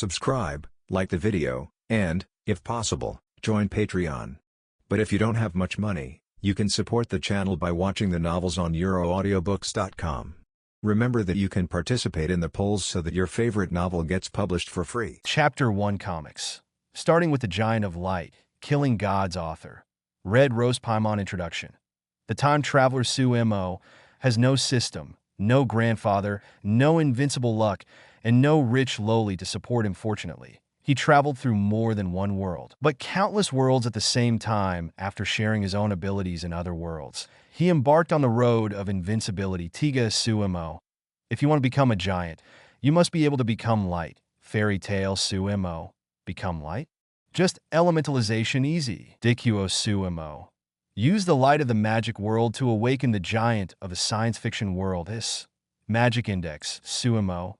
subscribe, like the video, and, if possible, join Patreon. But if you don't have much money, you can support the channel by watching the novels on euroaudiobooks.com. Remember that you can participate in the polls so that your favorite novel gets published for free. Chapter 1 Comics. Starting with the Giant of Light, Killing Gods author. Red Rose Paimon Introduction. The time traveler Su Mo has no system, no grandfather, no invincible luck, and no rich loli to support him. Fortunately, he traveled through more than one world, but countless worlds at the same time. After sharing his own abilities in other worlds, he embarked on the road of invincibility. Tiga Su Mo. If you want to become a giant, you must be able to become light. Fairy tale Su Mo. Become light? Just elementalization easy. Dicuo Su Mo. Use the light of the magic world to awaken the giant of a science fiction world. This magic index, Su Mo.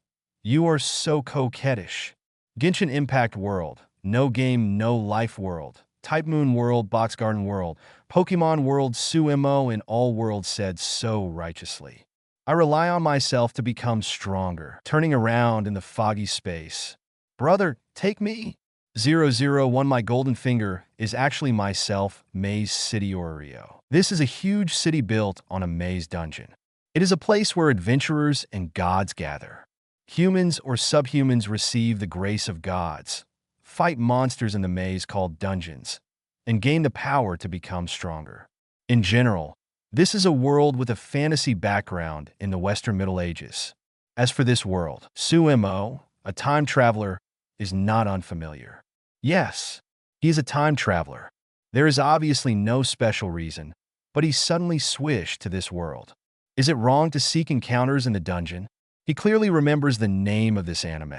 You are so coquettish. Genshin Impact world. No game, no life world. Type Moon world, Box Garden world. Pokémon world. Su Mo in all worlds said so righteously. I rely on myself to become stronger. Turning around in the foggy space. Brother, take me. 001 My golden finger is actually myself, Maze City Oreo. This is a huge city built on a maze dungeon. It is a place where adventurers and gods gather. Humans or subhumans receive the grace of gods, fight monsters in the maze called dungeons, and gain the power to become stronger. In general, this is a world with a fantasy background in the Western Middle Ages. As for this world, Su Mo, a time traveler, is not unfamiliar. Yes, he is a time traveler. There is obviously no special reason, but he suddenly swished to this world. Is it wrong to seek encounters in the dungeon? He clearly remembers the name of this anime.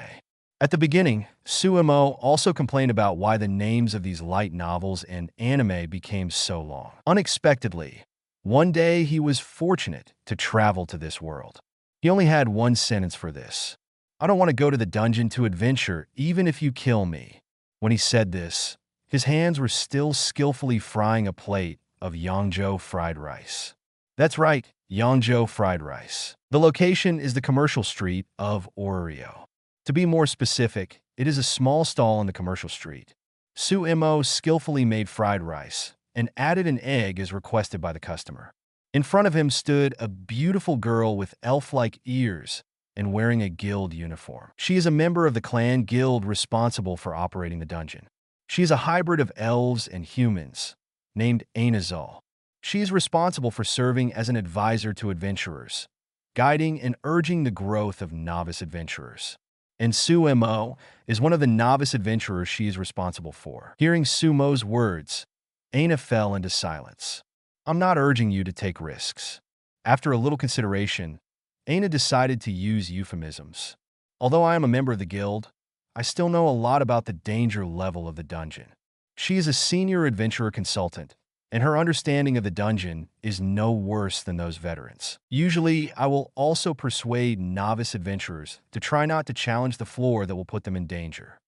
At the beginning, Su Mo also complained about why the names of these light novels and anime became so long. Unexpectedly, one day he was fortunate to travel to this world. He only had one sentence for this. I don't want to go to the dungeon to adventure, even if you kill me. When he said this, his hands were still skillfully frying a plate of Yangzhou fried rice. That's right, Yangzhou fried rice. The location is the commercial street of Oreo. To be more specific, it is a small stall on the commercial street. Su Mo skillfully made fried rice and added an egg as requested by the customer. In front of him stood a beautiful girl with elf-like ears and wearing a guild uniform. She is a member of the clan guild responsible for operating the dungeon. She is a hybrid of elves and humans, named Ainazul. She is responsible for serving as an advisor to adventurers, guiding and urging the growth of novice adventurers. And Su Mo is one of the novice adventurers she is responsible for. Hearing Su Mo's words, Aina fell into silence. I'm not urging you to take risks. After a little consideration, Aina decided to use euphemisms. Although I am a member of the guild, I still know a lot about the danger level of the dungeon. She is a senior adventurer consultant, and her understanding of the dungeon is no worse than those veterans. Usually, I will also persuade novice adventurers to try not to challenge the floor that will put them in danger.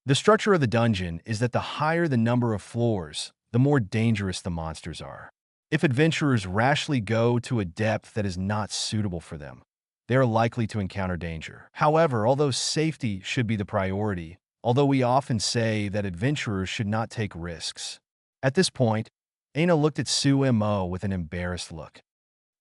The structure of the dungeon is that the higher the number of floors, the more dangerous the monsters are. If adventurers rashly go to a depth that is not suitable for them, they are likely to encounter danger. However, although safety should be the priority, although we often say that adventurers should not take risks. At this point, Aina looked at Su Mo with an embarrassed look.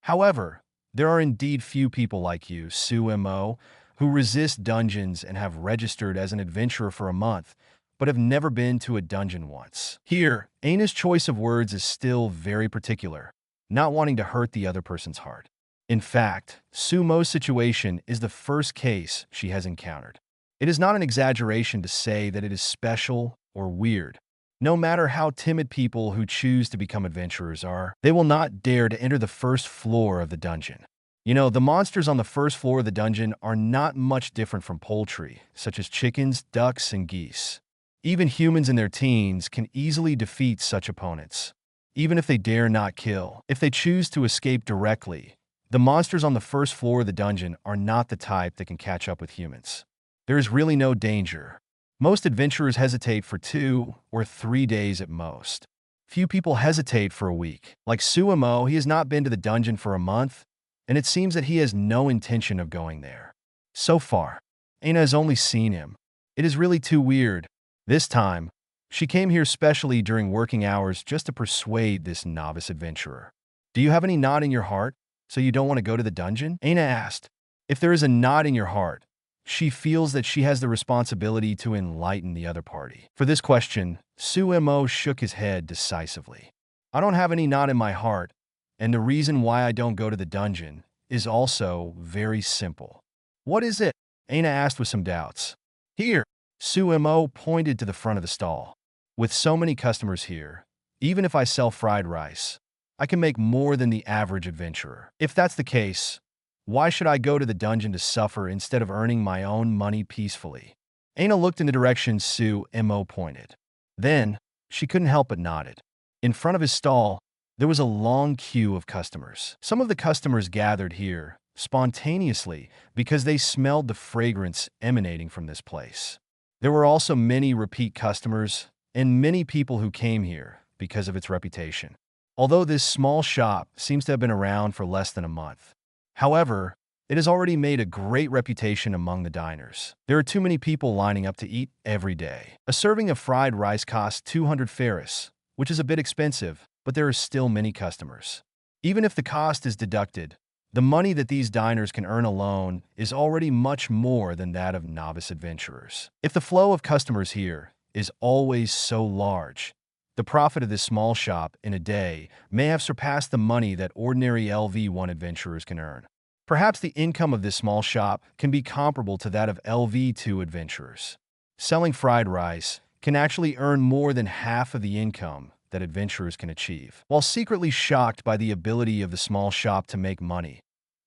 However, there are indeed few people like you, Su Mo, who resist dungeons and have registered as an adventurer for a month, but have never been to a dungeon once. Here, Aina's choice of words is still very particular, not wanting to hurt the other person's heart. In fact, Su Mo's situation is the first case she has encountered. It is not an exaggeration to say that it is special or weird. No matter how timid people who choose to become adventurers are, they will not dare to enter the first floor of the dungeon. You know, the monsters on the first floor of the dungeon are not much different from poultry, such as chickens, ducks, and geese. Even humans in their teens can easily defeat such opponents, even if they dare not kill. If they choose to escape directly, the monsters on the first floor of the dungeon are not the type that can catch up with humans. There is really no danger. Most adventurers hesitate for 2 or 3 days at most. Few people hesitate for a week. Like Su Mo, he has not been to the dungeon for a month, and it seems that he has no intention of going there. So far, Aina has only seen him, It is really too weird. This time, she came here specially during working hours just to persuade this novice adventurer. Do you have any knot in your heart, so you don't want to go to the dungeon? Aina asked. If there is a knot in your heart, she feels that she has the responsibility to enlighten the other party. For this question, Su Mo shook his head decisively. I don't have any knot in my heart, and the reason why I don't go to the dungeon is also very simple. What is it? Aina asked with some doubts. Here, Su Mo pointed to the front of the stall. With so many customers here, even if I sell fried rice, I can make more than the average adventurer. If that's the case, why should I go to the dungeon to suffer instead of earning my own money peacefully? Aina looked in the direction Su Mo pointed. Then, she couldn't help but nodded. In front of his stall, there was a long queue of customers. Some of the customers gathered here spontaneously because they smelled the fragrance emanating from this place. There were also many repeat customers and many people who came here because of its reputation. Although this small shop seems to have been around for less than a month. However, it has already made a great reputation among the diners. There are too many people lining up to eat every day. A serving of fried rice costs 200 Ferris, which is a bit expensive, but there are still many customers. Even if the cost is deducted, the money that these diners can earn alone is already much more than that of novice adventurers. If the flow of customers here is always so large, the profit of this small shop in a day may have surpassed the money that ordinary LV1 adventurers can earn. Perhaps the income of this small shop can be comparable to that of LV2 adventurers. Selling fried rice can actually earn more than half of the income that adventurers can achieve. While secretly shocked by the ability of the small shop to make money,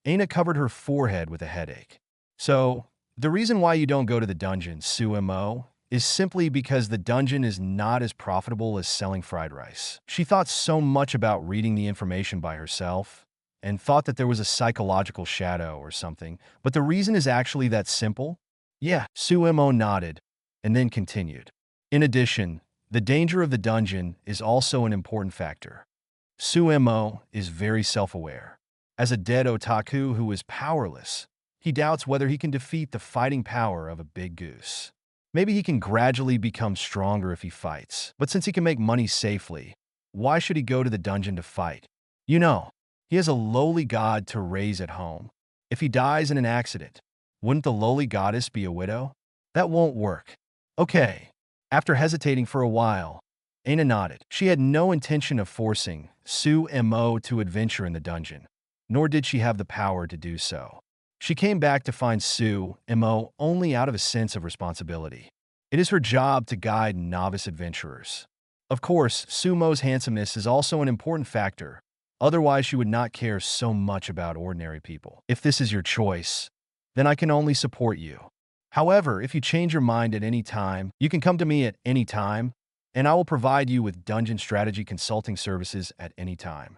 Aina covered her forehead with a headache. So, the reason why you don't go to the dungeon, Su Mo, is simply because the dungeon is not as profitable as selling fried rice. She thought so much about reading the information by herself and thought that there was a psychological shadow or something, but the reason is actually that simple? Yeah, Su Mo nodded and then continued. In addition, the danger of the dungeon is also an important factor. Su Mo is very self-aware. As a dead otaku who is powerless, he doubts whether he can defeat the fighting power of a big goose. Maybe he can gradually become stronger if he fights, but since he can make money safely, why should he go to the dungeon to fight? You know, he has a lowly god to raise at home. If he dies in an accident, wouldn't the lowly goddess be a widow? That won't work. Okay. After hesitating for a while, Aina nodded. She had no intention of forcing Su Mo to adventure in the dungeon, nor did she have the power to do so. She came back to find Su Mo only out of a sense of responsibility. It is her job to guide novice adventurers. Of course, Su Mo's handsomeness is also an important factor, otherwise she would not care so much about ordinary people. If this is your choice, then I can only support you. However, if you change your mind at any time, you can come to me at any time, and I will provide you with dungeon strategy consulting services at any time.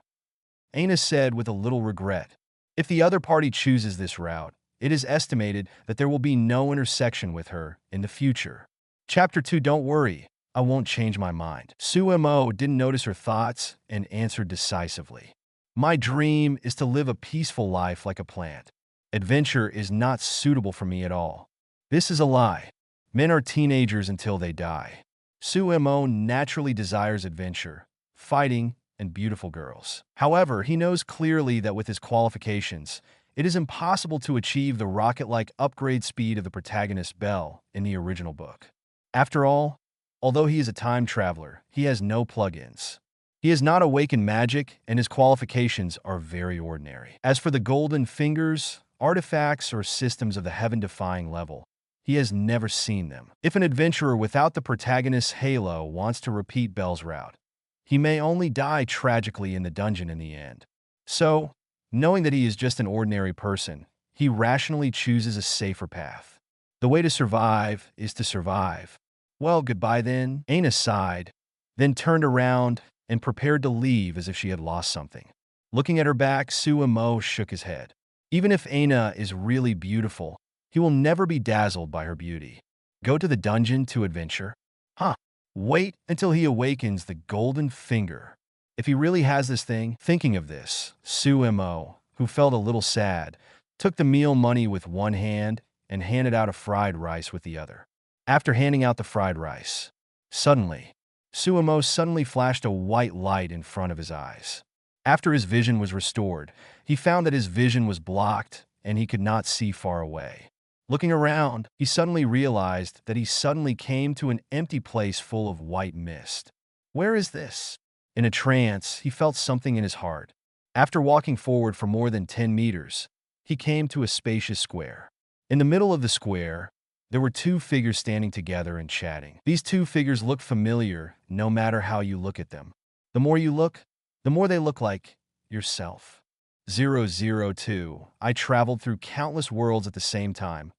Aina said with a little regret. If the other party chooses this route, it is estimated that there will be no intersection with her in the future. Chapter 2. Don't worry, I won't change my mind. Su Mo didn't notice her thoughts and answered decisively. My dream is to live a peaceful life like a plant. Adventure is not suitable for me at all. This is a lie. Men are teenagers until they die. Su Mo naturally desires adventure, fighting, and beautiful girls. However, he knows clearly that with his qualifications, it is impossible to achieve the rocket-like upgrade speed of the protagonist Belle in the original book. After all, although he is a time traveler, he has no plugins. He has not awakened magic, and his qualifications are very ordinary. As for the golden fingers, artifacts, or systems of the heaven-defying level, he has never seen them. If an adventurer without the protagonist's halo wants to repeat Belle's route, he may only die tragically in the dungeon in the end. So, knowing that he is just an ordinary person, he rationally chooses a safer path. The way to survive is to survive. Well, goodbye then. Aina sighed, then turned around and prepared to leave as if she had lost something. Looking at her back, Su Mo shook his head. Even if Aina is really beautiful, he will never be dazzled by her beauty. Go to the dungeon to adventure? Huh. Wait until he awakens the golden finger. If he really has this thing, thinking of this, Su Mo, who felt a little sad, took the meal money with one hand and handed out a fried rice with the other. after handing out the fried rice. Suddenly, Su Mo suddenly flashed a white light in front of his eyes. After his vision was restored, he found that his vision was blocked and he could not see far away. Looking around, he suddenly realized that he suddenly came to an empty place full of white mist. Where is this? In a trance, he felt something in his heart. After walking forward for more than 10 meters, he came to a spacious square. In the middle of the square, there were two figures standing together and chatting. These two figures look familiar no matter how you look at them. The more you look, the more they look like yourself. 002. I traveled through countless worlds at the same time.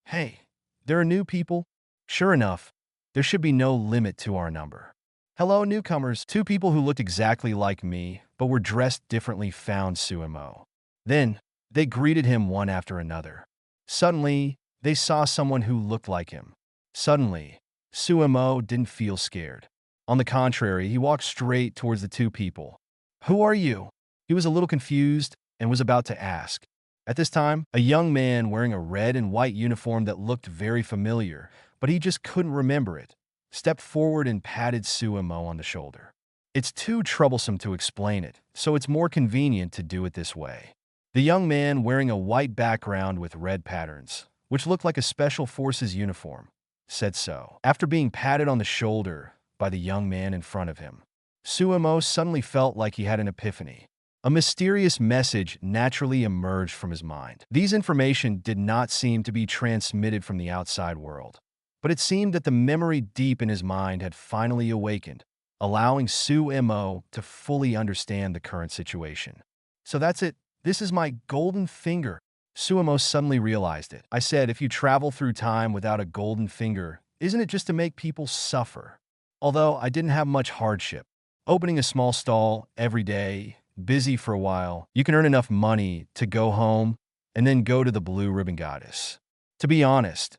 Hey, there are new people? Sure enough, there should be no limit to our number. Hello, newcomers. Two people who looked exactly like me, but were dressed differently found Su Mo. Then, they greeted him one after another. Suddenly, they saw someone who looked like him. Suddenly, Su Mo didn't feel scared. On the contrary, he walked straight towards the two people. Who are you? He was a little confused and was about to ask. At this time, a young man wearing a red and white uniform that looked very familiar, but he just couldn't remember it, stepped forward and patted Su Mo on the shoulder. It's too troublesome to explain it, so it's more convenient to do it this way. The young man wearing a white background with red patterns, which looked like a special forces uniform, said so. After being patted on the shoulder by the young man in front of him, Su Mo suddenly felt like he had an epiphany. A mysterious message naturally emerged from his mind. These information did not seem to be transmitted from the outside world, but it seemed that the memory deep in his mind had finally awakened, allowing Su Mo to fully understand the current situation. So that's it. This is my golden finger. Su Mo suddenly realized it. I said, if you travel through time without a golden finger, isn't it just to make people suffer? Although I didn't have much hardship. Opening a small stall every day, busy for a while, you can earn enough money to go home and then go to the blue ribbon goddess. To be honest,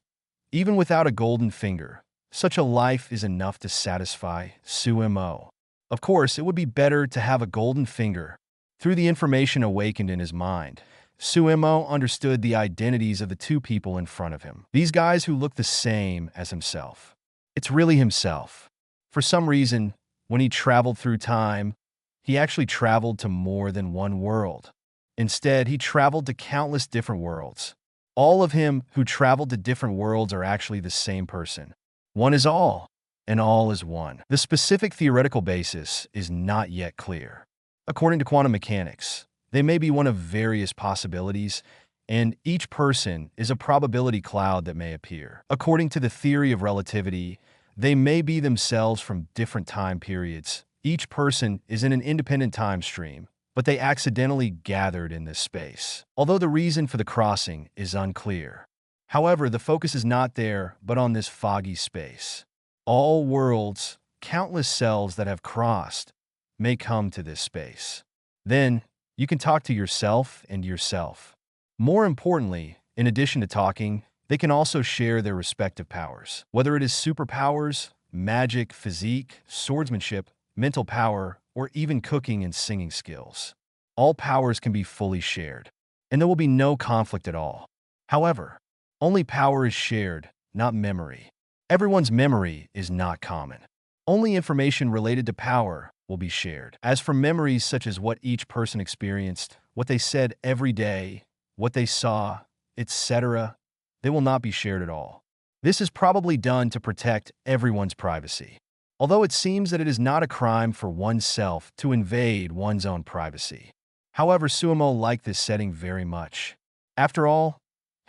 even without a golden finger, such a life is enough to satisfy Su Mo. Of course, it would be better to have a golden finger. Through the information awakened in his mind, Su Mo understood the identities of the two people in front of him. These guys who look the same as himself. It's really himself. For some reason, when he traveled through time, he actually traveled to more than one world. Instead, he traveled to countless different worlds. All of him who traveled to different worlds are actually the same person. One is all, and all is one. The specific theoretical basis is not yet clear. According to quantum mechanics, they may be one of various possibilities, and each person is a probability cloud that may appear. According to the theory of relativity, they may be themselves from different time periods. Each person is in an independent time stream, but they accidentally gathered in this space. Although the reason for the crossing is unclear. However, the focus is not there, but on this foggy space. All worlds, countless cells that have crossed, may come to this space. Then, you can talk to yourself and yourself. More importantly, in addition to talking, they can also share their respective powers. Whether it is superpowers, magic, physique, swordsmanship, mental power, or even cooking and singing skills. All powers can be fully shared, and there will be no conflict at all. However, only power is shared, not memory. Everyone's memory is not common. Only information related to power will be shared. As for memories such as what each person experienced, what they said every day, what they saw, etc., they will not be shared at all. This is probably done to protect everyone's privacy. Although it seems that it is not a crime for oneself to invade one's own privacy. However, Su Mo liked this setting very much. After all,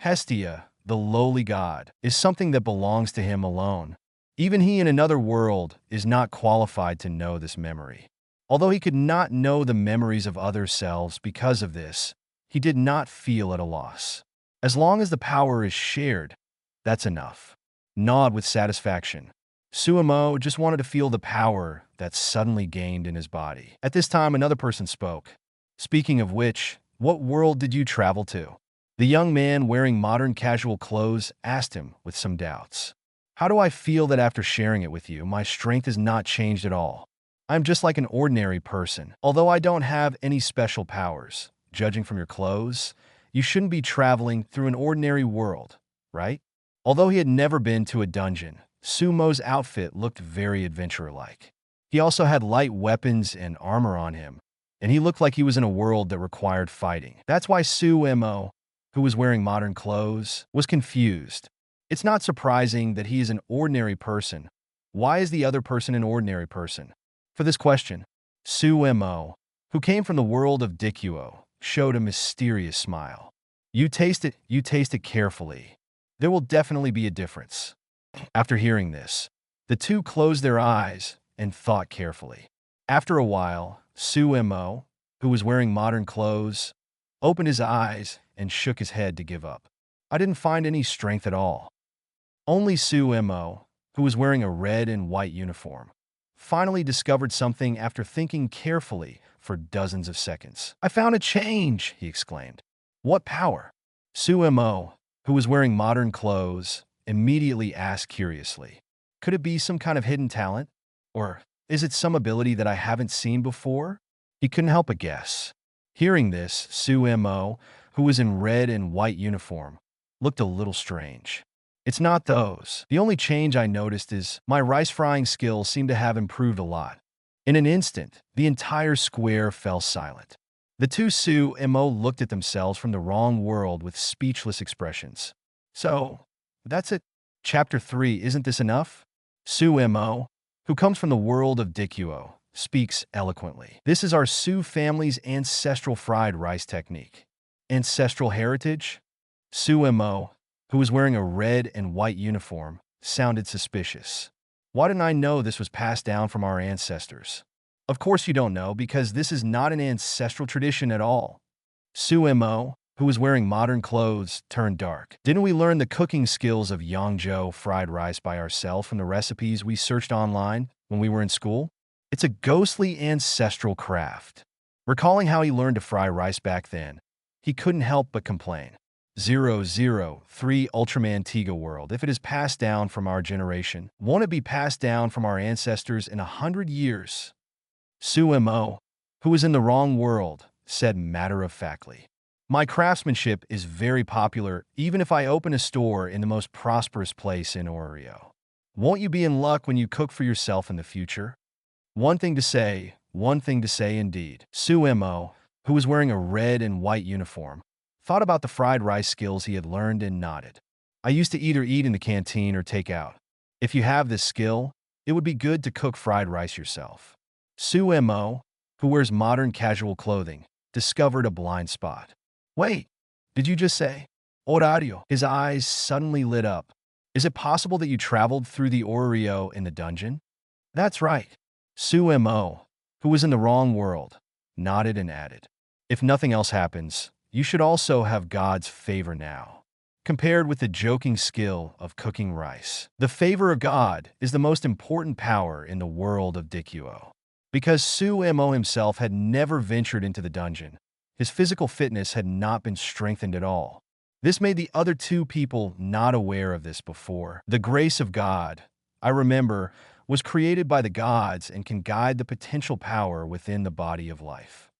Hestia, the lowly god, is something that belongs to him alone. Even he in another world is not qualified to know this memory. Although he could not know the memories of other selves because of this, he did not feel at a loss. As long as the power is shared, that's enough. Nod with satisfaction. Su Mo just wanted to feel the power that suddenly gained in his body. At this time, another person spoke. Speaking of which, what world did you travel to? The young man wearing modern casual clothes asked him with some doubts. How do I feel that after sharing it with you, my strength has not changed at all? I'm just like an ordinary person. Although I don't have any special powers, judging from your clothes, you shouldn't be traveling through an ordinary world, right? Although he had never been to a dungeon, Su Mo's outfit looked very adventurer-like. He also had light weapons and armor on him, and he looked like he was in a world that required fighting. That's why Su Mo, who was wearing modern clothes, was confused. It's not surprising that he is an ordinary person. Why is the other person an ordinary person? For this question, Su Mo, who came from the world of Dicuo, showed a mysterious smile. You taste it carefully. There will definitely be a difference. After hearing this, the two closed their eyes and thought carefully. After a while, Su Mo, who was wearing modern clothes, opened his eyes and shook his head to give up. I didn't find any strength at all. Only Su Mo, who was wearing a red and white uniform, finally discovered something after thinking carefully for dozens of seconds. I found a change, he exclaimed. What power? Su Mo, who was wearing modern clothes, immediately asked curiously. Could it be some kind of hidden talent? Or is it some ability that I haven't seen before? He couldn't help but guess. Hearing this, Su Mo, who was in red and white uniform, looked a little strange. It's not those. The only change I noticed is my rice frying skills seem to have improved a lot. In an instant, the entire square fell silent. The two Su Mo looked at themselves from the wrong world with speechless expressions. So, that's it. Chapter 3, isn't this enough? Su Mo, who comes from the world of Dicuo, speaks eloquently. This is our Su family's ancestral fried rice technique. Ancestral heritage? Su Mo, who was wearing a red and white uniform, sounded suspicious. Why didn't I know this was passed down from our ancestors? Of course you don't know, because this is not an ancestral tradition at all. Su Mo, who was wearing modern clothes, turned dark. Didn't we learn the cooking skills of Yangzhou fried rice by ourselves from the recipes we searched online when we were in school? It's a ghostly ancestral craft. Recalling how he learned to fry rice back then, he couldn't help but complain. 003 Ultraman Tiga World. If it is passed down from our generation, won't it be passed down from our ancestors in 100 years? Su Mo, who was in the wrong world, said matter-of-factly. My craftsmanship is very popular even if I open a store in the most prosperous place in Oreo. Won't you be in luck when you cook for yourself in the future? One thing to say indeed. Su Mo, who was wearing a red and white uniform, thought about the fried rice skills he had learned and nodded. I used to either eat in the canteen or take out. If you have this skill, it would be good to cook fried rice yourself. Su Mo, who wears modern casual clothing, discovered a blind spot. Wait, did you just say horario? His eyes suddenly lit up. Is it possible that you traveled through the Oreo in the dungeon? That's right. Su Mo, who was in the wrong world, nodded and added. If nothing else happens, you should also have God's favor now. Compared with the joking skill of cooking rice, the favor of God is the most important power in the world of Dicuo. Because Su Mo himself had never ventured into the dungeon, his physical fitness had not been strengthened at all. This made the other two people not aware of this before. The grace of God, I remember, was created by the gods and can guide the potential power within the body of life.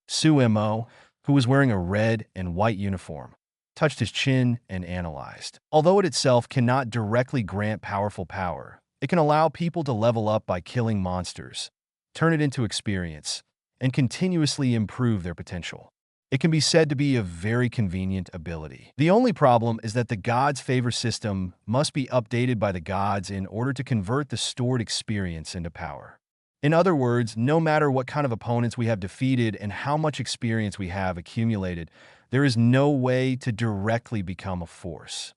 Su Mo, who was wearing a red and white uniform, touched his chin and analyzed. Although it itself cannot directly grant powerful power, it can allow people to level up by killing monsters, turn it into experience, and continuously improve their potential. It can be said to be a very convenient ability. The only problem is that the gods' favor system must be updated by the gods in order to convert the stored experience into power. In other words, no matter what kind of opponents we have defeated and how much experience we have accumulated, there is no way to directly become a force.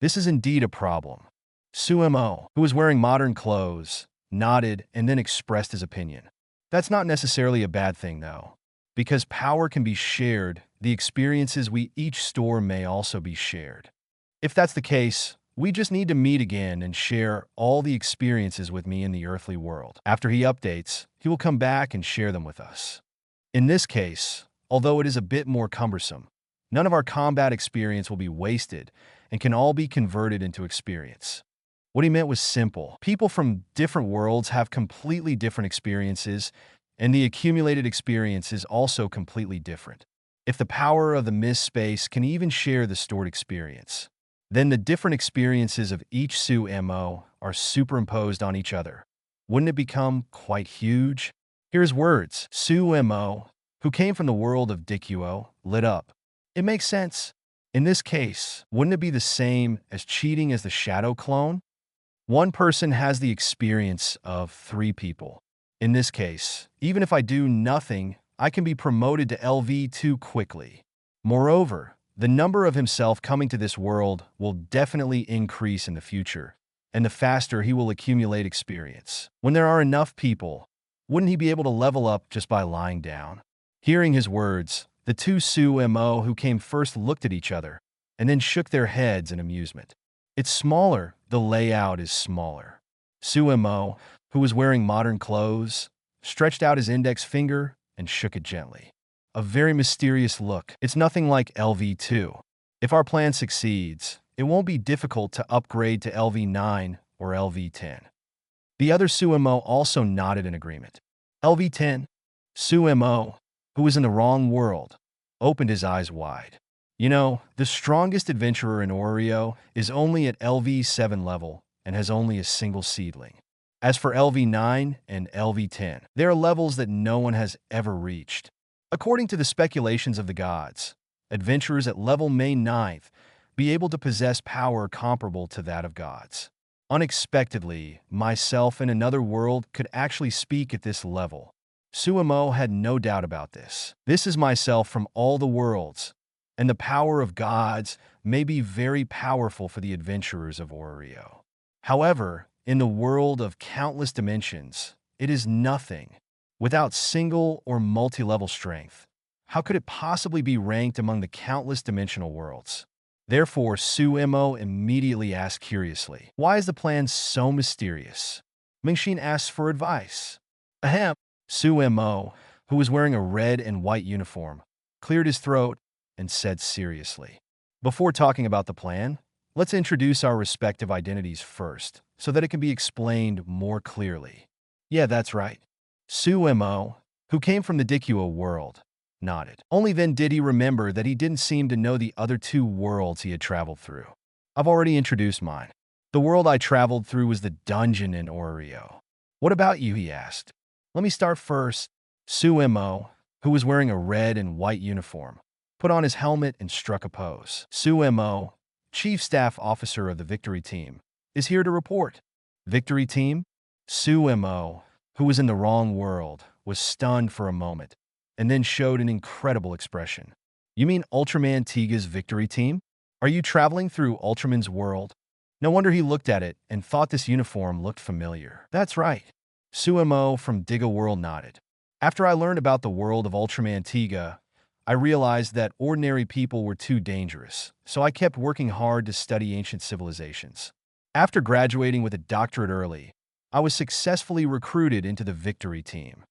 This is indeed a problem. Su Mo, who was wearing modern clothes, nodded and then expressed his opinion. That's not necessarily a bad thing, though. Because power can be shared, the experiences we each store may also be shared. If that's the case, we just need to meet again and share all the experiences with me in the earthly world. After he updates, he will come back and share them with us. In this case, although it is a bit more cumbersome, none of our combat experience will be wasted and can all be converted into experience. What he meant was simple. People from different worlds have completely different experiences, and the accumulated experience is also completely different. If the power of the mist space can even share the stored experience, Then the different experiences of each Su Mo are superimposed on each other. Wouldn't it become quite huge? Here's words. Su Mo, who came from the world of Dicuo, lit up. It makes sense. In this case, wouldn't it be the same as cheating as the shadow clone? One person has the experience of 3 people. In this case, even if I do nothing, I can be promoted to LV2 quickly. Moreover, the number of himself coming to this world will definitely increase in the future, and the faster he will accumulate experience. When there are enough people, wouldn't he be able to level up just by lying down? Hearing his words, the 2 Su Mo who came first looked at each other, and then shook their heads in amusement. It's smaller, the layout is smaller. Su Mo, who was wearing modern clothes, stretched out his index finger and shook it gently. A very mysterious look. It's nothing like LV2. If our plan succeeds, it won't be difficult to upgrade to LV9 or LV10. The other Su Mo also nodded in agreement. LV10. Su Mo, who was in the wrong world, opened his eyes wide. You know, the strongest adventurer in Oreo is only at LV7 level and has only a single seedling. As for LV9 and LV10, they are levels that no one has ever reached. According to the speculations of the gods, adventurers at level May 9th be able to possess power comparable to that of gods. Unexpectedly, myself in another world could actually speak at this level. Su Mo had no doubt about this. This is myself from all the worlds, and the power of gods may be very powerful for the adventurers of Oreo. However, in the world of countless dimensions, it is nothing. Without single or multi-level strength, how could it possibly be ranked among the countless dimensional worlds? Therefore, Su Mo immediately asked curiously, "Why is the plan so mysterious?" Mingxin asks for advice. Ahem. Su Mo, who was wearing a red and white uniform, cleared his throat and said seriously, "Before talking about the plan, let's introduce our respective identities first, so that it can be explained more clearly." Yeah, that's right. Su Mo, who came from the Dicuo world, nodded. Only then did he remember that he didn't seem to know the other 2 worlds he had traveled through. I've already introduced mine. The world I traveled through was the dungeon in Oreo. What about you, he asked. Let me start first. Su Mo, who was wearing a red and white uniform, put on his helmet and struck a pose. Su Mo, Chief Staff Officer of the Victory Team, is here to report. Victory Team? Su Mo, who was in the wrong world, was stunned for a moment, and then showed an incredible expression. You mean Ultraman Tiga's Victory Team? Are you traveling through Ultraman's world? No wonder he looked at it and thought this uniform looked familiar. That's right. Su Mo from Diga World nodded. After I learned about the world of Ultraman Tiga, I realized that ordinary people were too dangerous, so I kept working hard to study ancient civilizations. After graduating with a doctorate early, I was successfully recruited into the Victory Team.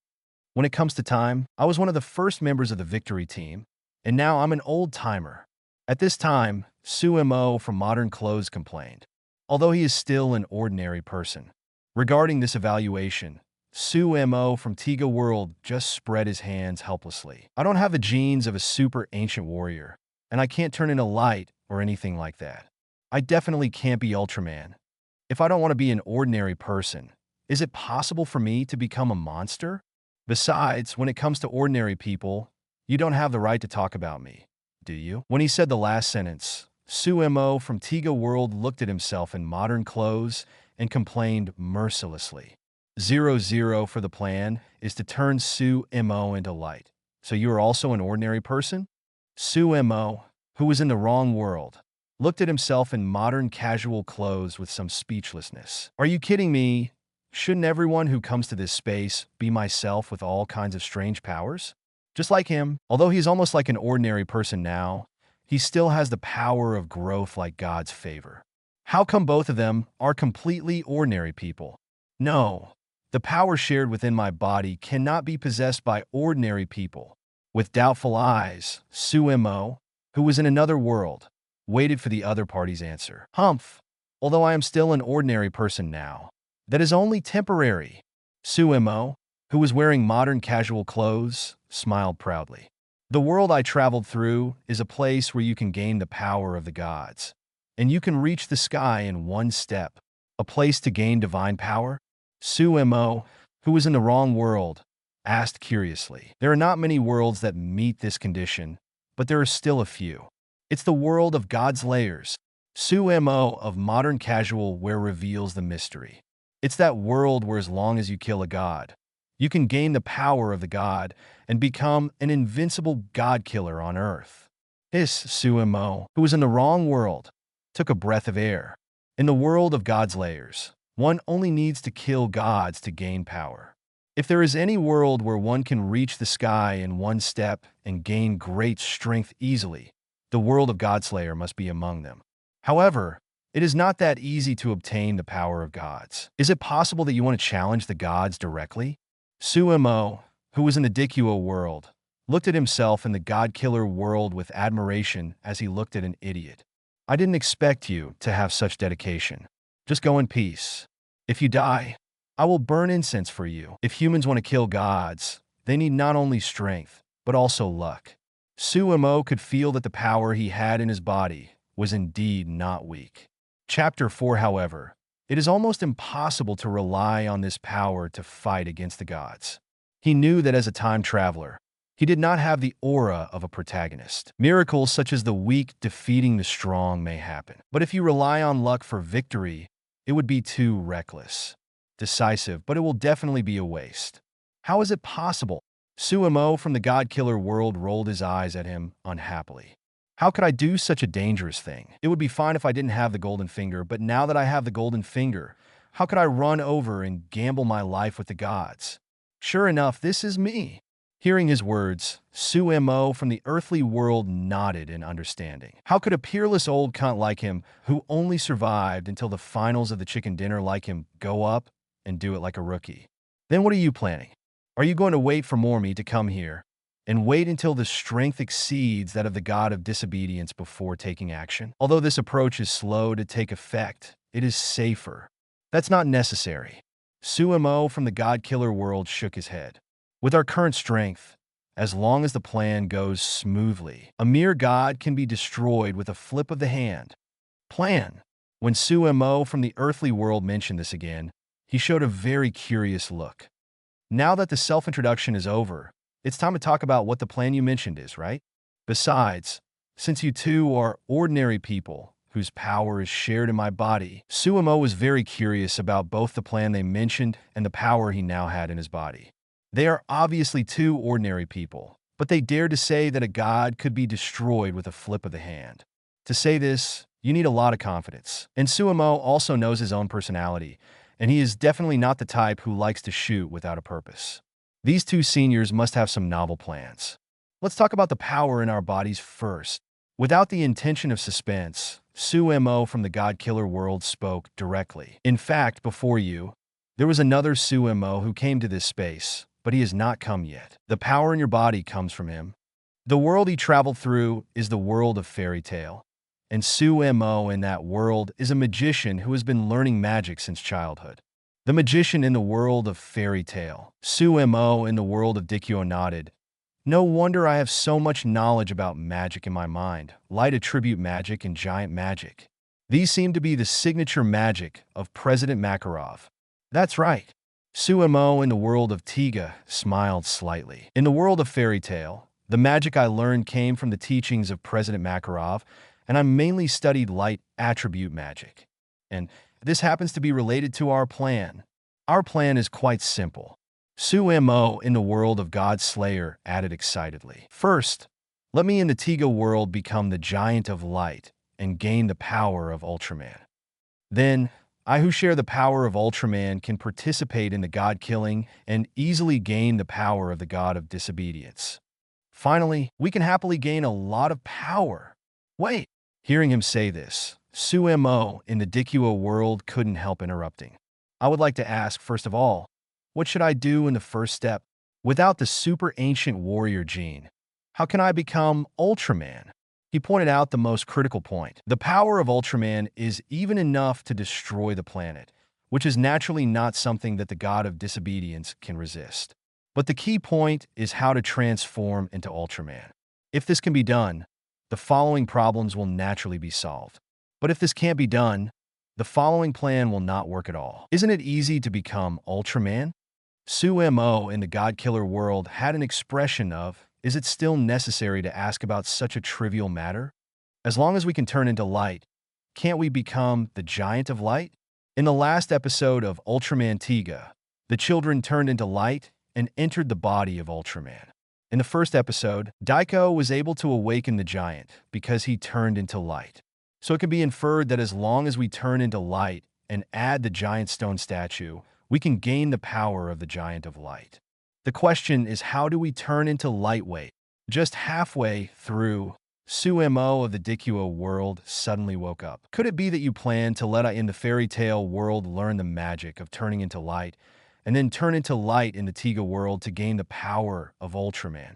When it comes to time, I was one of the first members of the Victory Team, and now I'm an old-timer. At this time, Su Mo from Modern Clothes complained, although he is still an ordinary person. Regarding this evaluation, Su Mo from Tiga World just spread his hands helplessly. I don't have the genes of a super ancient warrior, and I can't turn into light or anything like that. I definitely can't be Ultraman. If I don't want to be an ordinary person, is it possible for me to become a monster? Besides, when it comes to ordinary people, you don't have the right to talk about me, do you? When he said the last sentence, Su Mo from Tiga World looked at himself in modern clothes and complained mercilessly. 0-0 for the plan is to turn Su Mo into light. So you are also an ordinary person? Su Mo, who was in the wrong world, looked at himself in modern casual clothes with some speechlessness. Are you kidding me? Shouldn't everyone who comes to this space be myself with all kinds of strange powers? Just like him, although he's almost like an ordinary person now, he still has the power of growth like God's favor. How come both of them are completely ordinary people? No, the power shared within my body cannot be possessed by ordinary people. With doubtful eyes, Su Mo, who was in another world, waited for the other party's answer. Humph, although I am still an ordinary person now, that is only temporary. Su Mo, who was wearing modern casual clothes, smiled proudly. The world I traveled through is a place where you can gain the power of the gods. and you can reach the sky in one step. A place to gain divine power? Su Mo, who was in the wrong world, asked curiously. There are not many worlds that meet this condition, but there are still a few. It's the world of God's layers. Su Mo of modern casual where reveals the mystery. It's that world where as long as you kill a god, you can gain the power of the god and become an invincible god killer on Earth. Su Mo, who was in the wrong world, took a breath of air. In the world of God's layers, one only needs to kill gods to gain power. If there is any world where one can reach the sky in one step and gain great strength easily, the world of Godslayer must be among them. However, it is not that easy to obtain the power of gods. Is it possible that you want to challenge the gods directly? Su Mo, who was in the Dicuo world, looked at himself in the god-killer world with admiration as he looked at an idiot. I didn't expect you to have such dedication. Just go in peace. If you die, I will burn incense for you. If humans want to kill gods, they need not only strength, but also luck. Su Mo could feel that the power he had in his body was indeed not weak. Chapter 4, however, it is almost impossible to rely on this power to fight against the gods. He knew that as a time traveler, he did not have the aura of a protagonist. Miracles such as the weak defeating the strong may happen. But if you rely on luck for victory, it would be too reckless. Decisive, but it will definitely be a waste. How is it possible? Su Mo from the God-Killer world rolled his eyes at him unhappily. How could I do such a dangerous thing? It would be fine if I didn't have the golden finger, but now that I have the golden finger, how could I run over and gamble my life with the gods? Sure enough, this is me. Hearing his words, Su Mo from the earthly world nodded in understanding. How could a peerless old cunt like him, who only survived until the finals of the chicken dinner like him, go up and do it like a rookie? Then what are you planning? Are you going to wait for me to come here and wait until the strength exceeds that of the god of disobedience before taking action? Although this approach is slow to take effect, it is safer. That's not necessary. Su Mo from the God-Killer world shook his head. With our current strength, as long as the plan goes smoothly, a mere god can be destroyed with a flip of the hand. Plan. When Su Mo from the earthly world mentioned this again, he showed a very curious look. Now that the self-introduction is over, it's time to talk about what the plan you mentioned is, right? Besides, since you two are ordinary people whose power is shared in my body, Su Mo was very curious about both the plan they mentioned and the power he now had in his body. They are obviously two ordinary people, but they dared to say that a god could be destroyed with a flip of the hand. To say this, you need a lot of confidence. And Su Mo also knows his own personality, and he is definitely not the type who likes to shoot without a purpose. These two seniors must have some novel plans. Let's talk about the power in our bodies first. Without the intention of suspense, Su Mo from the God-Killer world spoke directly. In fact, before you, there was another Su Mo who came to this space, but he has not come yet. The power in your body comes from him. The world he traveled through is the world of fairy tale, and Su Mo in that world is a magician who has been learning magic since childhood. The magician in the world of fairy tale, Su Mo in the world of Dicuo nodded. No wonder I have so much knowledge about magic in my mind, light attribute magic and giant magic. These seem to be the signature magic of President Makarov. That's right. Su Mo in the world of Tiga smiled slightly. In the world of fairy tale, the magic I learned came from the teachings of President Makarov, and I mainly studied light attribute magic. And this happens to be related to our plan. Our plan is quite simple. Su Mo in the world of God Slayer added excitedly. First, let me in the Tiga world become the giant of light and gain the power of Ultraman. Then, I who share the power of Ultraman can participate in the god-killing and easily gain the power of the god of disobedience. Finally, we can happily gain a lot of power. Wait! Hearing him say this, Su Mo in the Dicuo world couldn't help interrupting. I would like to ask, first of all, what should I do in the first step? Without the super ancient warrior gene, how can I become Ultraman? He pointed out the most critical point. The power of Ultraman is even enough to destroy the planet, which is naturally not something that the god of disobedience can resist. But the key point is how to transform into Ultraman. If this can be done, the following problems will naturally be solved. But if this can't be done, the following plan will not work at all. Isn't it easy to become Ultraman? Su Mo in the God Killer world had an expression of, is it still necessary to ask about such a trivial matter? As long as we can turn into light, can't we become the Giant of Light? In the last episode of Ultraman Tiga, the children turned into light and entered the body of Ultraman. In the first episode, Dicuo was able to awaken the giant because he turned into light. So it can be inferred that as long as we turn into light and add the giant stone statue, we can gain the power of the Giant of Light. The question is, how do we turn into lightweight? Just halfway through, Su Mo of the Dicuo world suddenly woke up. Could it be that you plan to let in the fairy tale world learn the magic of turning into light, and then turn into light in the Tiga world to gain the power of Ultraman?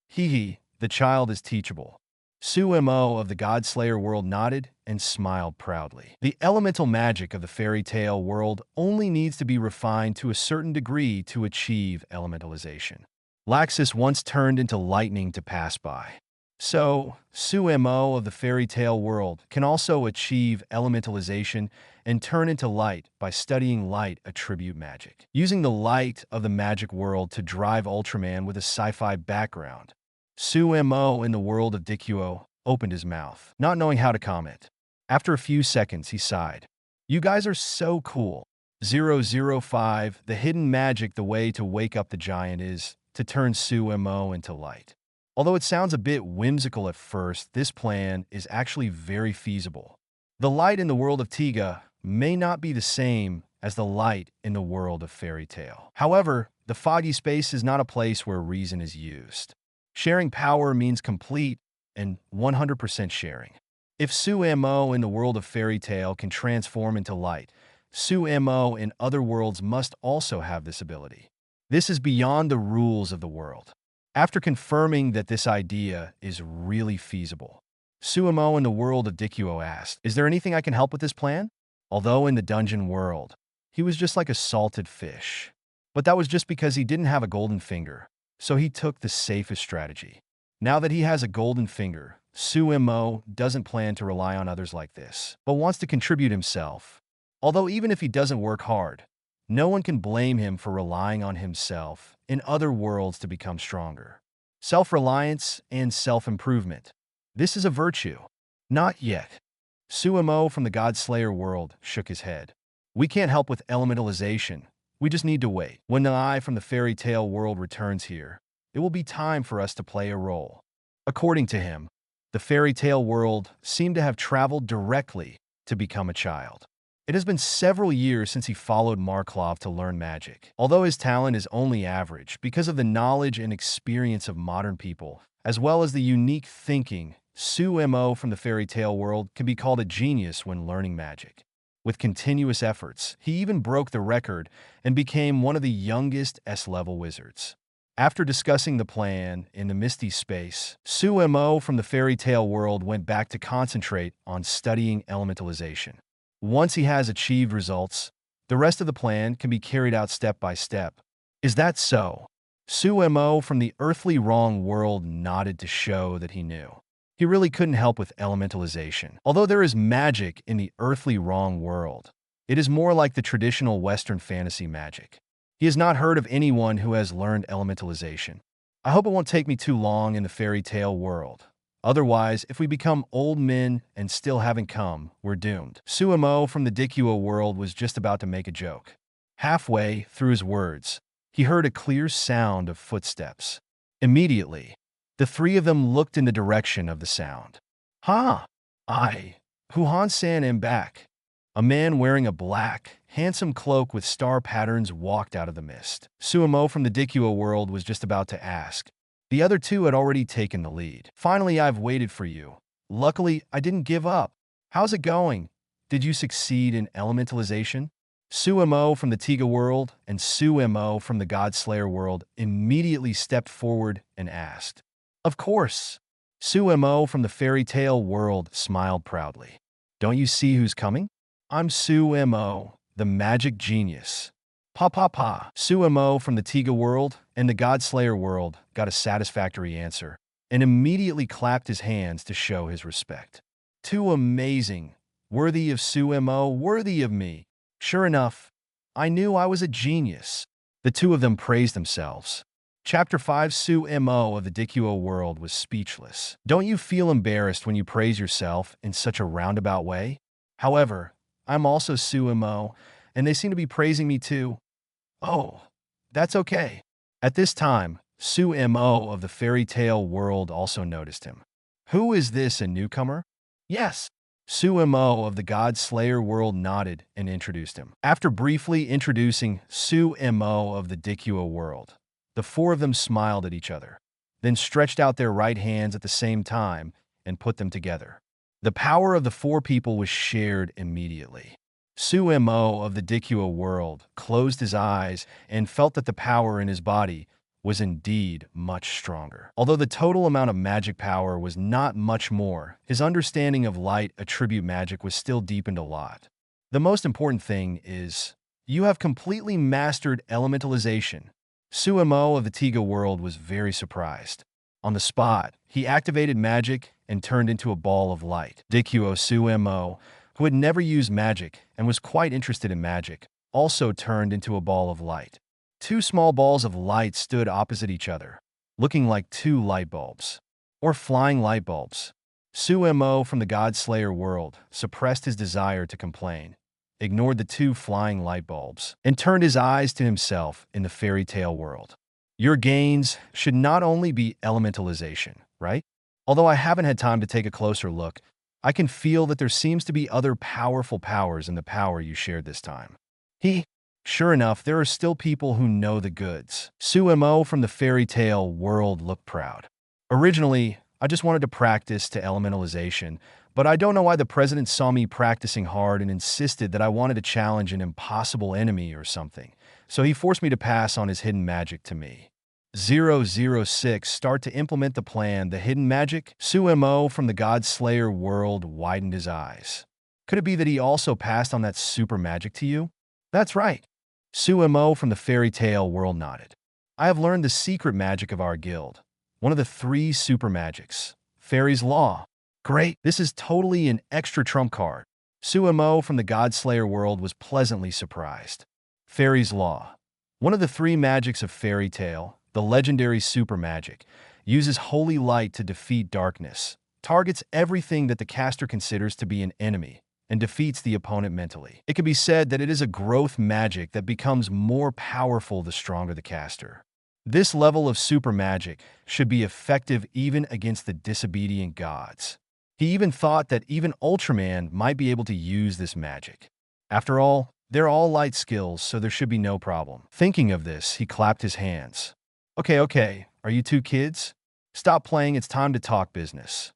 Hee, the child is teachable. Su Mo of the God-Slayer world nodded and smiled proudly. The elemental magic of the fairy tale world only needs to be refined to a certain degree to achieve elementalization. Laxus once turned into lightning to pass by. So, Su Mo of the fairy tale world can also achieve elementalization and turn into light by studying light attribute magic, using the light of the magic world to drive Ultraman with a sci-fi background. Su Mo in the world of Dicuo opened his mouth, not knowing how to comment. After a few seconds, he sighed. You guys are so cool. 005, the hidden magic, the way to wake up the giant is to turn Su Mo into light. Although it sounds a bit whimsical at first, this plan is actually very feasible. The light in the world of Tiga may not be the same as the light in the world of fairy tale. However, the foggy space is not a place where reason is used. Sharing power means complete and 100% sharing. If Su Mo in the world of fairy tale can transform into light, Su Mo in other worlds must also have this ability. This is beyond the rules of the world. After confirming that this idea is really feasible, Su Mo in the world of Dicuo asked, "Is there anything I can help with this plan?" Although in the dungeon world, he was just like a salted fish. But that was just because he didn't have a golden finger. So he took the safest strategy. Now that he has a golden finger, Su Mo doesn't plan to rely on others like this, but wants to contribute himself. Although even if he doesn't work hard, no one can blame him for relying on himself in other worlds to become stronger. Self-reliance and self-improvement. This is a virtue. Not yet. Su Mo from the God-Slayer world shook his head. We can't help with elementalization. We just need to wait. When the eye from the fairy tale world returns here, it will be time for us to play a role. According to him, the fairy tale world seemed to have traveled directly to become a child. It has been several years since he followed Marklov to learn magic. Although his talent is only average because of the knowledge and experience of modern people, as well as the unique thinking, Su Mo from the fairy tale world can be called a genius when learning magic. With continuous efforts, he even broke the record and became one of the youngest S-level wizards. After discussing the plan in the misty space, Su Mo from the fairy tale world went back to concentrate on studying elementalization. Once he has achieved results, the rest of the plan can be carried out step by step. Is that so? Su Mo from the earthly wrong world nodded to show that he knew. He really couldn't help with elementalization. Although there is magic in the earthly wrong world, it is more like the traditional Western fantasy magic. He has not heard of anyone who has learned elementalization. I hope it won't take me too long in the fairy tale world. Otherwise, if we become old men and still haven't come, we're doomed. Su Mo from the Dicuo world was just about to make a joke. Halfway through his words, he heard a clear sound of footsteps. Immediately, the three of them looked in the direction of the sound. Huhan-san am back. A man wearing a black, handsome cloak with star patterns walked out of the mist. Su Mo from the Dicuo world was just about to ask. The other two had already taken the lead. Finally, I've waited for you. Luckily, I didn't give up. How's it going? Did you succeed in elementalization? Su Mo from the Tiga world and Su Mo from the God-Slayer world immediately stepped forward and asked. Of course. Su Mo from the fairy tale world smiled proudly. Don't you see who's coming? I'm Su Mo, the magic genius. Su Mo from the Tiga world and the God-Slayer world got a satisfactory answer and immediately clapped his hands to show his respect. Too amazing. Worthy of Su Mo, worthy of me. Sure enough, I knew I was a genius. The two of them praised themselves. Chapter 5 Su Mo of the Dicuo world was speechless. Don't you feel embarrassed when you praise yourself in such a roundabout way? However, I'm also Su Mo, and they seem to be praising me too. Oh, that's okay. At this time, Su Mo of the fairy tale world also noticed him. Who is this, a newcomer? Yes. Su Mo of the God Slayer world nodded and introduced him. After briefly introducing Su Mo of the Dicuo world, the four of them smiled at each other, then stretched out their right hands at the same time and put them together. The power of the four people was shared immediately. Su Mo of the Dicuo world closed his eyes and felt that the power in his body was indeed much stronger. Although the total amount of magic power was not much more, his understanding of light attribute magic was still deepened a lot. The most important thing is, you have completely mastered elementalization. Su Mo of the Tiga world was very surprised. On the spot, he activated magic and turned into a ball of light. Dicuo Su Mo, who had never used magic and was quite interested in magic, also turned into a ball of light. Two small balls of light stood opposite each other, looking like two light bulbs, or flying light bulbs. Su Mo from the God Slayer world suppressed his desire to complain, ignored the two flying light bulbs, and turned his eyes to himself in the fairy tale world. Your gains should not only be elementalization, right? Although I haven't had time to take a closer look, I can feel that there seems to be other powerful powers in the power you shared this time. Sure enough, there are still people who know the goods. Su Mo from the fairy tale world looked proud. Originally, I just wanted to practice to elementalization, but I don't know why the president saw me practicing hard and insisted that I wanted to challenge an impossible enemy or something, so he forced me to pass on his hidden magic to me. 006 Start to implement the plan, the hidden magic? Su Mo from the God Slayer world widened his eyes. Could it be that he also passed on that super magic to you? That's right. Su Mo from the fairy tale world nodded. I have learned the secret magic of our guild, one of the 3 super magics. Fairy's Law. Great, this is totally an extra trump card. Su Mo from the God Slayer world was pleasantly surprised. Fairy's Law. One of the 3 magics of fairy tale, the legendary super magic, uses holy light to defeat darkness, targets everything that the caster considers to be an enemy, and defeats the opponent mentally. It can be said that it is a growth magic that becomes more powerful the stronger the caster. This level of super magic should be effective even against the disobedient gods. He even thought that even Ultraman might be able to use this magic. After all, they're all light skills, so there should be no problem. Thinking of this, he clapped his hands. Okay, are you 2 kids? Stop playing, it's time to talk business.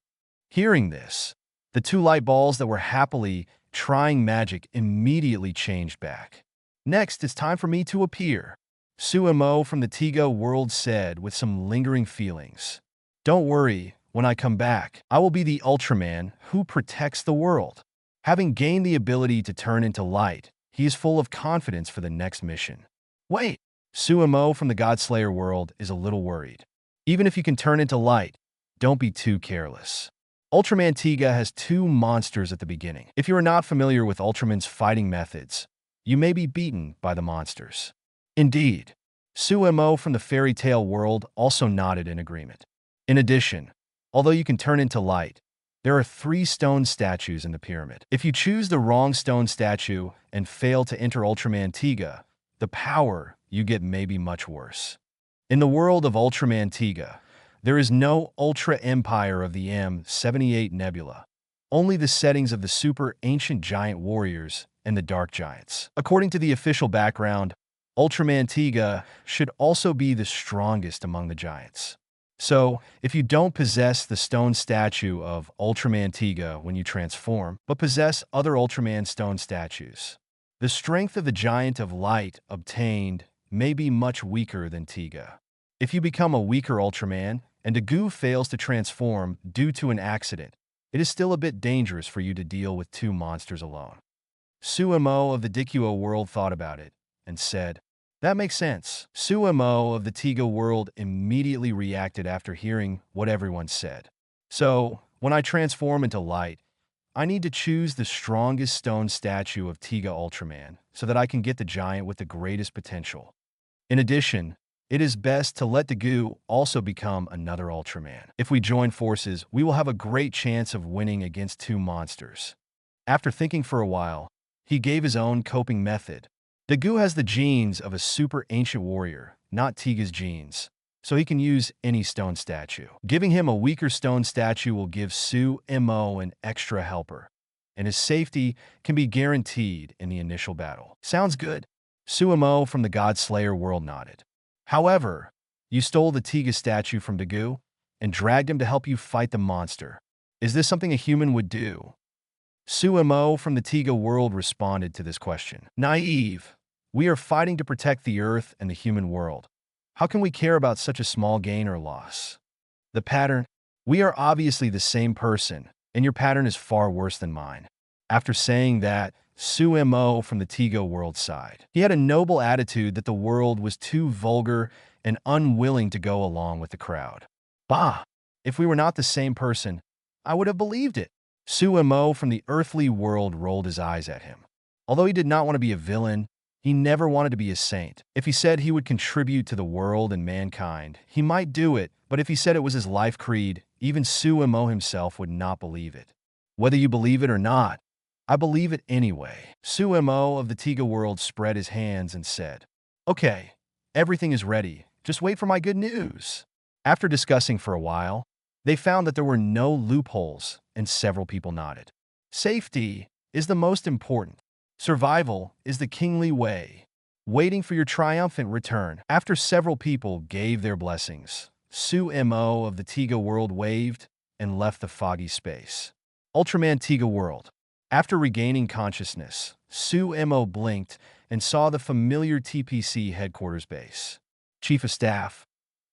Hearing this, the 2 light balls that were happily trying magic immediately changed back. Next, it's time for me to appear. Su Mo from the Tiga world said with some lingering feelings. Don't worry, when I come back, I will be the Ultraman who protects the world. Having gained the ability to turn into light, he is full of confidence for the next mission. Wait, Su Mo from the God Slayer world is a little worried. Even if you can turn into light, don't be too careless. Ultraman Tiga has 2 monsters at the beginning. If you are not familiar with Ultraman's fighting methods, you may be beaten by the monsters. Indeed, Su Mo from the fairy tale world also nodded in agreement. In addition, although you can turn into light, there are 3 stone statues in the pyramid. If you choose the wrong stone statue and fail to enter Ultraman Tiga, the power you get may be much worse. In the world of Ultraman Tiga, there is no Ultra Empire of the M78 Nebula, only the settings of the super ancient giant warriors and the dark giants. According to the official background, Ultraman Tiga should also be the strongest among the giants. So, if you don't possess the stone statue of Ultraman Tiga when you transform, but possess other Ultraman stone statues, the strength of the Giant of Light obtained may be much weaker than Tiga. If you become a weaker Ultraman, and Dagu fails to transform due to an accident, it is still a bit dangerous for you to deal with 2 monsters alone. Su Mo of the Dicuo world thought about it, and said, that makes sense. Su Mo of the Tiga world immediately reacted after hearing what everyone said. So, when I transform into light, I need to choose the strongest stone statue of Tiga Ultraman so that I can get the giant with the greatest potential. In addition, it is best to let Dicuo also become another Ultraman. If we join forces, we will have a great chance of winning against two monsters. After thinking for a while, he gave his own coping method. Dicuo has the genes of a super ancient warrior, not Tiga's genes, so he can use any stone statue. Giving him a weaker stone statue will give Su Mo an extra helper, and his safety can be guaranteed in the initial battle. Sounds good. Su Mo from the God Slayer world nodded. However, you stole the Tiga statue from Dicuo and dragged him to help you fight the monster. Is this something a human would do? Su Mo from the Tiga world responded to this question. Naive. We are fighting to protect the Earth and the human world. How can we care about such a small gain or loss? The pattern? We are obviously the same person, and your pattern is far worse than mine. After saying that, Su Mo from the Tiga world sighed. He had a noble attitude that the world was too vulgar and unwilling to go along with the crowd. Bah! If we were not the same person, I would have believed it. Su Mo from the earthly world rolled his eyes at him. Although he did not want to be a villain, he never wanted to be a saint. If he said he would contribute to the world and mankind, he might do it, but if he said it was his life creed, even Su Mo himself would not believe it. Whether you believe it or not, I believe it anyway. Su Mo of the Tiga world spread his hands and said, Okay, everything is ready. Just wait for my good news. After discussing for a while, they found that there were no loopholes, and several people nodded. Safety is the most important. Survival is the kingly way. Waiting for your triumphant return. After several people gave their blessings, Su Mo of the Tiga world waved and left the foggy space. Ultraman Tiga world. After regaining consciousness, Su Mo blinked and saw the familiar TPC headquarters base. Chief of Staff,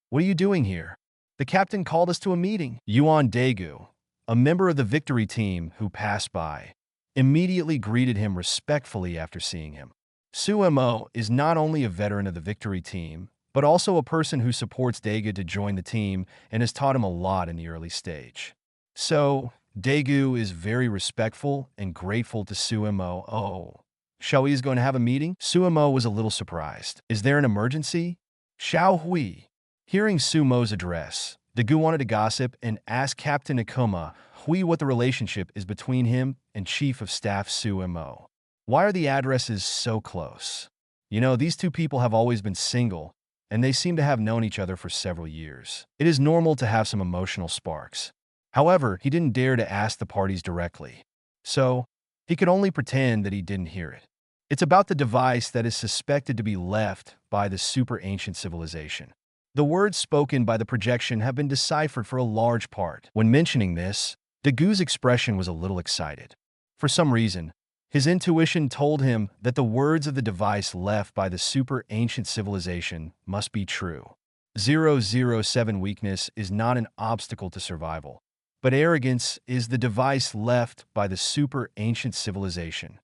what are you doing here? The captain called us to a meeting. Yuan Daegu, a member of the victory team who passed by, immediately greeted him respectfully after seeing him. Su Mo is not only a veteran of the victory team, but also a person who supports Daegu to join the team and has taught him a lot in the early stage. So, Daegu is very respectful and grateful to Su Mo. Oh, Xiao is going to have a meeting? Su Mo was a little surprised. Is there an emergency? Xiao Hui. Hearing Su Mo's address, Daegu wanted to gossip and ask Captain Ikoma Hui what the relationship is between him and Chief of Staff Su Mo. Why are the addresses so close? You know, these two people have always been single, and they seem to have known each other for several years. It is normal to have some emotional sparks. However, he didn't dare to ask the parties directly, so he could only pretend that he didn't hear it. It's about the device that is suspected to be left by the super ancient civilization. The words spoken by the projection have been deciphered for a large part. When mentioning this, Dagu's expression was a little excited. For some reason, his intuition told him that the words of the device left by the super ancient civilization must be true. 007 weakness is not an obstacle to survival, but arrogance is the device left by the super ancient civilization.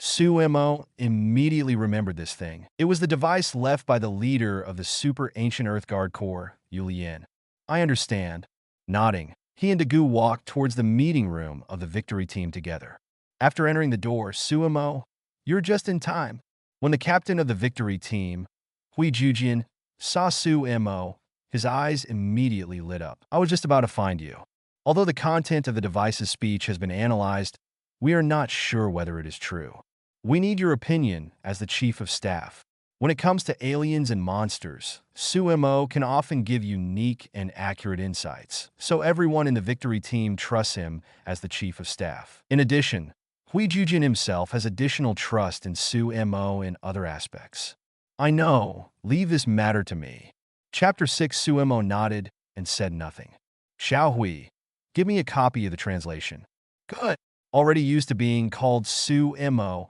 Su Mo immediately remembered this thing. It was the device left by the leader of the super ancient Earthguard Corps, Yu Lian. I understand. Nodding, he and Dagu walked towards the meeting room of the victory team together. After entering the door, Su Mo, you're just in time. When the captain of the victory team, Hui Jujian, saw Su Mo, his eyes immediately lit up. I was just about to find you. Although the content of the device's speech has been analyzed, we are not sure whether it is true. We need your opinion as the Chief of Staff. When it comes to aliens and monsters, Su Mo can often give unique and accurate insights, so everyone in the victory team trusts him as the Chief of Staff. In addition, Hui Jujin himself has additional trust in Su Mo in other aspects. I know, leave this matter to me. Chapter 6 Su Mo nodded and said nothing. Xiao Hui, give me a copy of the translation. Good. Already used to being called Su Mo,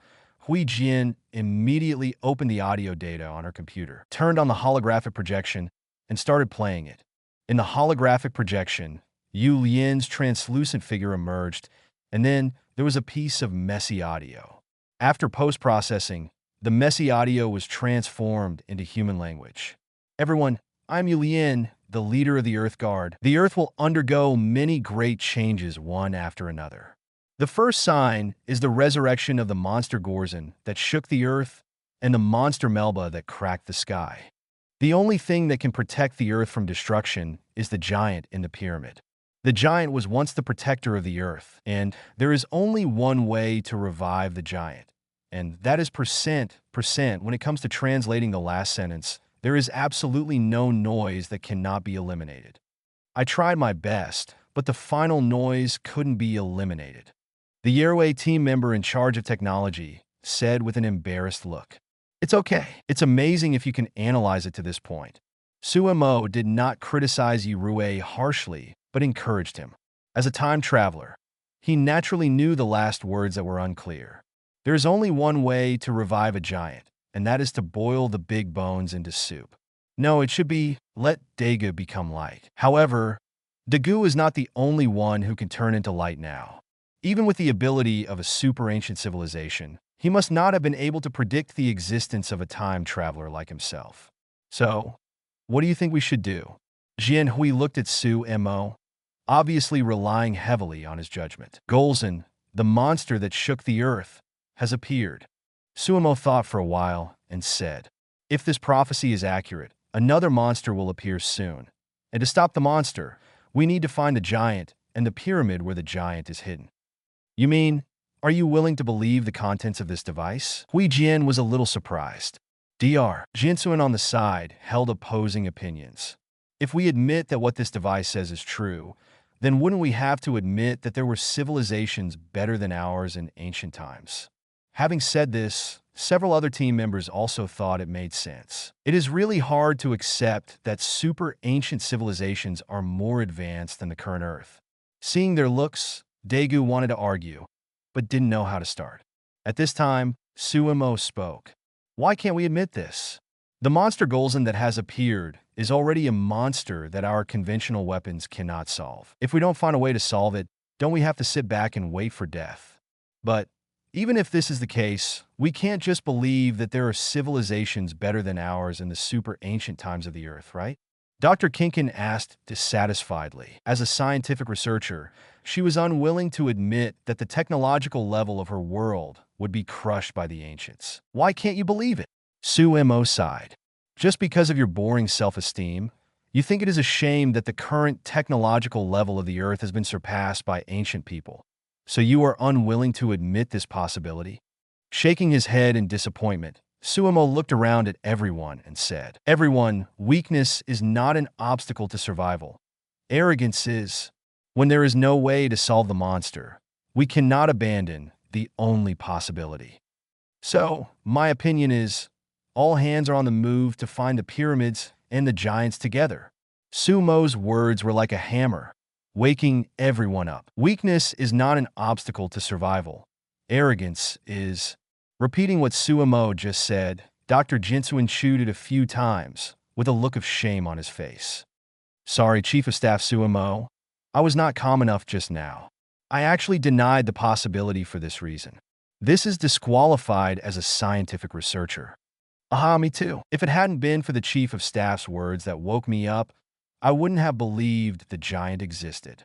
Hui Jian immediately opened the audio data on her computer, turned on the holographic projection, and started playing it. In the holographic projection, Yu Lian's translucent figure emerged, and then there was a piece of messy audio. After post-processing, the messy audio was transformed into human language. Everyone, I'm Yu Lian, the leader of the Earth Guard. The Earth will undergo many great changes one after another. The first sign is the resurrection of the monster Gorzen that shook the earth and the monster Melba that cracked the sky. The only thing that can protect the earth from destruction is the giant in the pyramid. The giant was once the protector of the earth, and there is only one way to revive the giant, and that is percent. When it comes to translating the last sentence, there is absolutely no noise that cannot be eliminated. I tried my best, but the final noise couldn't be eliminated. The Yarway team member in charge of technology said with an embarrassed look. It's okay. It's amazing if you can analyze it to this point. Su Mo did not criticize Yarway harshly, but encouraged him. As a time traveler, he naturally knew the last words that were unclear. There is only one way to revive a giant, and that is to boil the big bones into soup. No, it should be, let Daegu become light. However, Daegu is not the only one who can turn into light now. Even with the ability of a super ancient civilization, he must not have been able to predict the existence of a time traveler like himself. So, what do you think we should do? Jian Hui looked at Su Mo, obviously relying heavily on his judgment. Golzen, the monster that shook the earth, has appeared. Su Mo thought for a while and said, if this prophecy is accurate, another monster will appear soon. And to stop the monster, we need to find the giant and the pyramid where the giant is hidden. You mean, are you willing to believe the contents of this device? Hui Jian was a little surprised. Dr. Jinsuan on the side held opposing opinions. If we admit that what this device says is true, then wouldn't we have to admit that there were civilizations better than ours in ancient times? Having said this, several other team members also thought it made sense. It is really hard to accept that super ancient civilizations are more advanced than the current Earth. Seeing their looks, Daegu wanted to argue, but didn't know how to start. At this time, Su Mo spoke. Why can't we admit this? The monster Golzen that has appeared is already a monster that our conventional weapons cannot solve. If we don't find a way to solve it, don't we have to sit back and wait for death? But even if this is the case, we can't just believe that there are civilizations better than ours in the super ancient times of the Earth, right? Dr. Kinkin asked dissatisfiedly. As a scientific researcher, she was unwilling to admit that the technological level of her world would be crushed by the ancients. Why can't you believe it? Su Mo sighed. Just because of your boring self-esteem, you think it is a shame that the current technological level of the Earth has been surpassed by ancient people. So you are unwilling to admit this possibility? Shaking his head in disappointment, Su Mo looked around at everyone and said, everyone, weakness is not an obstacle to survival. Arrogance is. When there is no way to solve the monster, we cannot abandon the only possibility. So, my opinion is, all hands are on the move to find the pyramids and the giants together. Su Mo's words were like a hammer, waking everyone up. Weakness is not an obstacle to survival. Arrogance is. Repeating what Su Mo just said, Dr. Jinsuan chewed it a few times, with a look of shame on his face. Sorry, Chief of Staff Su Mo. I was not calm enough just now. I actually denied the possibility for this reason. This is disqualified as a scientific researcher. Aha, me too. If it hadn't been for the Chief of Staff's words that woke me up, I wouldn't have believed the giant existed.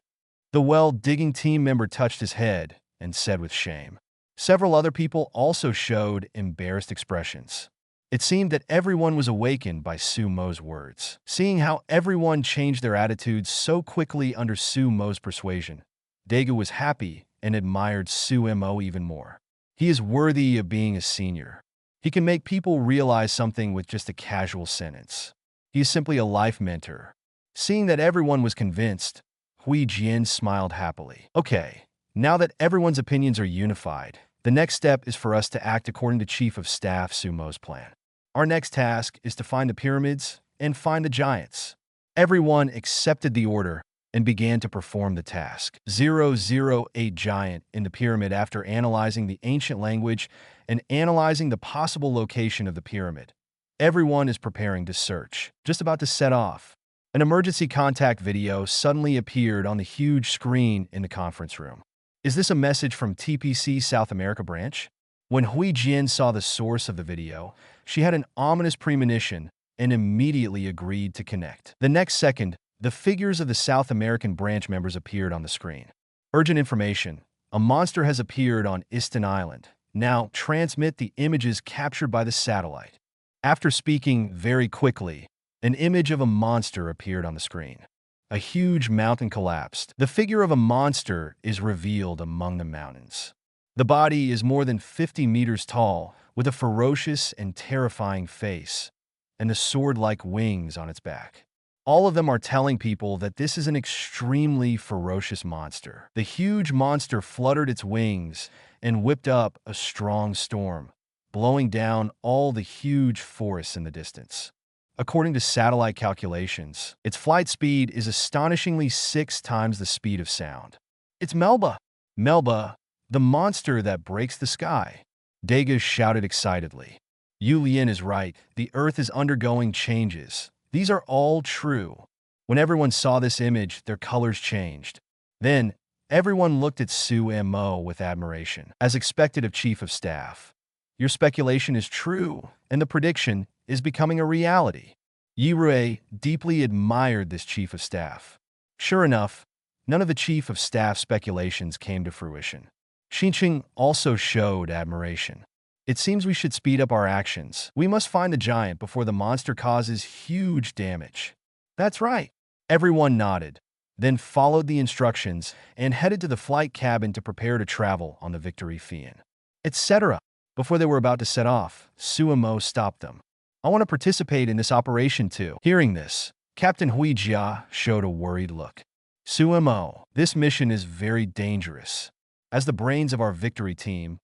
The well-digging team member touched his head and said with shame. Several other people also showed embarrassed expressions. It seemed that everyone was awakened by Su Mo's words. Seeing how everyone changed their attitudes so quickly under Su Mo's persuasion, Daegu was happy and admired Su Mo even more. He is worthy of being a senior. He can make people realize something with just a casual sentence. He is simply a life mentor. Seeing that everyone was convinced, Hui Jian smiled happily. Okay, now that everyone's opinions are unified, the next step is for us to act according to Chief of Staff Su Mo's plan. Our next task is to find the pyramids and find the giants. Everyone accepted the order and began to perform the task. 008 giant in the pyramid. After analyzing the ancient language and analyzing the possible location of the pyramid, everyone is preparing to search. Just about to set off, an emergency contact video suddenly appeared on the huge screen in the conference room. Is this a message from TPC South America branch? When Hui Jian saw the source of the video, she had an ominous premonition and immediately agreed to connect. The next second, the figures of the South American branch members appeared on the screen. Urgent information. A monster has appeared on Istan Island. Now, transmit the images captured by the satellite. After speaking very quickly, an image of a monster appeared on the screen. A huge mountain collapsed. The figure of a monster is revealed among the mountains. The body is more than 50 meters tall, with a ferocious and terrifying face, and the sword-like wings on its back. All of them are telling people that this is an extremely ferocious monster. The huge monster fluttered its wings and whipped up a strong storm, blowing down all the huge forests in the distance. According to satellite calculations, its flight speed is astonishingly 6 times the speed of sound. It's Melba! Melba, the monster that breaks the sky. Dega shouted excitedly. Yu Lian is right. The Earth is undergoing changes. These are all true. When everyone saw this image, their colors changed. Then, everyone looked at Su Mo with admiration, as expected of Chief of Staff. Your speculation is true, and the prediction is becoming a reality. Yirue deeply admired this Chief of Staff. Sure enough, none of the Chief of Staff's speculations came to fruition. Xinqing also showed admiration. It seems we should speed up our actions. We must find the giant before the monster causes huge damage. That's right. Everyone nodded, then followed the instructions and headed to the flight cabin to prepare to travel on the Victory Fian, etc. Before they were about to set off, Su Mo stopped them. I want to participate in this operation too. Hearing this, Captain Hui Jia showed a worried look. Su Mo, this mission is very dangerous. As the brains of our Victory team,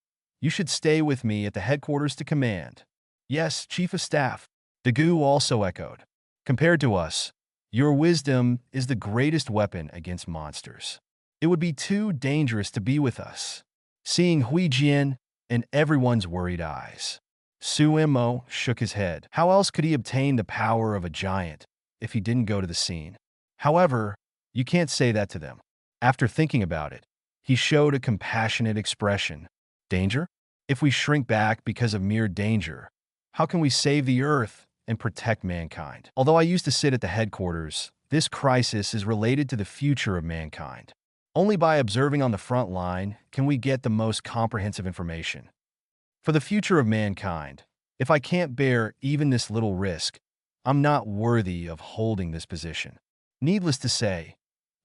you should stay with me at the headquarters to command. Yes, Chief of Staff. Dicuo also echoed. Compared to us, your wisdom is the greatest weapon against monsters. It would be too dangerous to be with us. Seeing Hui Jian and everyone's worried eyes, Su Mo shook his head. How else could he obtain the power of a giant if he didn't go to the scene? However, you can't say that to them. After thinking about it, he showed a compassionate expression. Danger? If we shrink back because of mere danger, how can we save the Earth and protect mankind? Although I used to sit at the headquarters, this crisis is related to the future of mankind. Only by observing on the front line can we get the most comprehensive information. For the future of mankind, if I can't bear even this little risk, I'm not worthy of holding this position. Needless to say,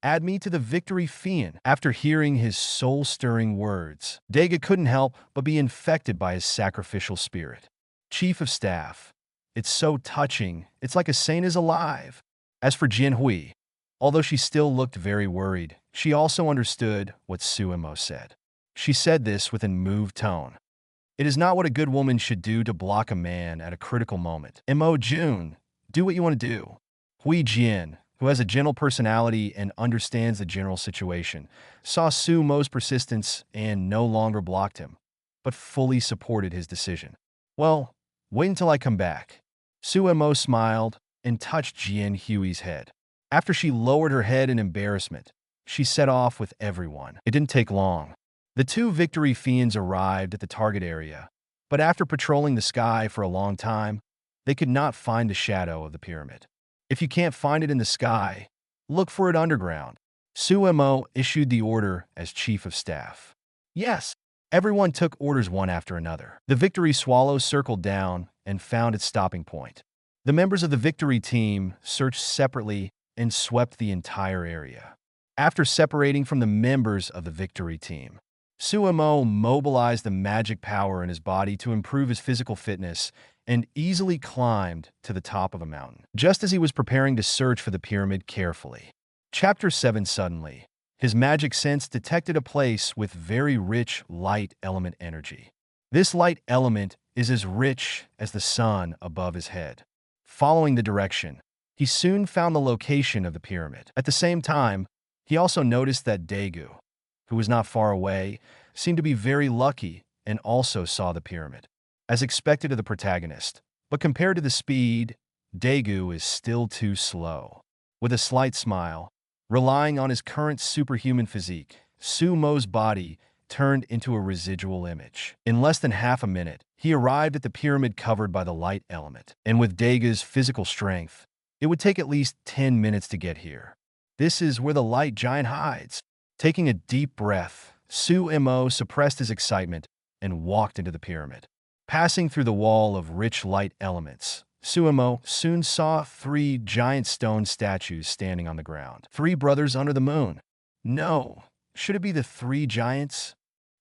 add me to the Victory Fian. After hearing his soul-stirring words, Dega couldn't help but be infected by his sacrificial spirit. Chief of Staff, it's so touching, it's like a saint is alive. As for Jian Hui, although she still looked very worried, she also understood what Su Mo said. She said this with a moved tone. It is not what a good woman should do to block a man at a critical moment. Mo Jun, do what you want to do. Hui Jian, who has a gentle personality and understands the general situation, saw Su Mo's persistence and no longer blocked him, but fully supported his decision. Well, wait until I come back. Su Mo smiled and touched Jian Hui's head. After she lowered her head in embarrassment, she set off with everyone. It didn't take long. The 2 Victory Fians arrived at the target area, but after patrolling the sky for a long time, they could not find the shadow of the pyramid. If you can't find it in the sky, look for it underground. Su Mo issued the order as Chief of Staff. Yes, everyone took orders one after another. The Victory Swallow circled down and found its stopping point. The members of the Victory team searched separately and swept the entire area. After separating from the members of the Victory team, Su Mo mobilized the magic power in his body to improve his physical fitness and easily climbed to the top of a mountain, just as he was preparing to search for the pyramid carefully. Chapter 7. Suddenly, his magic sense detected a place with very rich light element energy. This light element is as rich as the sun above his head. Following the direction, he soon found the location of the pyramid. At the same time, he also noticed that Daegu, who was not far away, seemed to be very lucky and also saw the pyramid. As expected of the protagonist, but compared to the speed, Daegu is still too slow. With a slight smile, relying on his current superhuman physique, Su Mo's body turned into a residual image. In less than half a minute, he arrived at the pyramid covered by the light element, and with Daega's physical strength, it would take at least 10 minutes to get here. This is where the light giant hides. Taking a deep breath, Su Mo suppressed his excitement and walked into the pyramid. Passing through the wall of rich light elements, Su Mo soon saw 3 giant stone statues standing on the ground. 3 brothers under the moon. No, should it be the 3 giants?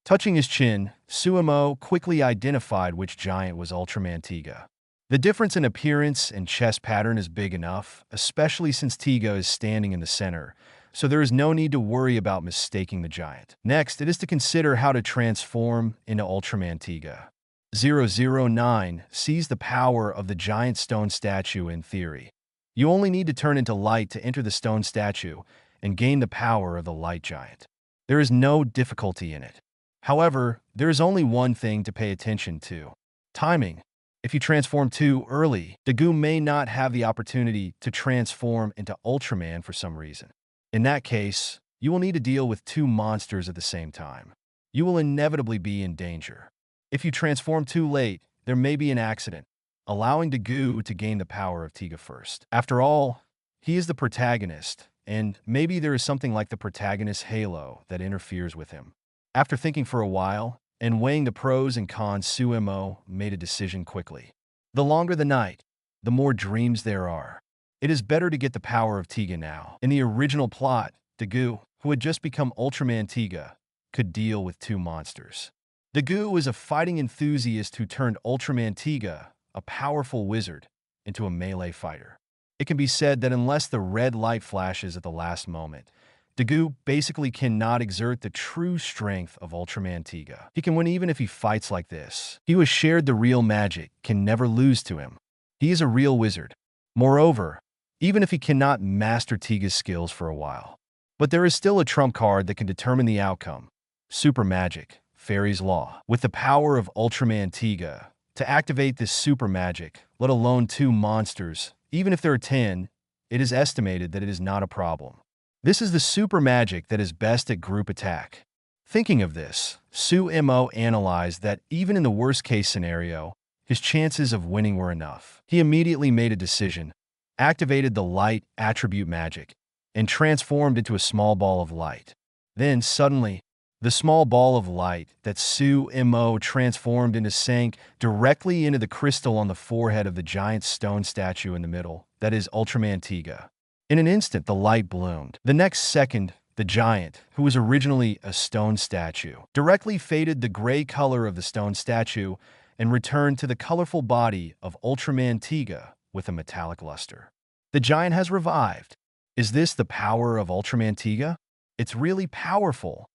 Touching his chin, Su Mo quickly identified which giant was Ultraman Tiga. The difference in appearance and chest pattern is big enough, especially since Tiga is standing in the center, so there is no need to worry about mistaking the giant. Next, it is to consider how to transform into Ultraman Tiga. 009 sees the power of the giant stone statue in theory. You only need to turn into light to enter the stone statue and gain the power of the light giant. There is no difficulty in it. However, there is only one thing to pay attention to: timing. If you transform too early, Dicuo may not have the opportunity to transform into Ultraman for some reason. In that case, you will need to deal with 2 monsters at the same time. You will inevitably be in danger. If you transform too late, there may be an accident, allowing Dicuo to gain the power of Tiga first. After all, he is the protagonist, and maybe there is something like the protagonist's halo that interferes with him. After thinking for a while, and weighing the pros and cons, Su Mo made a decision quickly. The longer the night, the more dreams there are. It is better to get the power of Tiga now. In the original plot, Dicuo, who had just become Ultraman Tiga, could deal with 2 monsters. Dicuo is a fighting enthusiast who turned Ultraman Tiga, a powerful wizard, into a melee fighter. It can be said that unless the red light flashes at the last moment, Dicuo basically cannot exert the true strength of Ultraman Tiga. He can win even if he fights like this. He who has shared the real magic can never lose to him. He is a real wizard. Moreover, even if he cannot master Tiga's skills for a while. But there is still a trump card that can determine the outcome: super magic, Fairy's Law. With the power of Ultraman Tiga, to activate this super magic, let alone 2 monsters, even if there are 10, it is estimated that it is not a problem. This is the super magic that is best at group attack. Thinking of this, Su Mo analyzed that even in the worst-case scenario, his chances of winning were enough. He immediately made a decision, activated the light attribute magic, and transformed into a small ball of light. Then, suddenly, the small ball of light that Su Mo transformed into sank directly into the crystal on the forehead of the giant stone statue in the middle, that is Ultraman Tiga. In an instant, the light bloomed. The next second, the giant, who was originally a stone statue, directly faded the gray color of the stone statue and returned to the colorful body of Ultraman Tiga with a metallic luster. The giant has revived. Is this the power of Ultraman Tiga? It's really powerful.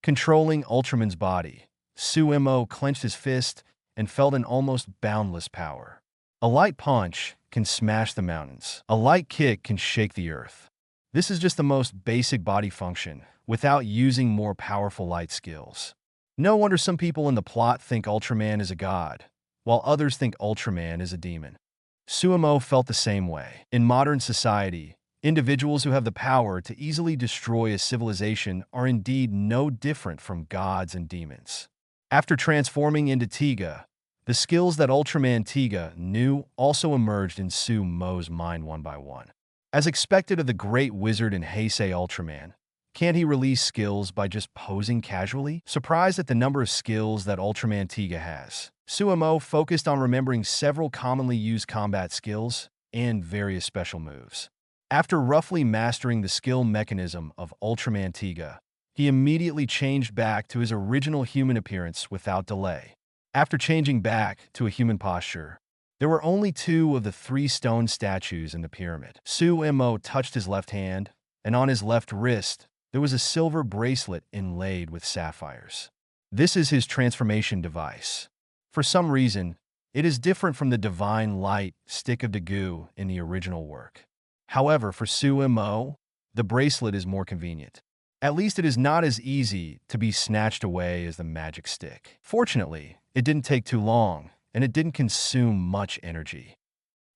Controlling Ultraman's body, Su Mo clenched his fist and felt an almost boundless power. A light punch can smash the mountains. A light kick can shake the earth. This is just the most basic body function, without using more powerful light skills. No wonder some people in the plot think Ultraman is a god, while others think Ultraman is a demon. Su Mo felt the same way. In modern society, individuals who have the power to easily destroy a civilization are indeed no different from gods and demons. After transforming into Tiga, the skills that Ultraman Tiga knew also emerged in Su Mo's mind one by one. As expected of the great wizard in Heisei Ultraman, can't he release skills by just posing casually? Surprised at the number of skills that Ultraman Tiga has, Su Mo focused on remembering several commonly used combat skills and various special moves. After roughly mastering the skill mechanism of Ultraman Tiga, he immediately changed back to his original human appearance without delay. After changing back to a human posture, there were only 2 of the 3 stone statues in the pyramid. Su Mo touched his left hand, and on his left wrist, there was a silver bracelet inlaid with sapphires. This is his transformation device. For some reason, it is different from the divine light stick of Dicuo in the original work. However, for Su Mo, the bracelet is more convenient. At least it is not as easy to be snatched away as the magic stick. Fortunately, it didn't take too long, and it didn't consume much energy.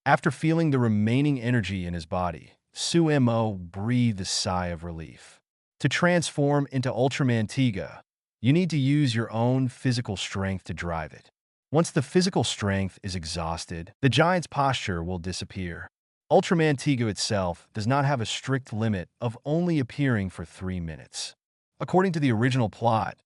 After feeling the remaining energy in his body, Su Mo breathed a sigh of relief. To transform into Ultraman Tiga, you need to use your own physical strength to drive it. Once the physical strength is exhausted, the giant's posture will disappear. Ultraman Tiga itself does not have a strict limit of only appearing for 3 minutes. According to the original plot,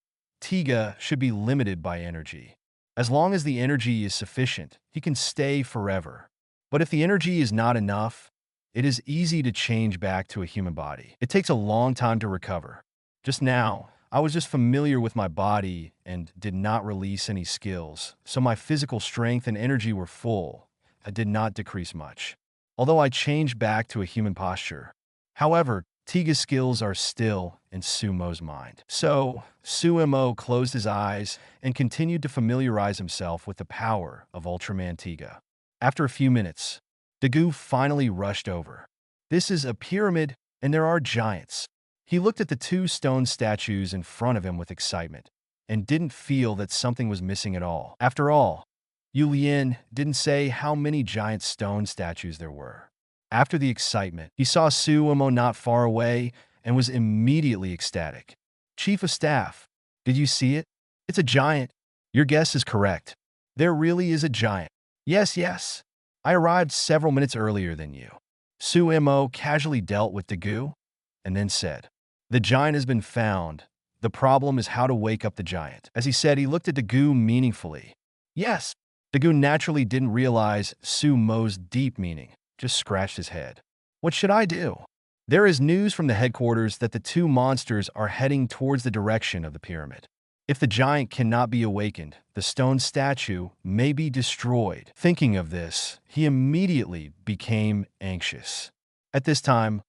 Tiga should be limited by energy. As long as the energy is sufficient, he can stay forever. But if the energy is not enough, it is easy to change back to a human body. It takes a long time to recover. Just now, I was just familiar with my body and did not release any skills, so my physical strength and energy were full. I did not decrease much, although I changed back to a human posture. However, Tiga's skills are still in Su Mo's mind. So, Su Mo closed his eyes and continued to familiarize himself with the power of Ultraman Tiga. After a few minutes, Dicuo finally rushed over. This is a pyramid, and there are giants. He looked at the two stone statues in front of him with excitement, and didn't feel that something was missing at all. After all, Yu Lian didn't say how many giant stone statues there were. After the excitement, he saw Su Mo not far away and was immediately ecstatic. Chief of Staff, did you see it? It's a giant. Your guess is correct. There really is a giant. Yes. I arrived several minutes earlier than you. Su Mo casually dealt with Dicuo and then said, "The giant has been found. The problem is how to wake up the giant." As he said, he looked at Dicuo meaningfully. Yes. Dicuo naturally didn't realize Su Mo's deep meaning, just scratched his head. What should I do? There is news from the headquarters that the two monsters are heading towards the direction of the pyramid. If the giant cannot be awakened, the stone statue may be destroyed. Thinking of this, he immediately became anxious. At this time,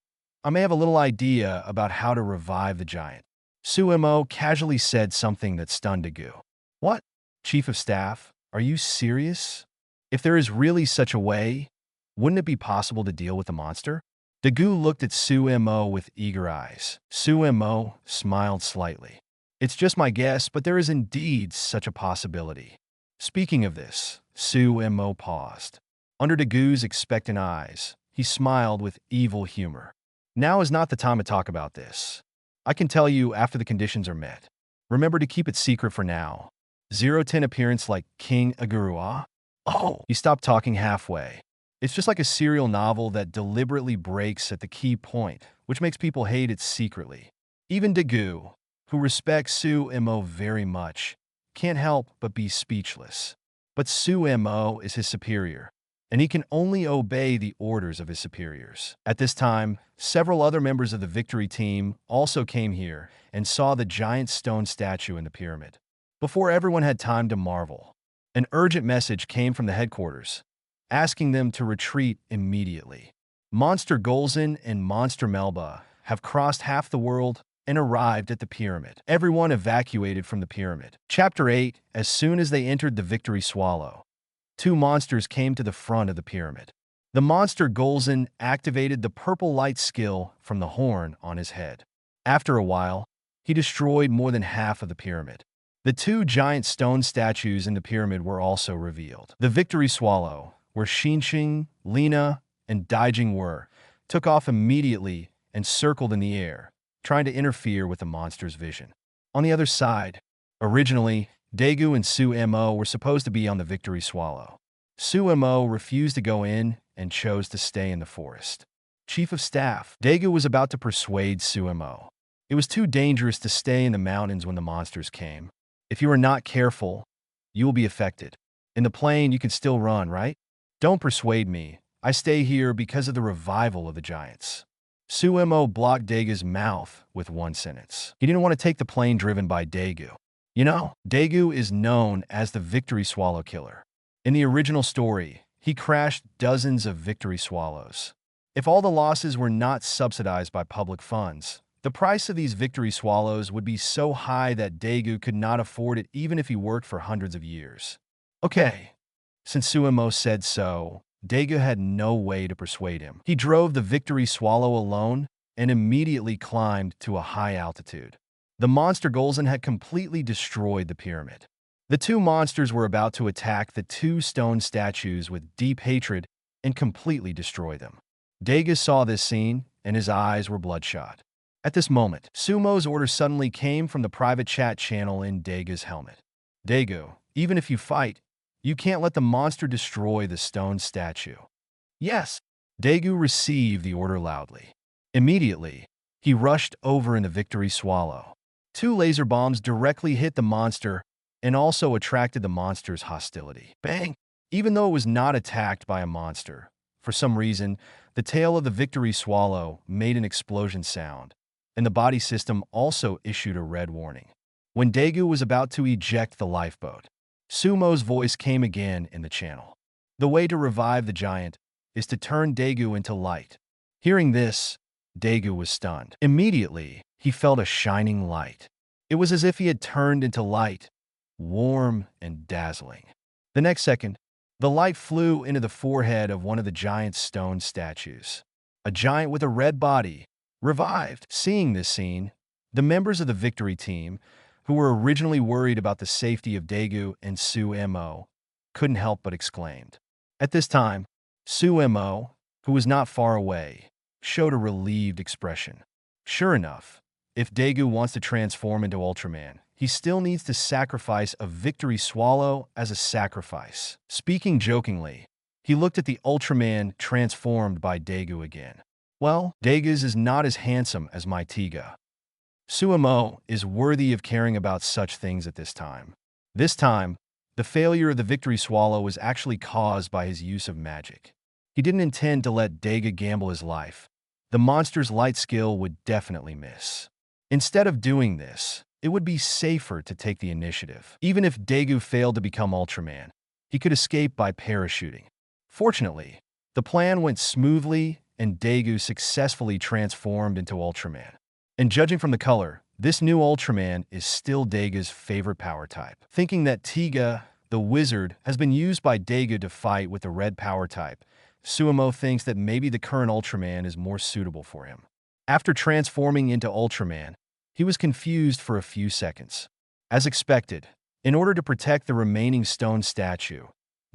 I may have a little idea about how to revive the giant. Su Mo casually said something that stunned Dicuo. What? Chief of Staff, are you serious? If there is really such a way, wouldn't it be possible to deal with the monster? Dicuo looked at Su Mo with eager eyes. Su Mo smiled slightly. It's just my guess, but there is indeed such a possibility. Speaking of this, Su Mo paused. Under Dicuo's expectant eyes, he smiled with evil humor. Now is not the time to talk about this. I can tell you after the conditions are met. Remember to keep it secret for now. 010 appearance like King Agurua? Oh, he stopped talking halfway. It's just like a serial novel that deliberately breaks at the key point, which makes people hate it secretly. Even Dicuo, who respects Su Mo very much, can't help but be speechless. But Su Mo is his superior, and he can only obey the orders of his superiors. At this time, several other members of the victory team also came here and saw the giant stone statue in the pyramid. Before everyone had time to marvel, an urgent message came from the headquarters, asking them to retreat immediately. Monster Golzin and Monster Melba have crossed half the world and arrived at the pyramid. Everyone evacuated from the pyramid. Chapter 8. As soon as they entered the Victory Swallow, two monsters came to the front of the pyramid. The monster Golzin activated the purple light skill from the horn on his head. After a while, he destroyed more than half of the pyramid. The two giant stone statues in the pyramid were also revealed. The Victory Swallow, where Xinqing, Lina, and Daijing were, took off immediately and circled in the air, trying to interfere with the monster's vision. On the other side, originally, Dicuo and Su Mo were supposed to be on the Victory Swallow. Su Mo refused to go in and chose to stay in the forest. Chief of Staff, Dicuo was about to persuade Su Mo. It was too dangerous to stay in the mountains when the monsters came. If you are not careful, you will be affected. In the plain, you can still run, right? Don't persuade me. I stay here because of the revival of the giants. Su Mo blocked Dicuo's mouth with one sentence. He didn't want to take the plane driven by Dicuo. You know, Dicuo is known as the Victory Swallow Killer. In the original story, he crashed dozens of Victory Swallows. If all the losses were not subsidized by public funds, the price of these Victory Swallows would be so high that Dicuo could not afford it even if he worked for hundreds of years. Okay, since Su Mo said so, Dicuo had no way to persuade him. He drove the Victory Swallow alone and immediately climbed to a high altitude. The monster Golzin had completely destroyed the pyramid. The two monsters were about to attack the two stone statues with deep hatred and completely destroy them. Dicuo saw this scene, and his eyes were bloodshot. At this moment, Su Mo's order suddenly came from the private chat channel in Dicuo's helmet. Dicuo, even if you fight, you can't let the monster destroy the stone statue. Yes. Dicuo received the order loudly. Immediately, he rushed over in the Victory Swallow. Two laser bombs directly hit the monster and also attracted the monster's hostility. Bang! Even though it was not attacked by a monster, for some reason, the tail of the victory swallow made an explosion sound, and the body system also issued a red warning. When Daegu was about to eject the lifeboat, Sumo's voice came again in the channel. The way to revive the giant is to turn Daegu into light. Hearing this, Daegu was stunned. Immediately, he felt a shining light. It was as if he had turned into light, warm and dazzling. The next second, the light flew into the forehead of one of the giant's stone statues. A giant with a red body, revived. Seeing this scene, the members of the victory team, who were originally worried about the safety of Daegu and Su Mo, couldn't help but exclaimed. At this time, Su Mo, who was not far away, showed a relieved expression. Sure enough, if Daegu wants to transform into Ultraman, he still needs to sacrifice a victory swallow as a sacrifice. Speaking jokingly, he looked at the Ultraman transformed by Daegu again. Well, Daegu's is not as handsome as my Tiga. Su Mo is worthy of caring about such things at this time. This time, the failure of the victory swallow was actually caused by his use of magic. He didn't intend to let Daegu gamble his life. The monster's light skill would definitely miss. Instead of doing this, it would be safer to take the initiative. Even if Daegu failed to become Ultraman, he could escape by parachuting. Fortunately, the plan went smoothly and Daegu successfully transformed into Ultraman. And judging from the color, this new Ultraman is still Daegu's favorite power type. Thinking that Tiga, the wizard, has been used by Daegu to fight with the red power type, Su Mo thinks that maybe the current Ultraman is more suitable for him. After transforming into Ultraman, he was confused for a few seconds. As expected, in order to protect the remaining stone statue,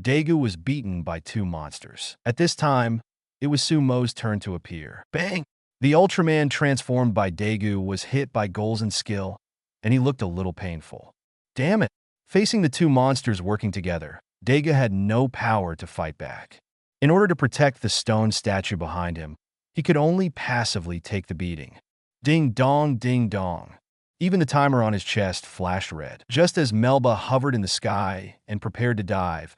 Daegu was beaten by two monsters. At this time, it was Su Mo's turn to appear. Bang! The Ultraman transformed by Daegu was hit by Golzen's skill, and he looked a little painful. Damn it! Facing the two monsters working together, Daegu had no power to fight back. In order to protect the stone statue behind him, he could only passively take the beating. Ding dong, ding dong. Even the timer on his chest flashed red. Just as Melba hovered in the sky and prepared to dive,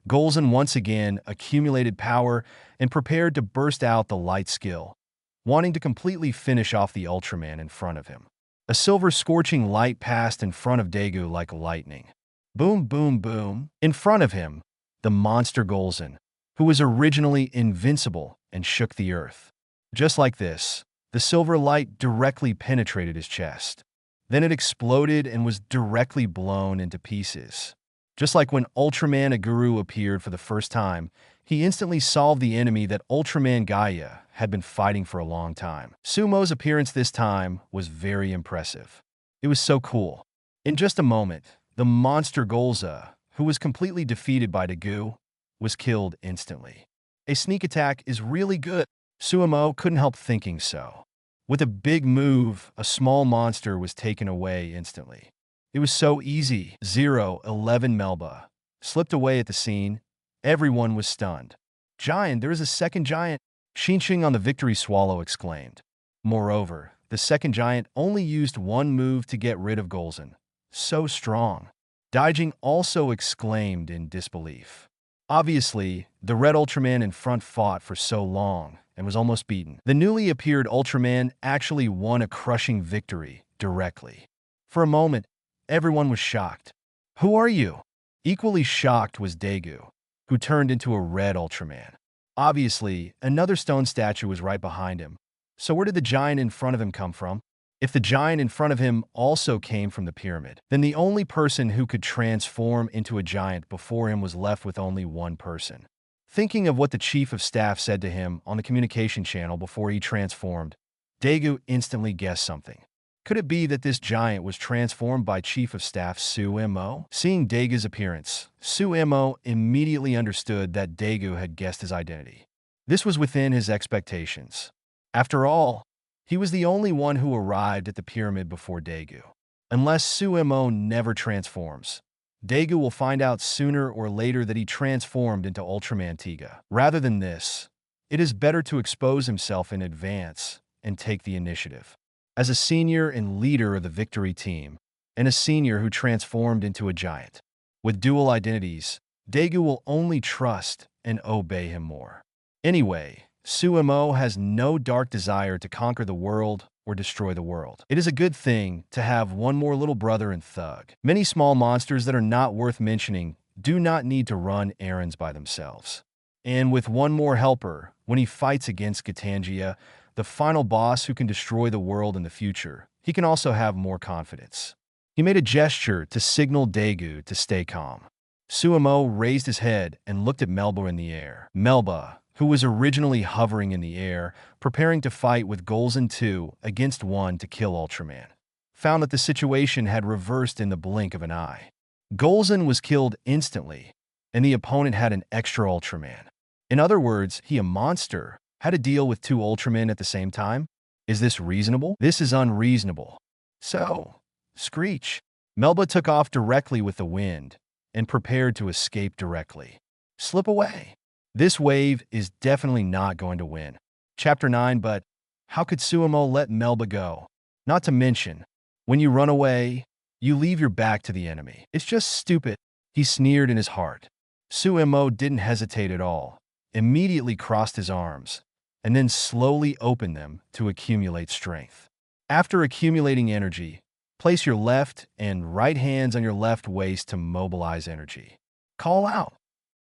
Golzen once again accumulated power and prepared to burst out the light skill, wanting to completely finish off the Ultraman in front of him. A silver scorching light passed in front of Daegu like lightning. Boom, boom, boom. In front of him, the monster Golzen, who was originally invincible and shook the earth. Just like this, the silver light directly penetrated his chest. Then it exploded and was directly blown into pieces. Just like when Ultraman Aguru appeared for the first time, he instantly solved the enemy that Ultraman Gaia had been fighting for a long time. Sumo's appearance this time was very impressive. It was so cool. In just a moment, the monster Golza, who was completely defeated by Daegu, was killed instantly. A sneak attack is really good. Su Mo couldn't help thinking so. With a big move, a small monster was taken away instantly. It was so easy. 0-11 Melba slipped away at the scene. Everyone was stunned. Giant, there is a second giant, Xinqing on the victory swallow exclaimed. Moreover, the second giant only used one move to get rid of Golzen. So strong. Daijing also exclaimed in disbelief. Obviously, the red Ultraman in front fought for so long and was almost beaten. The newly appeared Ultraman actually won a crushing victory directly. For a moment, everyone was shocked. Who are you? Equally shocked was Daegu, who turned into a red Ultraman. Obviously, another stone statue was right behind him. So where did the giant in front of him come from? If the giant in front of him also came from the pyramid, then the only person who could transform into a giant before him was left with only one person. Thinking of what the chief of staff said to him on the communication channel before he transformed, Daegu instantly guessed something. Could it be that this giant was transformed by Chief of Staff Su Mo? Seeing Daegu's appearance, Su Mo immediately understood that Daegu had guessed his identity. This was within his expectations. After all, he was the only one who arrived at the pyramid before Daegu. Unless Su Mo never transforms, Daegu will find out sooner or later that he transformed into Ultraman Tiga. Rather than this, it is better to expose himself in advance and take the initiative. as a senior and leader of the victory team, and a senior who transformed into a giant. With dual identities, Daegu will only trust and obey him more. Anyway, Su Mo has no dark desire to conquer the world or destroy the world. It is a good thing to have one more little brother and thug. Many small monsters that are not worth mentioning do not need to run errands by themselves. And with one more helper, when he fights against Gitangia, the final boss who can destroy the world in the future, he can also have more confidence. He made a gesture to signal Daegu to stay calm. Su Mo raised his head and looked at Melba in the air. Melba, who was originally hovering in the air, preparing to fight with Golzon 2 against 1 to kill Ultraman, found that the situation had reversed in the blink of an eye. Golzon was killed instantly, and the opponent had an extra Ultraman. In other words, he, a monster, had to deal with 2 Ultramen at the same time? Is this reasonable? This is unreasonable. So, screech. Melba took off directly with the wind and prepared to escape directly. Slip away. This wave is definitely not going to win. Chapter 9, but how could Su Mo let Melba go? Not to mention, when you run away, you leave your back to the enemy. It's just stupid. He sneered in his heart. Su Mo didn't hesitate at all, immediately crossed his arms, and then slowly opened them to accumulate strength. After accumulating energy, place your left and right hands on your left waist to mobilize energy. Call out.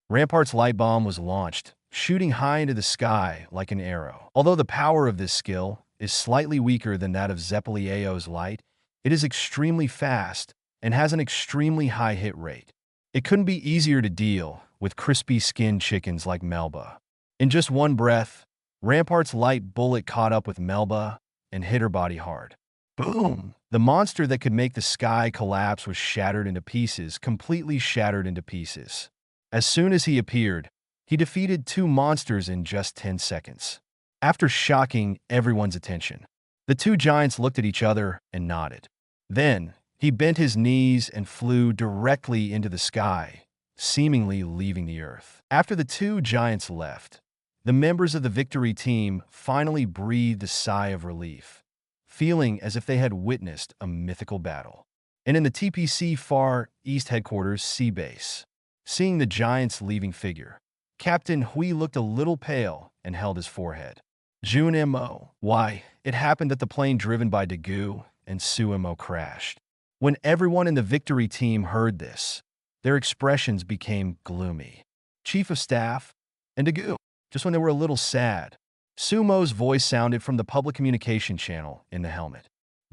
Rampart's light bomb was launched, shooting high into the sky like an arrow. Although the power of this skill is slightly weaker than that of Zeppeli-Ao's light, it is extremely fast and has an extremely high hit rate. It couldn't be easier to deal with crispy-skinned chickens like Melba. In just one breath, Rampart's light bullet caught up with Melba and hit her body hard. Boom! The monster that could make the sky collapse was shattered into pieces, completely shattered into pieces. As soon as he appeared, he defeated 2 monsters in just 10 seconds. After shocking everyone's attention, the 2 giants looked at each other and nodded. Then, he bent his knees and flew directly into the sky, seemingly leaving the earth. After the 2 giants left, the members of the victory team finally breathed a sigh of relief, feeling as if they had witnessed a mythical battle. And in the TPC Far East Headquarters Sea Base, seeing the giants' leaving figure, Captain Hui looked a little pale and held his forehead. Jun Mo. Why, it happened that the plane driven by Daegu and Su Mo crashed. When everyone in the victory team heard this, their expressions became gloomy. Chief of Staff and Daegu, just when they were a little sad, Su Mo's voice sounded from the public communication channel in the helmet.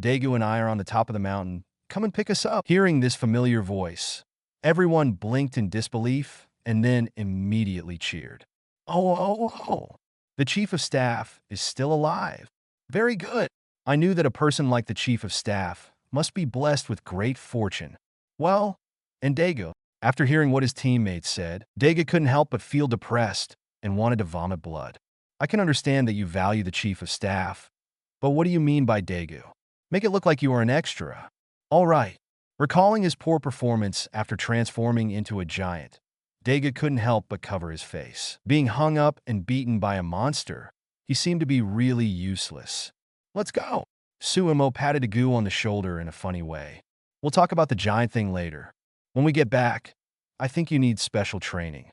Daegu and I are on the top of the mountain. Come and pick us up. Hearing this familiar voice, everyone blinked in disbelief and then immediately cheered. Oh. The Chief of Staff is still alive. Very good. I knew that a person like the Chief of Staff must be blessed with great fortune. Well, and Daegu, after hearing what his teammates said, Daegu couldn't help but feel depressed and wanted to vomit blood. I can understand that you value the Chief of Staff, but what do you mean by Daegu? Make it look like you are an extra. All right. Recalling his poor performance after transforming into a giant, Daegu couldn't help but cover his face. Being hung up and beaten by a monster, he seemed to be really useless. Let's go. Su Mo patted Daegu on the shoulder in a funny way. We'll talk about the giant thing later. When we get back, I think you need special training.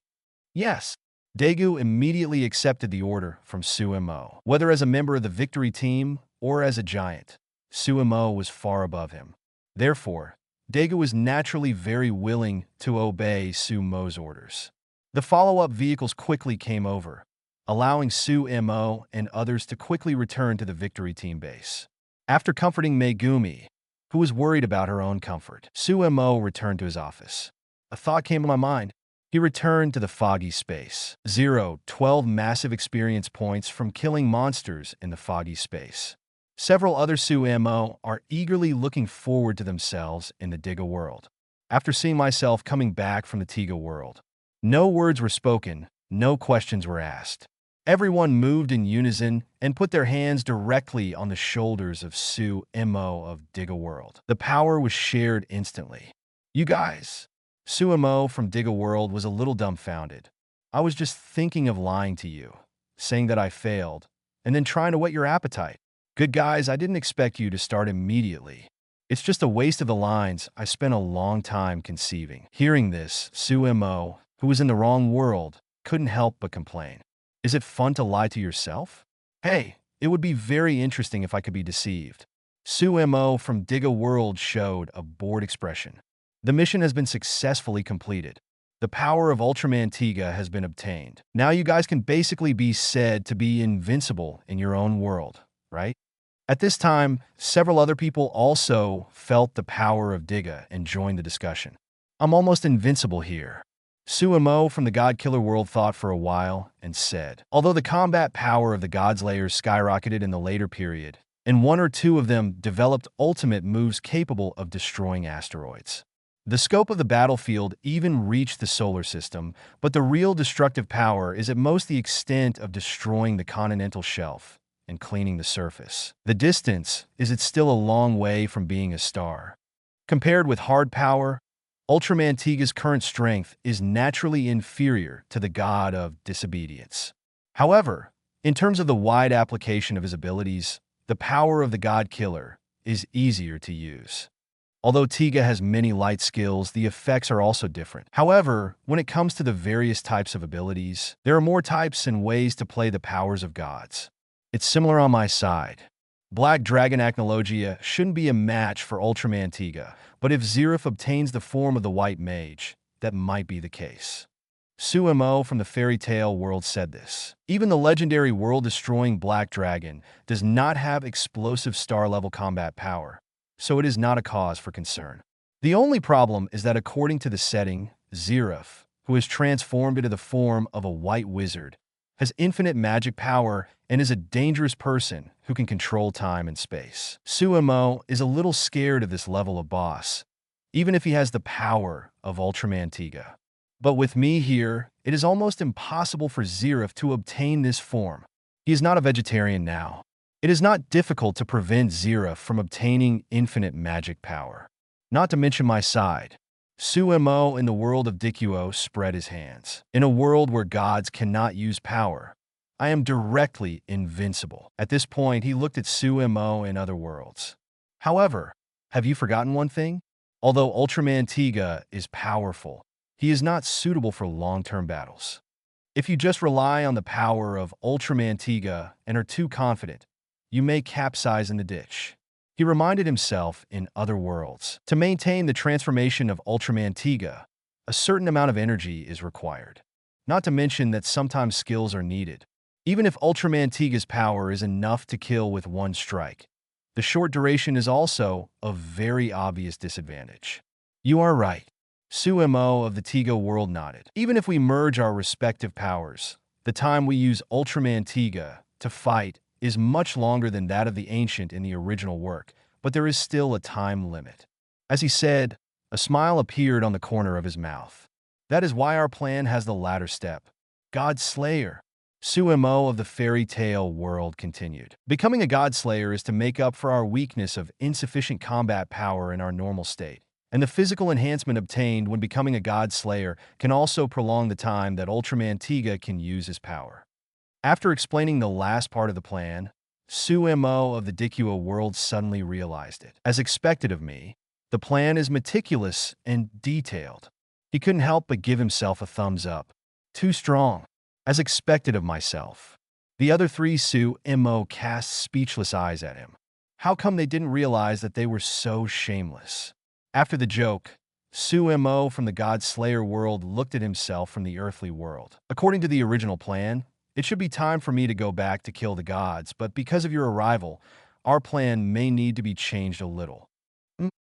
Yes. Daegu immediately accepted the order from Su Mo. Whether as a member of the victory team or as a giant, Su Mo was far above him. Therefore, Daegu was naturally very willing to obey Su Mo's orders. The follow-up vehicles quickly came over, allowing Su Mo and others to quickly return to the victory team base. After comforting Megumi, who was worried about her own comfort, Su Mo returned to his office. A thought came to my mind. He returned to the foggy space. 12 massive experience points from killing monsters in the foggy space. Several other Su Mo are eagerly looking forward to themselves in the Tiga world. After seeing myself coming back from the Tiga world, no words were spoken, no questions were asked. Everyone moved in unison and put their hands directly on the shoulders of Su Mo of Tiga world. The power was shared instantly. You guys. Su Mo from Tiga world was a little dumbfounded. I was just thinking of lying to you, saying that I failed, and then trying to whet your appetite. Good guys, I didn't expect you to start immediately. It's just a waste of the lines I spent a long time conceiving. Hearing this, Su Mo, who was in the wrong world, couldn't help but complain. Is it fun to lie to yourself? Hey, it would be very interesting if I could be deceived. Su Mo from Diga World showed a bored expression. The mission has been successfully completed. The power of Ultraman Tiga has been obtained. Now you guys can basically be said to be invincible in your own world, right? At this time, several other people also felt the power of Diga and joined the discussion. I'm almost invincible here. Su Mo from the God Killer world thought for a while and said, although the combat power of the God's layers skyrocketed in the later period, and one or two of them developed ultimate moves capable of destroying asteroids. The scope of the battlefield even reached the solar system, but the real destructive power is at most the extent of destroying the continental shelf and cleaning the surface. The distance is it's still a long way from being a star. Compared with hard power, Ultraman Tiga's current strength is naturally inferior to the god of disobedience. However, in terms of the wide application of his abilities, the power of the God Killer is easier to use. Although Tiga has many light skills, the effects are also different. However, when it comes to the various types of abilities, there are more types and ways to play the powers of gods. It's similar on my side. Black Dragon Acnologia shouldn't be a match for Ultraman Tiga, but if Zeref obtains the form of the White Mage, that might be the case. Su Mo from the Fairy Tale world said this. Even the legendary world-destroying Black Dragon does not have explosive star-level combat power, so it is not a cause for concern. The only problem is that according to the setting, Zeref, who is transformed into the form of a white wizard, has infinite magic power and is a dangerous person who can control time and space. Su Mo is a little scared of this level of boss, even if he has the power of Ultraman Tiga. But with me here, it is almost impossible for Zeref to obtain this form. He is not a vegetarian now. It is not difficult to prevent Zeref from obtaining infinite magic power. Not to mention my side. Su Mo in the world of Dicuo spread his hands. In a world where gods cannot use power, I am directly invincible. At this point, he looked at Su Mo in other worlds. However, have you forgotten one thing? Although Ultraman Tiga is powerful, he is not suitable for long-term battles. If you just rely on the power of Ultraman Tiga and are too confident, you may capsize in the ditch. He reminded himself in other worlds. To maintain the transformation of Ultraman Tiga, a certain amount of energy is required. Not to mention that sometimes skills are needed. Even if Ultraman Tiga's power is enough to kill with one strike, the short duration is also a very obvious disadvantage. You are right. Su Mo of the Tiga world nodded. Even if we merge our respective powers, the time we use Ultraman Tiga to fight is much longer than that of the ancient in the original work, but there is still a time limit. As he said, a smile appeared on the corner of his mouth. That is why our plan has the latter step. God Slayer. Su Mo of the Fairy Tale world continued. Becoming a God Slayer is to make up for our weakness of insufficient combat power in our normal state, and the physical enhancement obtained when becoming a God Slayer can also prolong the time that Ultraman Tiga can use his power. After explaining the last part of the plan, Su Mo of the Dicuo world suddenly realized it. As expected of me, the plan is meticulous and detailed. He couldn't help but give himself a thumbs up. Too strong. As expected of myself. The other three Su Mo cast speechless eyes at him. How come they didn't realize that they were so shameless? After the joke, Su Mo from the God Slayer world looked at himself from the earthly world. According to the original plan, it should be time for me to go back to kill the gods, but because of your arrival, our plan may need to be changed a little.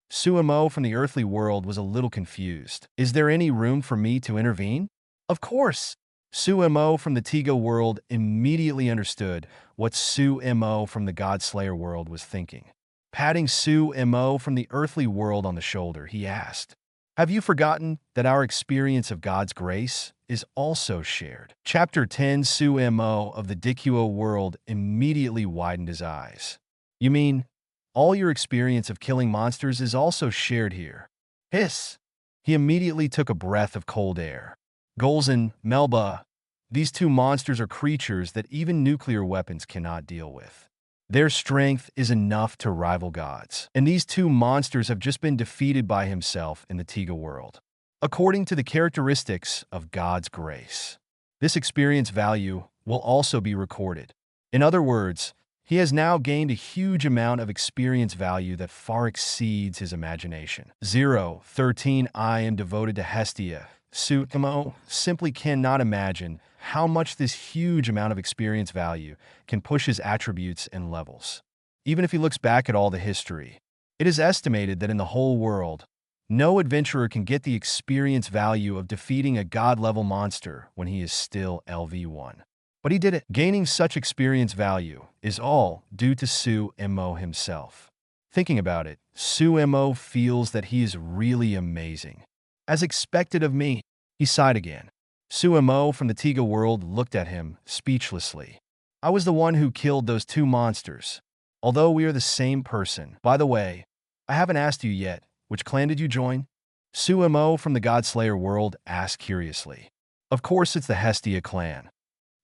Su Mo from the earthly world was a little confused. Is there any room for me to intervene? Of course! Su Mo from the Tiga world immediately understood what Su Mo from the God Slayer world was thinking. Patting Su Mo from the earthly world on the shoulder, he asked, have you forgotten that our experience of God's grace is also shared? Chapter 10 Su Mo of the Dicuo world immediately widened his eyes. You mean, all your experience of killing monsters is also shared here? Hiss! He immediately took a breath of cold air. Golzin, Melba, these two monsters are creatures that even nuclear weapons cannot deal with. Their strength is enough to rival gods. And these two monsters have just been defeated by himself in the Tiga world. According to the characteristics of God's grace, this experience value will also be recorded. In other words, he has now gained a huge amount of experience value that far exceeds his imagination. 13. I am devoted to Hestia. Su Mo simply cannot imagine how much this huge amount of experience value can push his attributes and levels. Even if he looks back at all the history, it is estimated that in the whole world, no adventurer can get the experience value of defeating a god-level monster when he is still LV1. But he did it. Gaining such experience value is all due to Su Mo himself. Thinking about it, Su Mo feels that he is really amazing. As expected of me, he sighed again. Su Mo from the Tiga world looked at him speechlessly. I was the one who killed those two monsters. Although we are the same person. By the way, I haven't asked you yet, which clan did you join? Su Mo from the Godslayer world asked curiously. Of course it's the Hestia clan.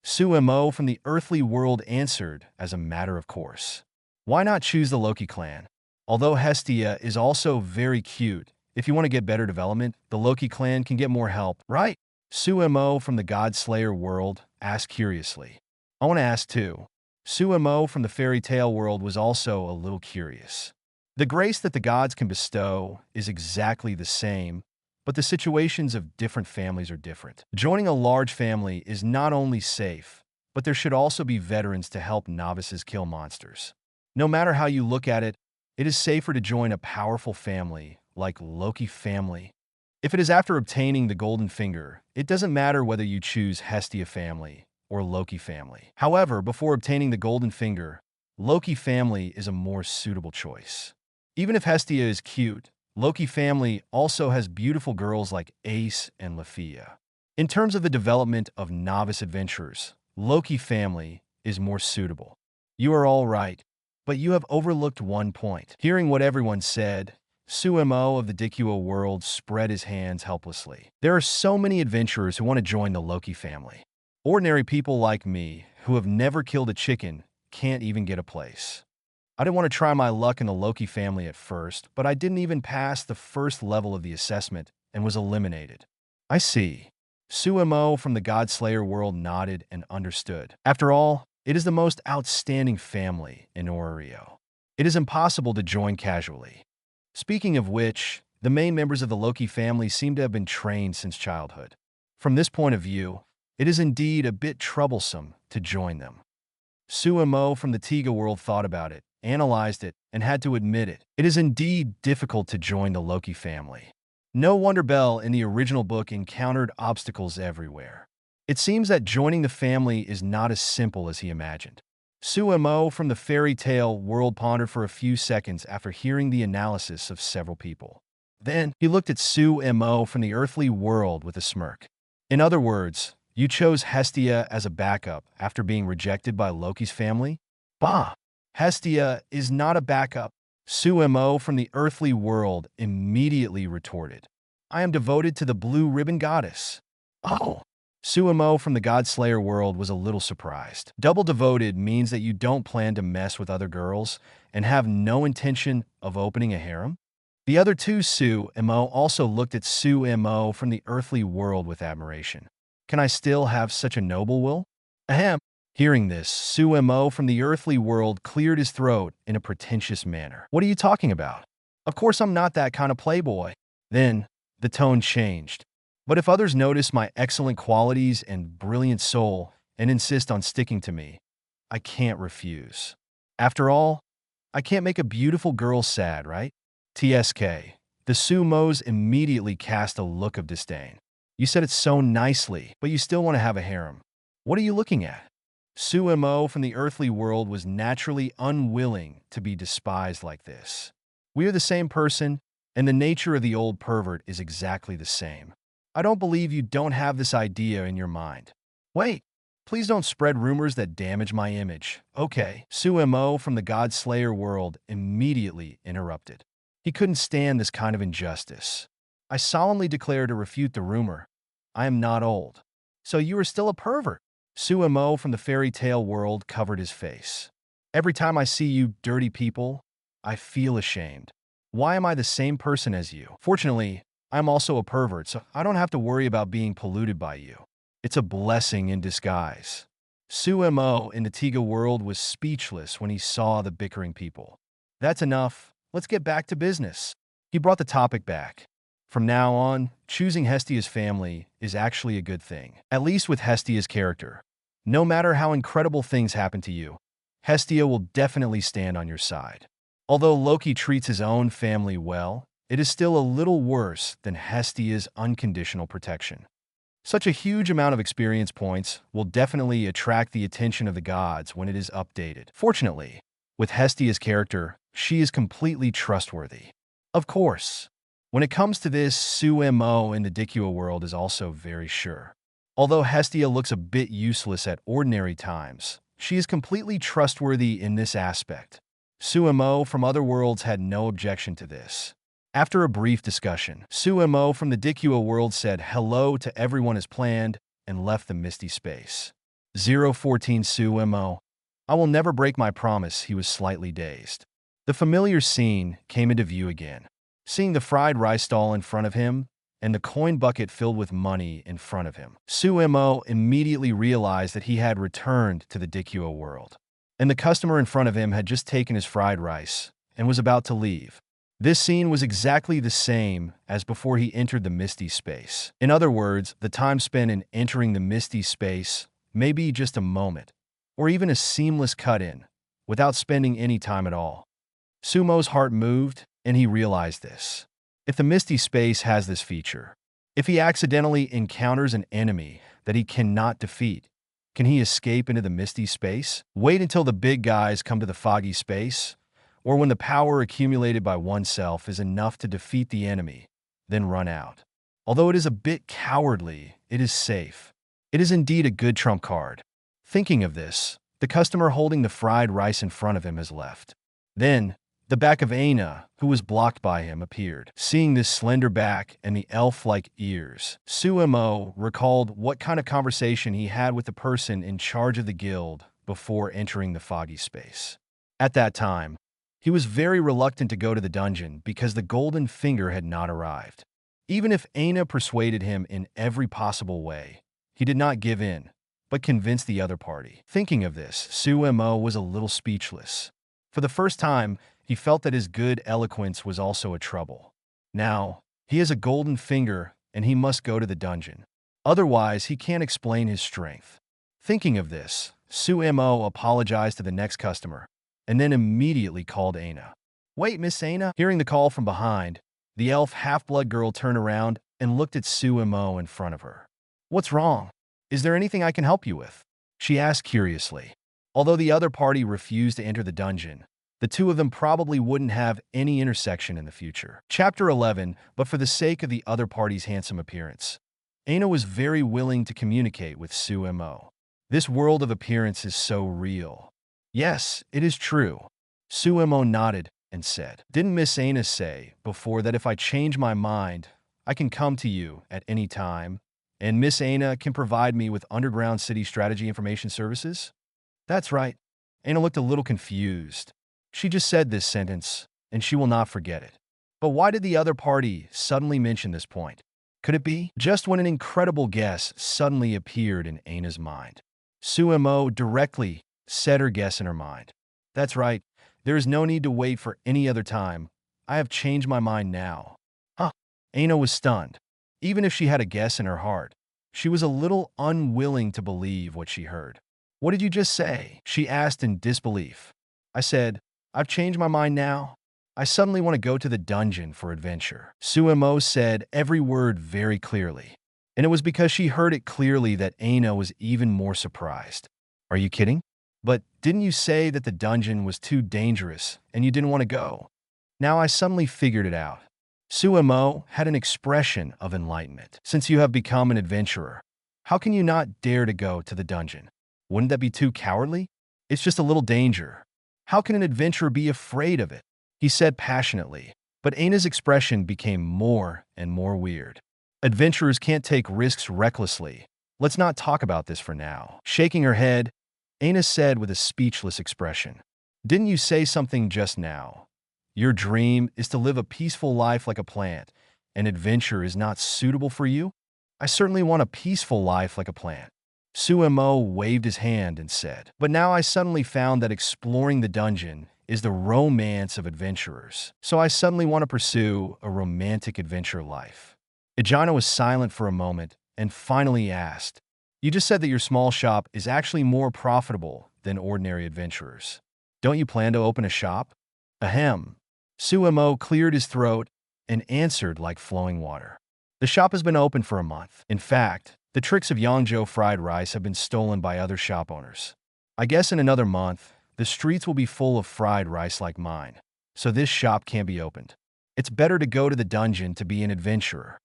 Su Mo from the earthly world answered as a matter of course. Why not choose the Loki clan? Although Hestia is also very cute, if you want to get better development, the Loki clan can get more help, right? Su Mo from the Godslayer world asked curiously. I want to ask too. Su Mo from the fairy tale world was also a little curious. The grace that the gods can bestow is exactly the same, but the situations of different families are different. Joining a large family is not only safe, but there should also be veterans to help novices kill monsters. No matter how you look at it, it is safer to join a powerful family like Loki family. If it is after obtaining the golden finger, it doesn't matter whether you choose Hestia family or Loki family. However, before obtaining the golden finger, Loki family is a more suitable choice. Even if Hestia is cute, Loki family also has beautiful girls like Ace and Lafia. In terms of the development of novice adventurers, Loki family is more suitable. You are all right, but you have overlooked one point. Hearing what everyone said, Su Mo of the Dicuo world spread his hands helplessly. There are so many adventurers who want to join the Loki family. Ordinary people like me, who have never killed a chicken, can't even get a place. I didn't want to try my luck in the Loki family at first, but I didn't even pass the first level of the assessment and was eliminated. I see. Su Mo from the Godslayer world nodded and understood. After all, it is the most outstanding family in Oreo. It is impossible to join casually. Speaking of which, the main members of the Loki family seem to have been trained since childhood. From this point of view, it is indeed a bit troublesome to join them. Su Mo from the Tiga world thought about it, analyzed it, and had to admit it. It is indeed difficult to join the Loki family. No wonder Bell in the original book encountered obstacles everywhere. It seems that joining the family is not as simple as he imagined. Su Mo from the fairy tale world pondered for a few seconds after hearing the analysis of several people. Then, he looked at Su Mo from the earthly world with a smirk. In other words, you chose Hestia as a backup after being rejected by Loki's family? Bah! Hestia is not a backup. Su Mo from the earthly world immediately retorted. I am devoted to the blue ribbon goddess. Oh! Su Mo from the Godslayer world was a little surprised. Double devoted means that you don't plan to mess with other girls and have no intention of opening a harem? The other two Su Mo also looked at Su Mo from the earthly world with admiration. Can I still have such a noble will? Ahem. Hearing this, Su Mo from the earthly world cleared his throat in a pretentious manner. What are you talking about? Of course I'm not that kind of playboy. Then, the tone changed. But if others notice my excellent qualities and brilliant soul and insist on sticking to me, I can't refuse. After all, I can't make a beautiful girl sad, right? TSK. The Su Mos immediately cast a look of disdain. You said it so nicely, but you still want to have a harem. What are you looking at? Su Mo from the earthly world was naturally unwilling to be despised like this. We are the same person, and the nature of the old pervert is exactly the same. I don't believe you don't have this idea in your mind. Wait, please don't spread rumors that damage my image. Okay, Su Mo from the Godslayer world immediately interrupted. He couldn't stand this kind of injustice. I solemnly declare to refute the rumor. I am not old. So you are still a pervert? Su Mo from the fairy tale world covered his face. Every time I see you dirty people, I feel ashamed. Why am I the same person as you? Fortunately, I'm also a pervert, so I don't have to worry about being polluted by you. It's a blessing in disguise. Su Mo in the Tiga world was speechless when he saw the bickering people. That's enough. Let's get back to business. He brought the topic back. From now on, choosing Hestia's family is actually a good thing, at least with Hestia's character. No matter how incredible things happen to you, Hestia will definitely stand on your side. Although Loki treats his own family well, it is still a little worse than Hestia's unconditional protection. Such a huge amount of experience points will definitely attract the attention of the gods when it is updated. Fortunately, with Hestia's character, she is completely trustworthy. Of course, when it comes to this, Su Mo in the Dicuo world is also very sure. Although Hestia looks a bit useless at ordinary times, she is completely trustworthy in this aspect. Su Mo from other worlds had no objection to this. After a brief discussion, Su Mo from the Dicuo world said hello to everyone as planned and left the misty space. 014 Su Mo. I will never break my promise. He was slightly dazed. The familiar scene came into view again. Seeing the fried rice stall in front of him and the coin bucket filled with money in front of him, Su Mo immediately realized that he had returned to the Dicuo world. And the customer in front of him had just taken his fried rice and was about to leave. This scene was exactly the same as before he entered the misty space. In other words, the time spent in entering the misty space may be just a moment, or even a seamless cut-in, without spending any time at all. Sumo's heart moved, and he realized this. If the misty space has this feature, if he accidentally encounters an enemy that he cannot defeat, can he escape into the misty space? Wait until the big guys come to the foggy space? Or when the power accumulated by oneself is enough to defeat the enemy, then run out. Although it is a bit cowardly, it is safe. It is indeed a good trump card. Thinking of this, the customer holding the fried rice in front of him has left. Then, the back of Aina, who was blocked by him, appeared. Seeing this slender back and the elf-like ears, Su Mo recalled what kind of conversation he had with the person in charge of the guild before entering the foggy space. At that time, he was very reluctant to go to the dungeon because the golden finger had not arrived. Even if Aina persuaded him in every possible way, he did not give in, but convinced the other party. Thinking of this, Su Mo was a little speechless. For the first time, he felt that his good eloquence was also a trouble. Now, he has a golden finger and he must go to the dungeon. Otherwise, he can't explain his strength. Thinking of this, Su Mo apologized to the next customer and then immediately called Aina. Wait, Miss Aina. Hearing the call from behind, the elf half-blood girl turned around and looked at Su Mo in front of her. What's wrong? Is there anything I can help you with? She asked curiously. Although the other party refused to enter the dungeon, the two of them probably wouldn't have any intersection in the future. Chapter 11, but for the sake of the other party's handsome appearance, Aina was very willing to communicate with Su Mo. This world of appearance is so real. Yes, it is true. Su Mo nodded and said, Didn't Miss Aina say before that if I change my mind, I can come to you at any time, and Miss Aina can provide me with underground city strategy information services? That's right. Aina looked a little confused. She just said this sentence, and she will not forget it. But why did the other party suddenly mention this point? Could it be just when an incredible guess suddenly appeared in Aina's mind? Su Mo directly said her guess in her mind. That's right. There is no need to wait for any other time. I have changed my mind now. Huh. Aina was stunned. Even if she had a guess in her heart, she was a little unwilling to believe what she heard. What did you just say? She asked in disbelief. I said, I've changed my mind now. I suddenly want to go to the dungeon for adventure. Su Mo said every word very clearly. And it was because she heard it clearly that Aina was even more surprised. Are you kidding? But didn't you say that the dungeon was too dangerous and you didn't want to go? Now I suddenly figured it out. Su Mo had an expression of enlightenment. Since you have become an adventurer, how can you not dare to go to the dungeon? Wouldn't that be too cowardly? It's just a little danger. How can an adventurer be afraid of it? He said passionately, but Aina's expression became more and more weird. Adventurers can't take risks recklessly. Let's not talk about this for now. Shaking her head, Aina said with a speechless expression, Didn't you say something just now? Your dream is to live a peaceful life like a plant, and adventure is not suitable for you? I certainly want a peaceful life like a plant. Su Mo waved his hand and said, but now I suddenly found that exploring the dungeon is the romance of adventurers, so I suddenly want to pursue a romantic adventure life. Ejina was silent for a moment and finally asked, you just said that your small shop is actually more profitable than ordinary adventurers. Don't you plan to open a shop? Ahem. Su Mo cleared his throat and answered like flowing water. The shop has been open for a month. In fact, the tricks of Yangzhou fried rice have been stolen by other shop owners. I guess in another month, the streets will be full of fried rice like mine, so this shop can't be opened. It's better to go to the dungeon to be an adventurer.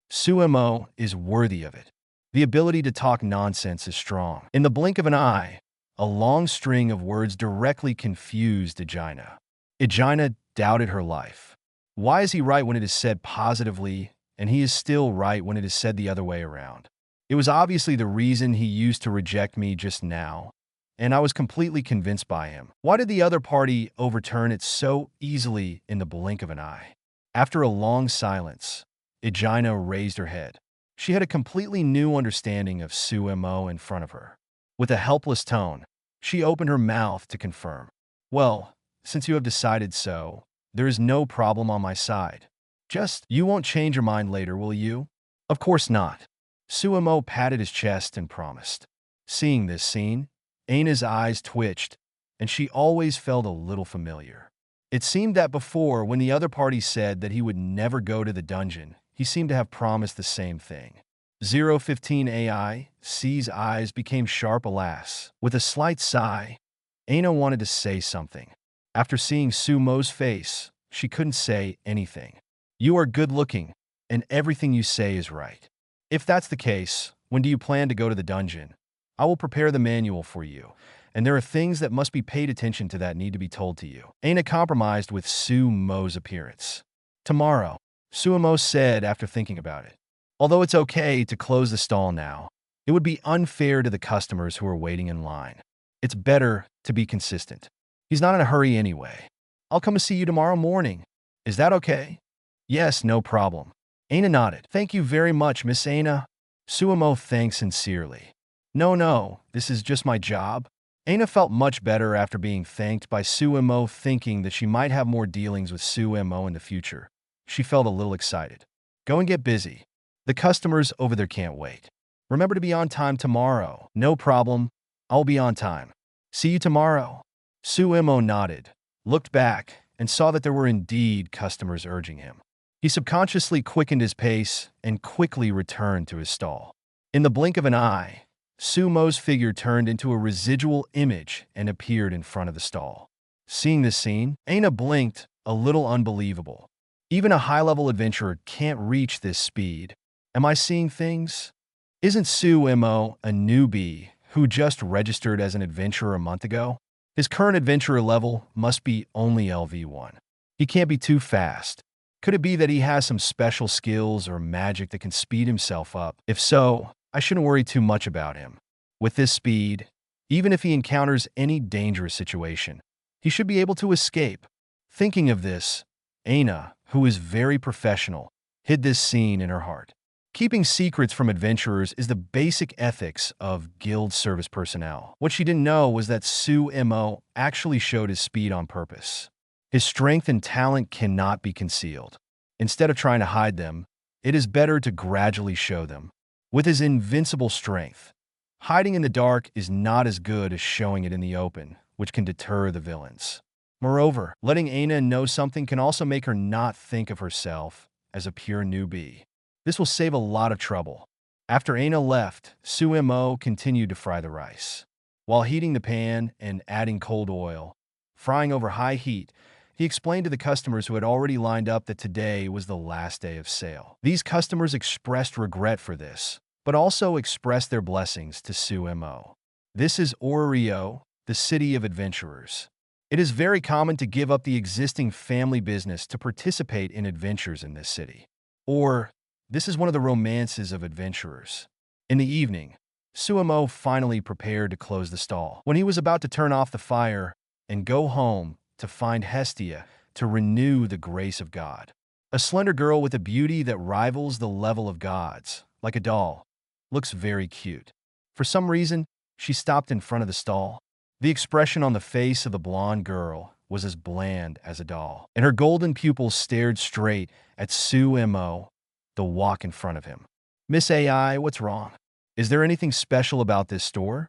Su Mo is worthy of it. The ability to talk nonsense is strong. In the blink of an eye, a long string of words directly confused Ejina. Ejina doubted her life. Why is he right when it is said positively, and he is still right when it is said the other way around? It was obviously the reason he used to reject me just now, and I was completely convinced by him. Why did the other party overturn it so easily in the blink of an eye? After a long silence, Ejina raised her head. She had a completely new understanding of Su Mo in front of her. With a helpless tone, she opened her mouth to confirm. Well, since you have decided so, there is no problem on my side. Just, you won't change your mind later, will you? Of course not. Su Mo patted his chest and promised. Seeing this scene, Aina's eyes twitched, and she always felt a little familiar. It seemed that before, when the other party said that he would never go to the dungeon, he seemed to have promised the same thing. 015 AI, C's eyes became sharp alas. With a slight sigh, Aina wanted to say something. After seeing Su Mo's face, she couldn't say anything. You are good-looking, and everything you say is right. If that's the case, when do you plan to go to the dungeon? I will prepare the manual for you, and there are things that must be paid attention to that need to be told to you. Aina compromised with Su Mo's appearance. Tomorrow, Su Mo said after thinking about it. Although it's okay to close the stall now, it would be unfair to the customers who are waiting in line. It's better to be consistent. He's not in a hurry anyway. I'll come to see you tomorrow morning. Is that okay? Yes, no problem. Aina nodded. Thank you very much, Miss Aina. Su Mo thanked sincerely. No, this is just my job. Aina felt much better after being thanked by Su Mo, thinking that she might have more dealings with Su Mo in the future. She felt a little excited. Go and get busy. The customers over there can't wait. Remember to be on time tomorrow. No problem. I'll be on time. See you tomorrow. Su Mo nodded, looked back, and saw that there were indeed customers urging him. He subconsciously quickened his pace and quickly returned to his stall. In the blink of an eye, Su Mo's figure turned into a residual image and appeared in front of the stall. Seeing this scene, Aina blinked, a little unbelievable. Even a high-level adventurer can't reach this speed. Am I seeing things? Isn't Su Mo a newbie who just registered as an adventurer a month ago? His current adventurer level must be only LV1. He can't be too fast. Could it be that he has some special skills or magic that can speed himself up? If so, I shouldn't worry too much about him. With this speed, even if he encounters any dangerous situation, he should be able to escape. Thinking of this, Aina, who is very professional, hid this scene in her heart. Keeping secrets from adventurers is the basic ethics of guild service personnel. What she didn't know was that Su Mo actually showed his speed on purpose. His strength and talent cannot be concealed. Instead of trying to hide them, it is better to gradually show them. With his invincible strength, hiding in the dark is not as good as showing it in the open, which can deter the villains. Moreover, letting Aina know something can also make her not think of herself as a pure newbie. This will save a lot of trouble. After Aina left, Su Mo continued to fry the rice. While heating the pan and adding cold oil, frying over high heat, he explained to the customers who had already lined up that today was the last day of sale. These customers expressed regret for this, but also expressed their blessings to Su Mo. This is Orio, the city of adventurers. It is very common to give up the existing family business to participate in adventures in this city. Or, this is one of the romances of adventurers. In the evening, Su Mo finally prepared to close the stall. When he was about to turn off the fire, and go home to find Hestia to renew the grace of God. A slender girl with a beauty that rivals the level of gods, like a doll, looks very cute. For some reason, she stopped in front of the stall. The expression on the face of the blonde girl was as bland as a doll, and her golden pupils stared straight at Su Mo, the walk in front of him. "Miss AI, what's wrong? Is there anything special about this store?"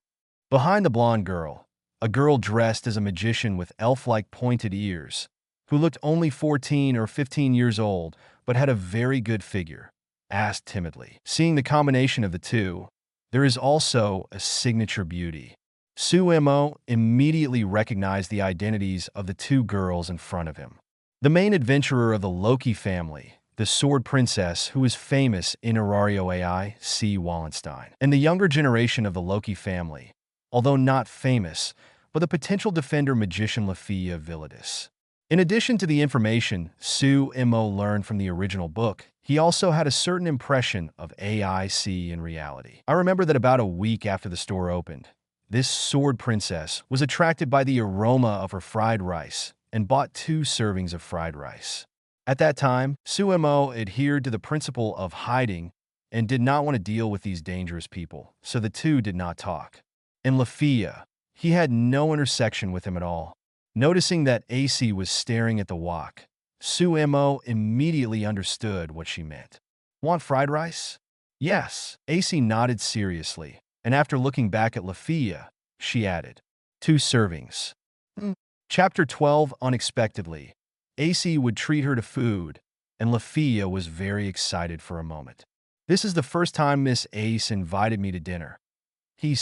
Behind the blonde girl, a girl dressed as a magician with elf-like pointed ears, who looked only 14 or 15 years old but had a very good figure, asked timidly. Seeing the combination of the two, there is also a signature beauty. Su Mo immediately recognized the identities of the two girls in front of him. The main adventurer of the Loki family, the Sword Princess, who is famous in Aurario AI, C. Wallenstein, and the younger generation of the Loki family, although not famous, but the potential defender magician Lafia Villadis. In addition to the information Su Mo learned from the original book, he also had a certain impression of AIC in reality. I remember that about a week after the store opened, this Sword Princess was attracted by the aroma of her fried rice and bought 2 servings of fried rice. At that time, Su Mo adhered to the principle of hiding and did not want to deal with these dangerous people, so the two did not talk. In Lafia, he had no intersection with him at all. Noticing that AC was staring at the wok, Su Mo immediately understood what she meant. "Want fried rice?" "Yes." AC nodded seriously, and after looking back at Lafia, she added, 2 servings. Chapter 12 Unexpectedly, AC would treat her to food, and Lafia was very excited for a moment. "This is the first time Miss Ace invited me to dinner." She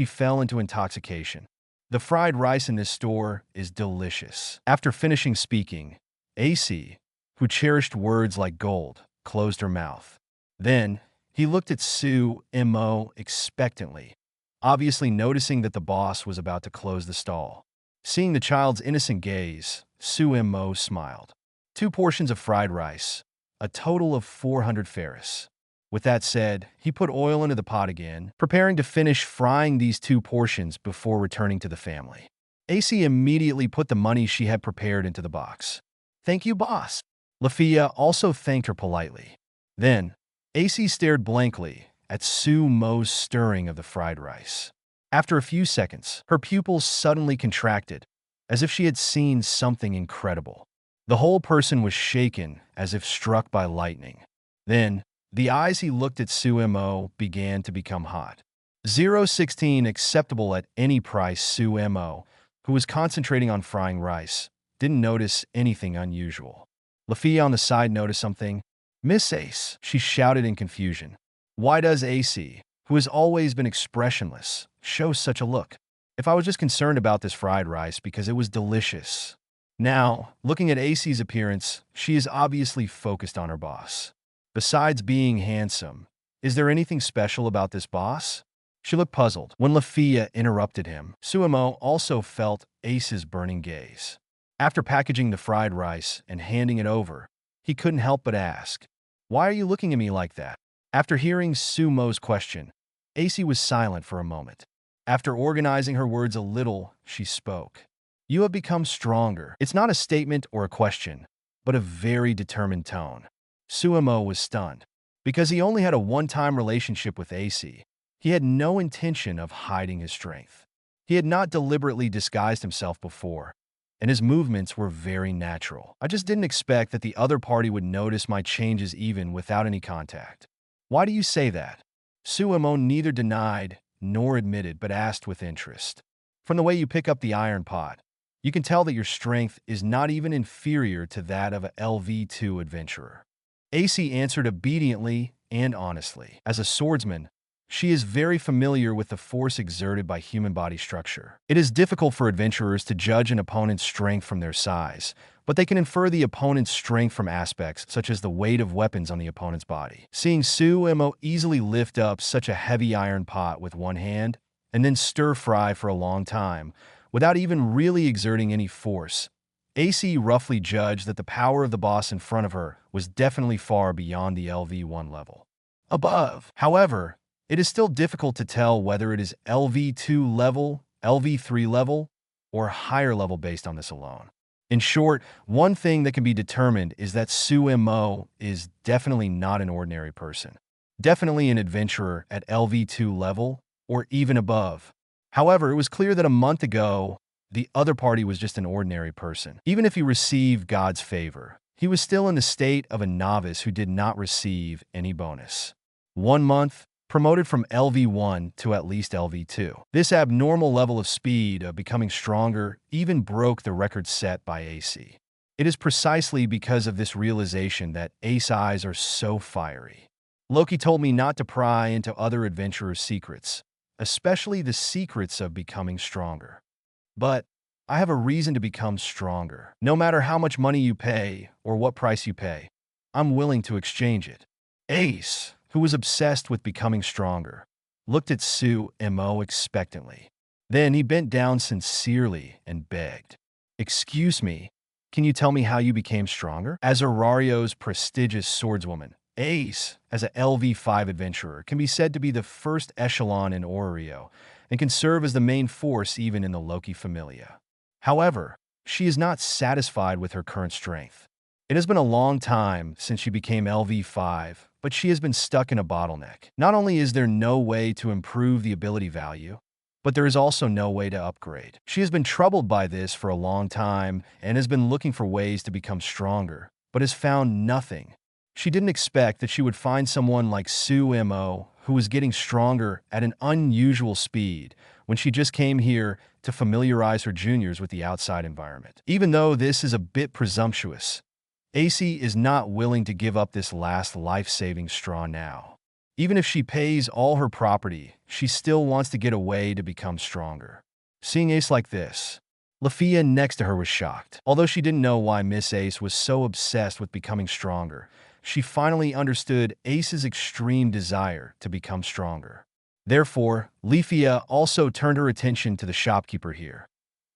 fell into intoxication. "The fried rice in this store is delicious." After finishing speaking, AC, who cherished words like gold, closed her mouth. Then, he looked at Su Mo expectantly, obviously noticing that the boss was about to close the stall. Seeing the child's innocent gaze, Su Mo smiled. 2 portions of fried rice, a total of 400 ferris. With that said, he put oil into the pot again, preparing to finish frying these 2 portions before returning to the family. AC immediately put the money she had prepared into the box. "Thank you, boss." Lafia also thanked her politely. Then, AC stared blankly at Su Mo's stirring of the fried rice. After a few seconds, her pupils suddenly contracted, as if she had seen something incredible. The whole person was shaken as if struck by lightning. Then, the eyes he looked at Su Mo began to become hot. 016 acceptable at any price. Su Mo, who was concentrating on frying rice, didn't notice anything unusual. Lafia on the side noticed something. "Miss Ace," she shouted in confusion. Why does AC, who has always been expressionless, show such a look? If I was just concerned about this fried rice because it was delicious. Now, looking at AC's appearance, she is obviously focused on her boss. Besides being handsome, is there anything special about this boss? She looked puzzled. When Lafia interrupted him, Su Mo also felt Ace's burning gaze. After packaging the fried rice and handing it over, he couldn't help but ask, "Why are you looking at me like that?" After hearing Su Mo's question, AC was silent for a moment. After organizing her words a little, she spoke. "You have become stronger." It's not a statement or a question, but a very determined tone. Su Mo was stunned. Because he only had a one-time relationship with AC, he had no intention of hiding his strength. He had not deliberately disguised himself before, and his movements were very natural. I just didn't expect that the other party would notice my changes even without any contact. Why do you say that? Su Mo neither denied nor admitted, but asked with interest. From the way you pick up the iron pot, you can tell that your strength is not even inferior to that of a LV2 adventurer. AC answered obediently and honestly. As a swordsman, she is very familiar with the force exerted by human body structure. It is difficult for adventurers to judge an opponent's strength from their size, but they can infer the opponent's strength from aspects such as the weight of weapons on the opponent's body. Seeing Su Mo easily lift up such a heavy iron pot with one hand and then stir-fry for a long time without even really exerting any force, AC roughly judged that the power of the boss in front of her was definitely far beyond the LV1 level. Above, however, it is still difficult to tell whether it is LV2 level, LV3 level, or higher level based on this alone. In short, one thing that can be determined is that Su Mo is definitely not an ordinary person. Definitely an adventurer at LV2 level or even above. However, it was clear that a month ago, the other party was just an ordinary person. Even if he received God's favor, he was still in the state of a novice who did not receive any bonus. 1 month, promoted from LV1 to at least LV2. This abnormal level of speed of becoming stronger even broke the record set by AC. It is precisely because of this realization that Ace eyes are so fiery. Loki told me not to pry into other adventurers' secrets, especially the secrets of becoming stronger. But I have a reason to become stronger. No matter how much money you pay or what price you pay, I'm willing to exchange it. Ace, who was obsessed with becoming stronger, looked at Su Mo expectantly. Then he bent down sincerely and begged, "Excuse me, can you tell me how you became stronger?" As Arario's prestigious swordswoman, Ace, as a LV5 adventurer, can be said to be the first echelon in Orario and can serve as the main force even in the Loki Familia. However, she is not satisfied with her current strength. It has been a long time since she became LV5, but she has been stuck in a bottleneck. Not only is there no way to improve the ability value, but there is also no way to upgrade. She has been troubled by this for a long time and has been looking for ways to become stronger, but has found nothing. She didn't expect that she would find someone like Su Mo, who was getting stronger at an unusual speed when she just came here to familiarize her juniors with the outside environment. Even though this is a bit presumptuous, AC is not willing to give up this last life-saving straw now. Even if she pays all her property, she still wants to get away to become stronger. Seeing Ace like this, Lafia next to her was shocked. Although she didn't know why Miss Ace was so obsessed with becoming stronger, she finally understood Ace's extreme desire to become stronger. Therefore, Lafia also turned her attention to the shopkeeper here,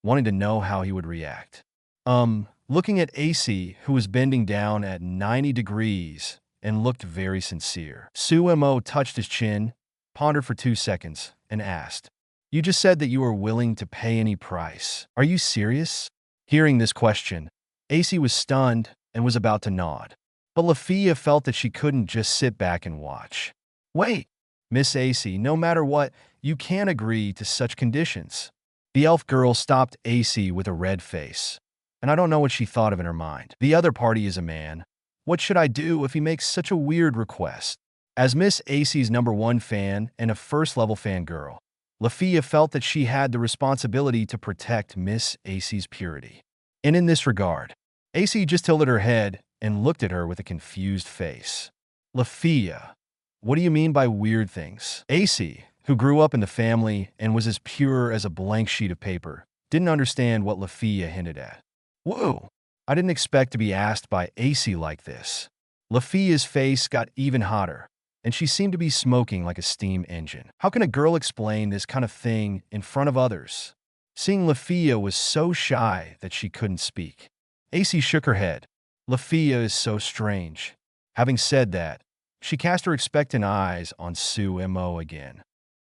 wanting to know how he would react. Looking at AC, who was bending down at 90 degrees and looked very sincere. Su Mo touched his chin, pondered for 2 seconds, and asked, "You just said that you were willing to pay any price. Are you serious?" Hearing this question, AC was stunned and was about to nod. But Lafia felt that she couldn't just sit back and watch. "Wait, Miss AC, no matter what, you can't agree to such conditions." The elf girl stopped AC with a red face, and I don't know what she thought of in her mind. The other party is a man. What should I do if he makes such a weird request? As Miss AC's #1 fan and a first-level fangirl, Lafia felt that she had the responsibility to protect Miss AC's purity. And in this regard, AC just tilted her head and looked at her with a confused face. "Lafia, what do you mean by weird things?" AC, who grew up in the family and was as pure as a blank sheet of paper, didn't understand what Lafia hinted at. "Whoa, I didn't expect to be asked by AC like this." Lafia's face got even hotter, and she seemed to be smoking like a steam engine. How can a girl explain this kind of thing in front of others? Seeing Lafia was so shy that she couldn't speak. AC shook her head. "Lafia is so strange." Having said that, she cast her expectant eyes on Su Mo again.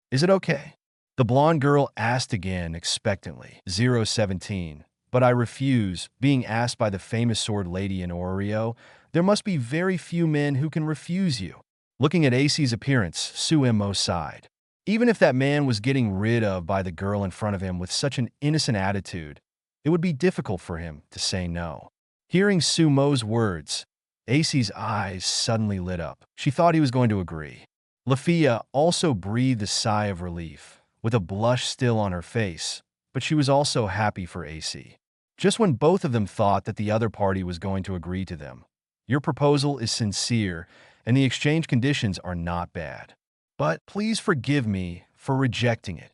"Is it okay?" The blonde girl asked again expectantly. 017. "But I refuse, being asked by the famous sword lady in Orario. There must be very few men who can refuse you." Looking at AC's appearance, Su Mo sighed. Even if that man was getting rid of by the girl in front of him with such an innocent attitude, it would be difficult for him to say no. Hearing Su Mo's words, AC's eyes suddenly lit up. She thought he was going to agree. Lafia also breathed a sigh of relief, with a blush still on her face, but she was also happy for AC. Just when both of them thought that the other party was going to agree to them. "Your proposal is sincere, and the exchange conditions are not bad. But please forgive me for rejecting it."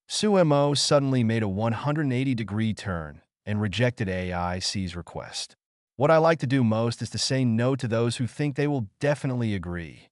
Su Mo suddenly made a 180-degree turn and rejected AIC's request. "What I like to do most is to say no to those who think they will definitely agree."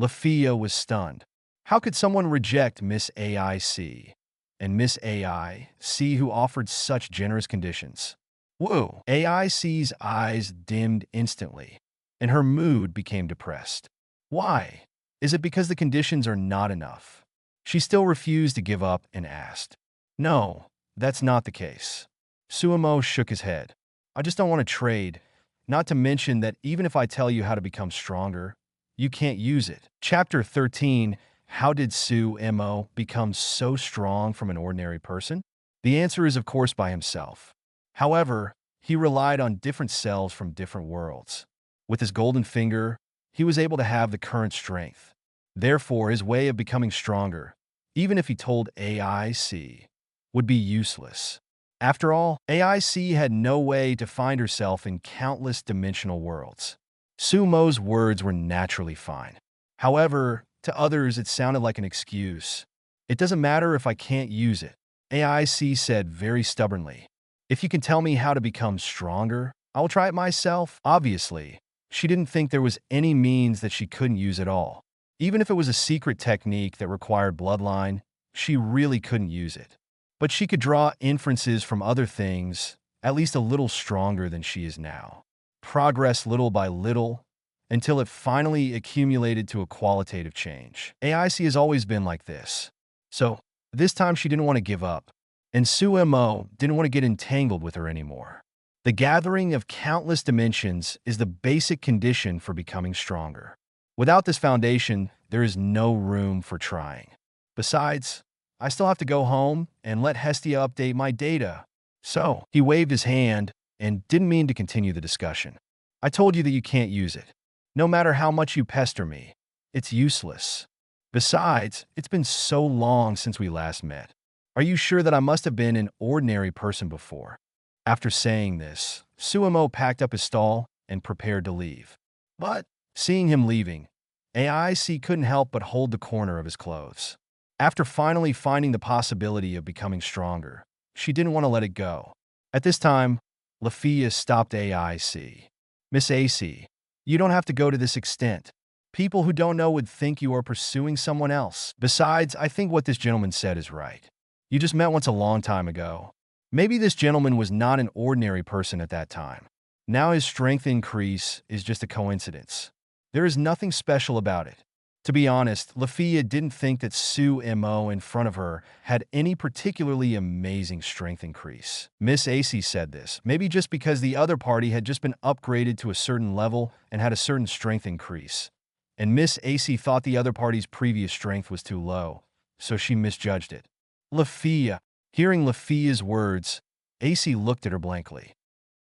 Lafia was stunned. How could someone reject Miss AIC? And Miss AIC who offered such generous conditions? Whoa! AIC's eyes dimmed instantly, and her mood became depressed. Why? Is it because the conditions are not enough? She still refused to give up and asked, "No, That's not the case. Sumo shook his head. I just don't want to trade, not to mention that even if I tell you how to become stronger, you can't use it. Chapter 13, How did Su Mo become so strong from an ordinary person? The answer is, of course, by himself. However, he relied on different cells from different worlds. With his golden finger, he was able to have the current strength. Therefore, his way of becoming stronger, even if he told AIC, would be useless. After all, AIC had no way to find herself in countless dimensional worlds. Sumo's words were naturally fine. However, to others it sounded like an excuse. It doesn't matter if I can't use it, AIC said very stubbornly. If you can tell me how to become stronger, I will try it myself. Obviously, she didn't think there was any means that she couldn't use at all. Even if it was a secret technique that required bloodline, she really couldn't use it. But she could draw inferences from other things, at least a little stronger than she is now. Progress little by little, until it finally accumulated to a qualitative change. AIC has always been like this. So, this time she didn't want to give up, and Su Mo didn't want to get entangled with her anymore. The gathering of countless dimensions is the basic condition for becoming stronger. Without this foundation, there is no room for trying. Besides, I still have to go home and let Hestia update my data. So, he waved his hand and didn't mean to continue the discussion. I told you that you can't use it. No matter how much you pester me, it's useless. Besides, it's been so long since we last met. Are you sure that I must have been an ordinary person before? After saying this, Su Mo packed up his stall and prepared to leave. But, seeing him leaving, AIC couldn't help but hold the corner of his clothes. After finally finding the possibility of becoming stronger, she didn't want to let it go. At this time, Lafia stopped AIC. Miss AC, you don't have to go to this extent. People who don't know would think you are pursuing someone else. Besides, I think what this gentleman said is right. You just met once a long time ago. Maybe this gentleman was not an ordinary person at that time. Now his strength increase is just a coincidence. There is nothing special about it. To be honest, Lafia didn't think that Su Mo in front of her had any particularly amazing strength increase. Miss AC said this, maybe just because the other party had just been upgraded to a certain level and had a certain strength increase. And Miss AC thought the other party's previous strength was too low, so she misjudged it. Lafia. Hearing Lafia's words, AC looked at her blankly.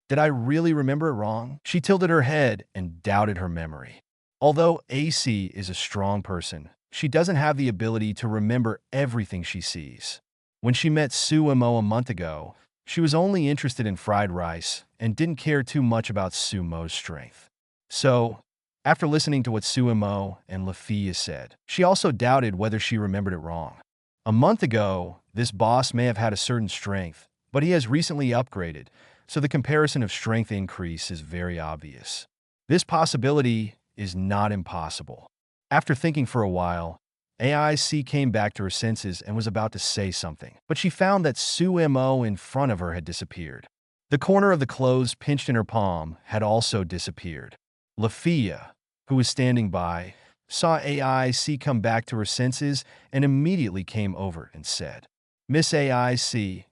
Did I really remember it wrong? She tilted her head and doubted her memory. Although AC is a strong person, she doesn't have the ability to remember everything she sees. When she met Su Mo a month ago, she was only interested in fried rice and didn't care too much about Su Mo's strength. So, after listening to what Su Mo and Lafia said, she also doubted whether she remembered it wrong. A month ago, this boss may have had a certain strength, but he has recently upgraded, so the comparison of strength increase is very obvious. This possibility is not impossible. After thinking for a while, AIC came back to her senses and was about to say something, but she found that Su Mo in front of her had disappeared. The corner of the clothes pinched in her palm had also disappeared. Lafia, who was standing by, saw AIC come back to her senses and immediately came over and said, Miss AIC,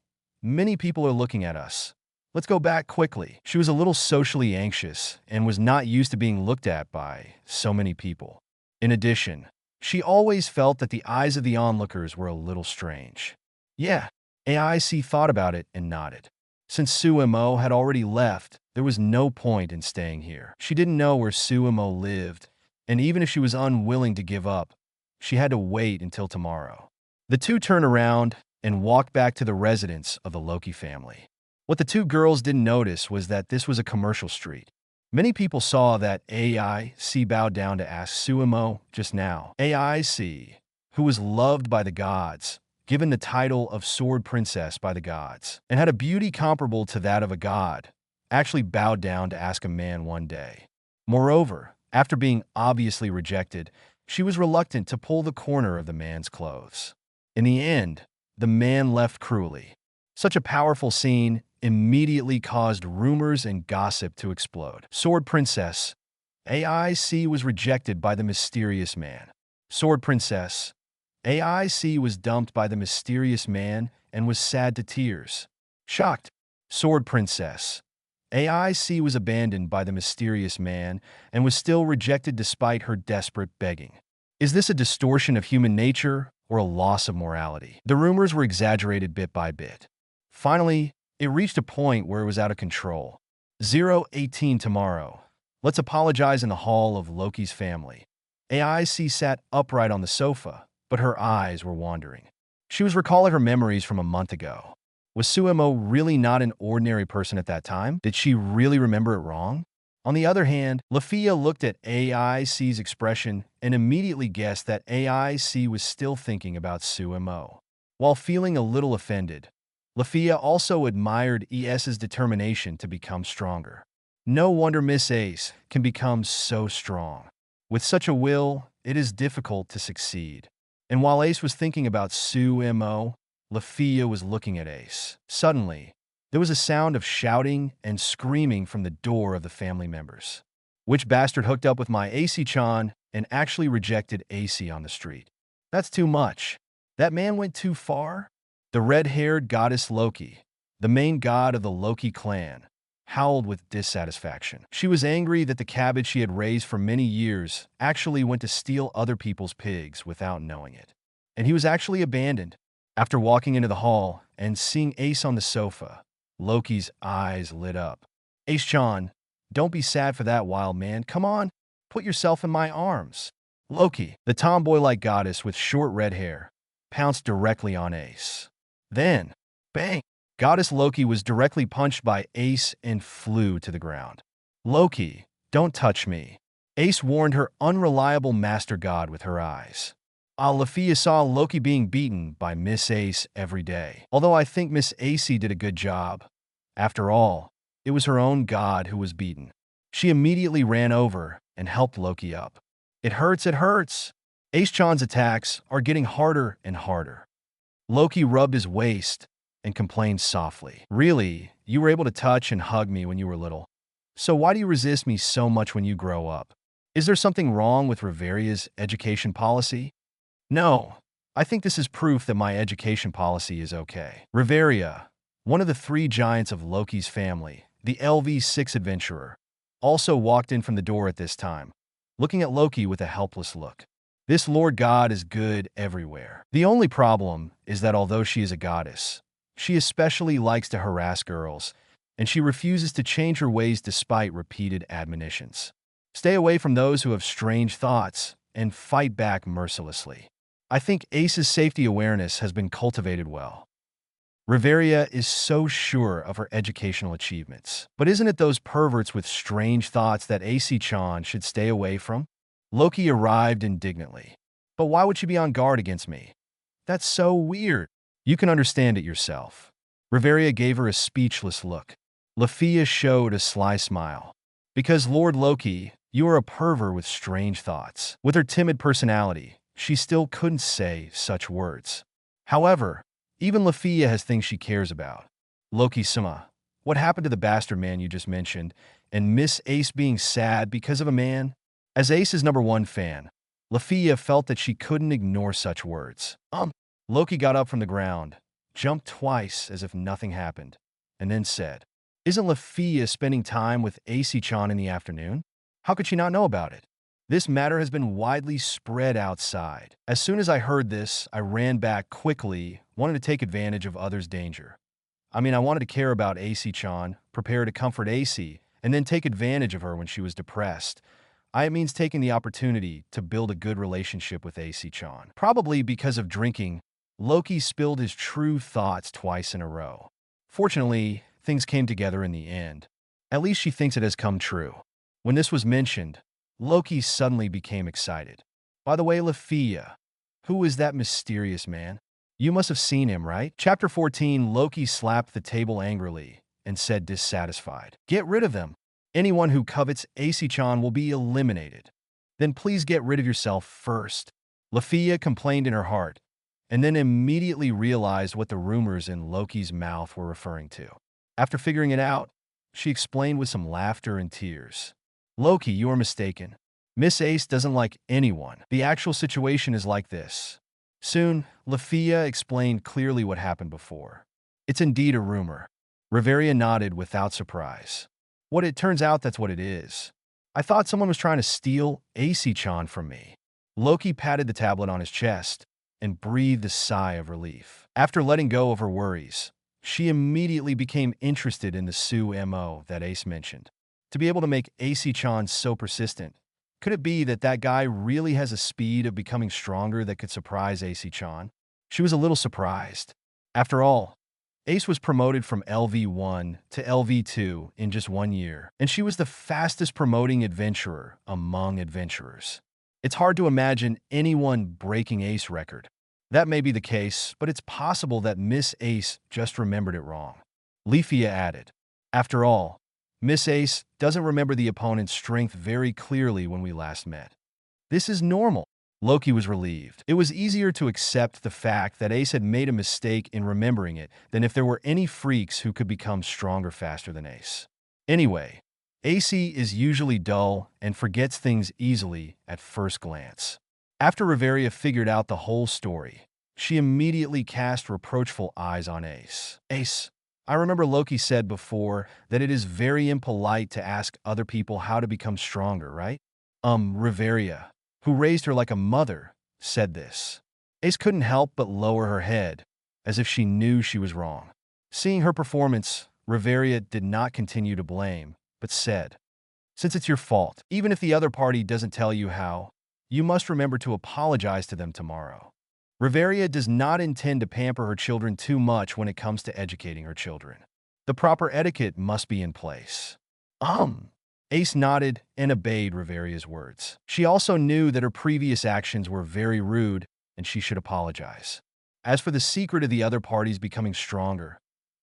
many people are looking at us. Let's go back quickly. She was a little socially anxious and was not used to being looked at by so many people. In addition, she always felt that the eyes of the onlookers were a little strange. Yeah, AIC thought about it and nodded. Since Su Mo had already left, there was no point in staying here. She didn't know where Su Mo lived, and even if she was unwilling to give up, she had to wait until tomorrow. The two turned around and walked back to the residence of the Loki family. What the two girls didn't notice was that this was a commercial street. Many people saw that AIC bowed down to ask Su Mo just now. AIC, who was loved by the gods, given the title of Sword Princess by the gods, and had a beauty comparable to that of a god, actually bowed down to ask a man one day. Moreover, after being obviously rejected, she was reluctant to pull the corner of the man's clothes. In the end, the man left cruelly. Such a powerful scene immediately caused rumors and gossip to explode. Sword Princess. AIC was rejected by the mysterious man. Sword Princess. AIC was dumped by the mysterious man and was sad to tears. Shocked. Sword Princess. AIC was abandoned by the mysterious man and was still rejected despite her desperate begging. Is this a distortion of human nature or a loss of morality? The rumors were exaggerated bit by bit. Finally, it reached a point where it was out of control. 018 tomorrow. Let's apologize in the hall of Loki's family. AIC sat upright on the sofa, but her eyes were wandering. She was recalling her memories from a month ago. Was Su Mo really not an ordinary person at that time? Did she really remember it wrong? On the other hand, Lafia looked at AIC's expression and immediately guessed that AIC was still thinking about Su Mo. While feeling a little offended, Lafia also admired ES's determination to become stronger. No wonder Miss Ace can become so strong. With such a will, it is difficult to succeed. And while Ace was thinking about Su Mo, Lafia was looking at Ace. Suddenly, there was a sound of shouting and screaming from the door of the family members. Which bastard hooked up with my AC-chan and actually rejected AC on the street? That's too much. That man went too far? The red-haired goddess Loki, the main god of the Loki clan, howled with dissatisfaction. She was angry that the cabbage she had raised for many years actually went to steal other people's pigs without knowing it. And he was actually abandoned. After walking into the hall and seeing Ace on the sofa, Loki's eyes lit up. Ace-chan, don't be sad for that, wild man. Come on, put yourself in my arms. Loki, the tomboy-like goddess with short red hair, pounced directly on Ace. Then, bang! Goddess Loki was directly punched by Ace and flew to the ground. Loki, don't touch me. Ace warned her unreliable master god with her eyes. Lafia saw Loki being beaten by Miss Ace every day. Although I think Miss Acey did a good job. After all, it was her own god who was beaten. She immediately ran over and helped Loki up. It hurts, it hurts. Ace-chan's attacks are getting harder and harder. Loki rubbed his waist and complained softly. Really, you were able to touch and hug me when you were little. So why do you resist me so much when you grow up? Is there something wrong with Riveria's education policy? No, I think this is proof that my education policy is okay. Riveria, one of the three giants of Loki's family, the LV6 adventurer, also walked in from the door at this time, looking at Loki with a helpless look. This Lord God is good everywhere. The only problem is that although she is a goddess, she especially likes to harass girls, and she refuses to change her ways despite repeated admonitions. Stay away from those who have strange thoughts and fight back mercilessly. I think Ace's safety awareness has been cultivated well. Riveria is so sure of her educational achievements. But isn't it those perverts with strange thoughts that AC-chan should stay away from? Loki arrived indignantly. But why would she be on guard against me? That's so weird. You can understand it yourself. Riveria gave her a speechless look. Lafia showed a sly smile. Because Lord Loki, you are a pervert with strange thoughts. With her timid personality, she still couldn't say such words. However, even Lafia has things she cares about. Loki-sama, what happened to the bastard man you just mentioned, and Miss Ace being sad because of a man? As Ace's #1 fan, Lafia felt that she couldn't ignore such words. Loki got up from the ground, jumped twice as if nothing happened, and then said, Isn't Lafia spending time with AC-chan in the afternoon? How could she not know about it? This matter has been widely spread outside. As soon as I heard this, I ran back quickly, wanting to take advantage of others' danger. I wanted to care about AC-chan, prepare to comfort AC, and then take advantage of her when she was depressed. It means taking the opportunity to build a good relationship with AC-chan. Probably because of drinking, Loki spilled his true thoughts twice in a row. Fortunately, things came together in the end. At least she thinks it has come true. When this was mentioned, Loki suddenly became excited. By the way, Lafia, who is that mysterious man? You must have seen him, right? Chapter 14, Loki slapped the table angrily and said dissatisfied. Get rid of them. Anyone who covets AC-chan will be eliminated. Then please get rid of yourself first. Lafia complained in her heart, and then immediately realized what the rumors in Loki's mouth were referring to. After figuring it out, she explained with some laughter and tears. Loki, you are mistaken. Miss Ace doesn't like anyone. The actual situation is like this. Soon, Lafia explained clearly what happened before. It's indeed a rumor. Riveria nodded without surprise. What it turns out that's what it is. I thought someone was trying to steal AC-chan from me. Loki patted the tablet on his chest and breathed a sigh of relief. After letting go of her worries, she immediately became interested in the Su Mo that Ace mentioned. To be able to make AC-chan so persistent, could it be that that guy really has a speed of becoming stronger that could surprise AC-chan? She was a little surprised. After all, Ace was promoted from LV1 to LV2 in just 1 year, and she was the fastest promoting adventurer among adventurers. It's hard to imagine anyone breaking Ace record. That may be the case, but it's possible that Miss Ace just remembered it wrong. Lefia added, after all, Miss Ace doesn't remember the opponent's strength very clearly when we last met. This is normal. Loki was relieved. It was easier to accept the fact that Ace had made a mistake in remembering it than if there were any freaks who could become stronger faster than Ace. Anyway, AC is usually dull and forgets things easily at first glance. After Riveria figured out the whole story, she immediately cast reproachful eyes on Ace. Ace, I remember Loki said before that it is very impolite to ask other people how to become stronger, right? Riveria, who raised her like a mother, said this. Ace couldn't help but lower her head, as if she knew she was wrong. Seeing her performance, Riveria did not continue to blame, but said, since it's your fault, even if the other party doesn't tell you how, you must remember to apologize to them tomorrow. Riveria does not intend to pamper her children too much when it comes to educating her children. The proper etiquette must be in place. Ace nodded and obeyed Riveria's words. She also knew that her previous actions were very rude and she should apologize. As for the secret of the other parties becoming stronger,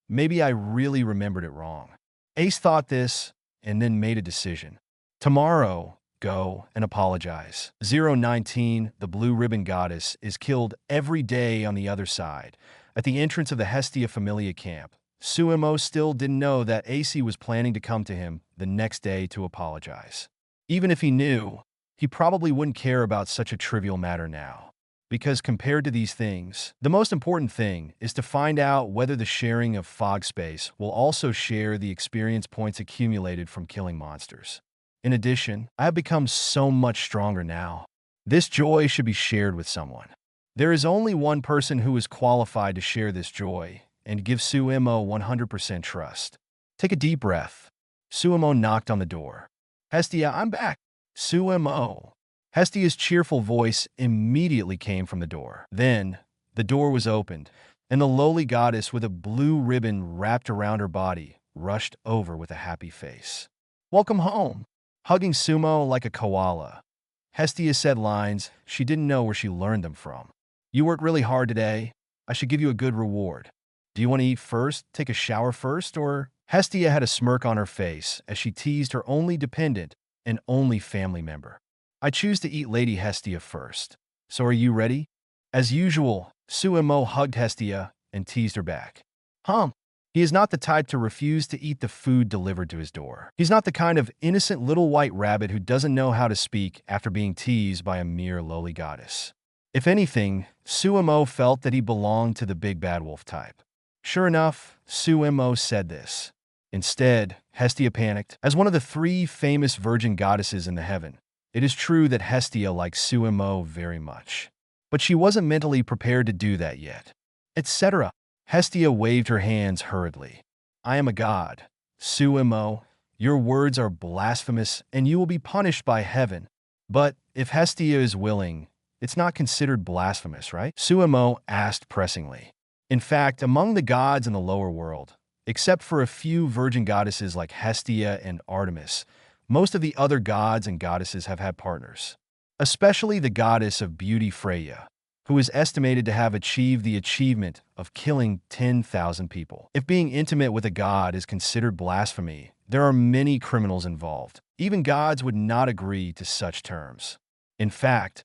maybe I really remembered it wrong. Ace thought this and then made a decision. Tomorrow, go and apologize. 019, the blue ribbon goddess, is killed every day on the other side, at the entrance of the Hestia Familia camp. Su Mo still didn't know that AC was planning to come to him the next day to apologize. Even if he knew, he probably wouldn't care about such a trivial matter now. Because compared to these things, the most important thing is to find out whether the sharing of fog space will also share the experience points accumulated from killing monsters. In addition, I have become so much stronger now. This joy should be shared with someone. There is only one person who is qualified to share this joy and give Su Mo 100% trust. Take a deep breath. Su Mo knocked on the door. Hestia, I'm back. Su Mo. Hestia's cheerful voice immediately came from the door. Then, the door was opened, and the lowly goddess with a blue ribbon wrapped around her body rushed over with a happy face. Welcome home. Hugging Sumo like a koala, Hestia said lines she didn't know where she learned them from. You worked really hard today. I should give you a good reward. Do you want to eat first, take a shower first, or? Hestia had a smirk on her face as she teased her only dependent and only family member. I choose to eat Lady Hestia first. So are you ready? As usual, Su Mo hugged Hestia and teased her back. He is not the type to refuse to eat the food delivered to his door. He's not the kind of innocent little white rabbit who doesn't know how to speak after being teased by a mere lowly goddess. If anything, Su Mo felt that he belonged to the big bad wolf type. Sure enough, Su Mo said this. Instead, Hestia panicked. As one of the 3 famous virgin goddesses in the heaven, it is true that Hestia likes Su Mo very much. But she wasn't mentally prepared to do that yet. Etc. Hestia waved her hands hurriedly. I am a god. Su Mo, your words are blasphemous and you will be punished by heaven. But if Hestia is willing, it's not considered blasphemous, right? Su Mo asked pressingly. In fact, among the gods in the lower world, except for a few virgin goddesses like Hestia and Artemis, most of the other gods and goddesses have had partners. Especially the goddess of beauty Freya, who is estimated to have achieved the achievement of killing 10,000 people. If being intimate with a god is considered blasphemy, there are many criminals involved. Even gods would not agree to such terms. In fact,